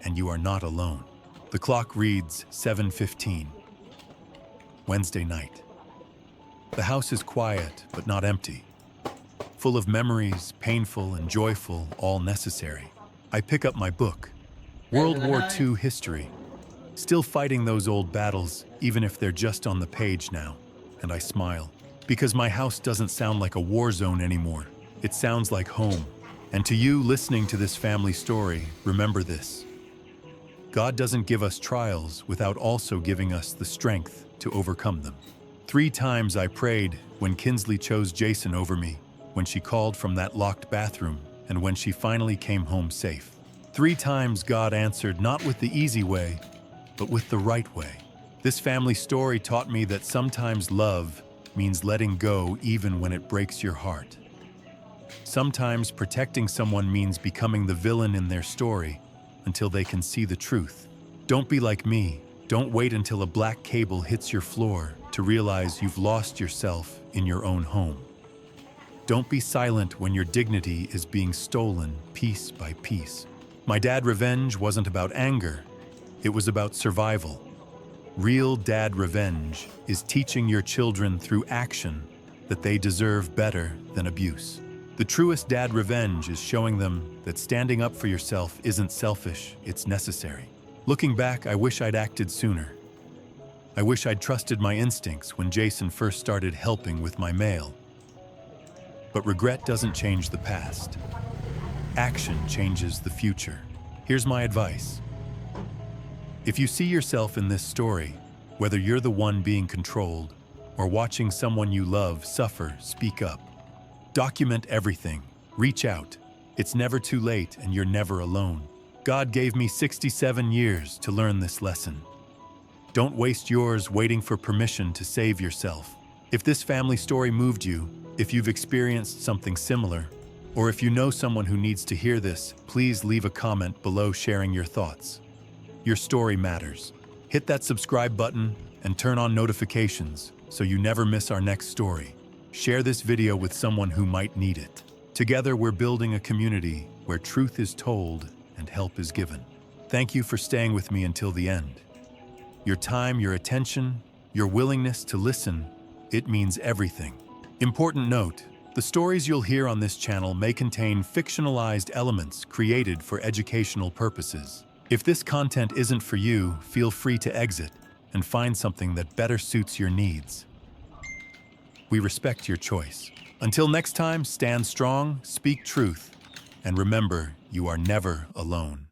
and you are not alone. The clock reads 7:15. Wednesday night. The house is quiet, but not empty. Full of memories, painful and joyful, all necessary. I pick up my book, World War II History. Still fighting those old battles, even if they're just on the page now. And I smile, because my house doesn't sound like a war zone anymore. It sounds like home. And to you listening to this family story, remember this: God doesn't give us trials without also giving us the strength to overcome them. 3 times I prayed when Kinsley chose Jason over me, when she called from that locked bathroom, and when she finally came home safe. 3 times God answered, not with the easy way, but with the right way. This family story taught me that sometimes love means letting go even when it breaks your heart. Sometimes protecting someone means becoming the villain in their story until they can see the truth. Don't be like me. Don't wait until a black cable hits your floor to realize you've lost yourself in your own home. Don't be silent when your dignity is being stolen piece by piece. My dad revenge wasn't about anger. It was about survival. Real dad revenge is teaching your children through action that they deserve better than abuse. The truest dad revenge is showing them that standing up for yourself isn't selfish, it's necessary. Looking back, I wish I'd acted sooner. I wish I'd trusted my instincts when Jason first started helping with my mail. But regret doesn't change the past. Action changes the future. Here's my advice. If you see yourself in this story, whether you're the one being controlled or watching someone you love suffer, speak up. Document everything. Reach out. It's never too late and you're never alone. God gave me 67 years to learn this lesson. Don't waste yours waiting for permission to save yourself. If this family story moved you, if you've experienced something similar, or if you know someone who needs to hear this, please leave a comment below sharing your thoughts. Your story matters. Hit that subscribe button and turn on notifications so you never miss our next story. Share this video with someone who might need it. Together, we're building a community where truth is told and help is given. Thank you for staying with me until the end. Your time, your attention, your willingness to listen, it means everything. Important note, the stories you'll hear on this channel may contain fictionalized elements created for educational purposes. If this content isn't for you, feel free to exit and find something that better suits your needs. We respect your choice. Until next time, stand strong, speak truth, and remember, you are never alone.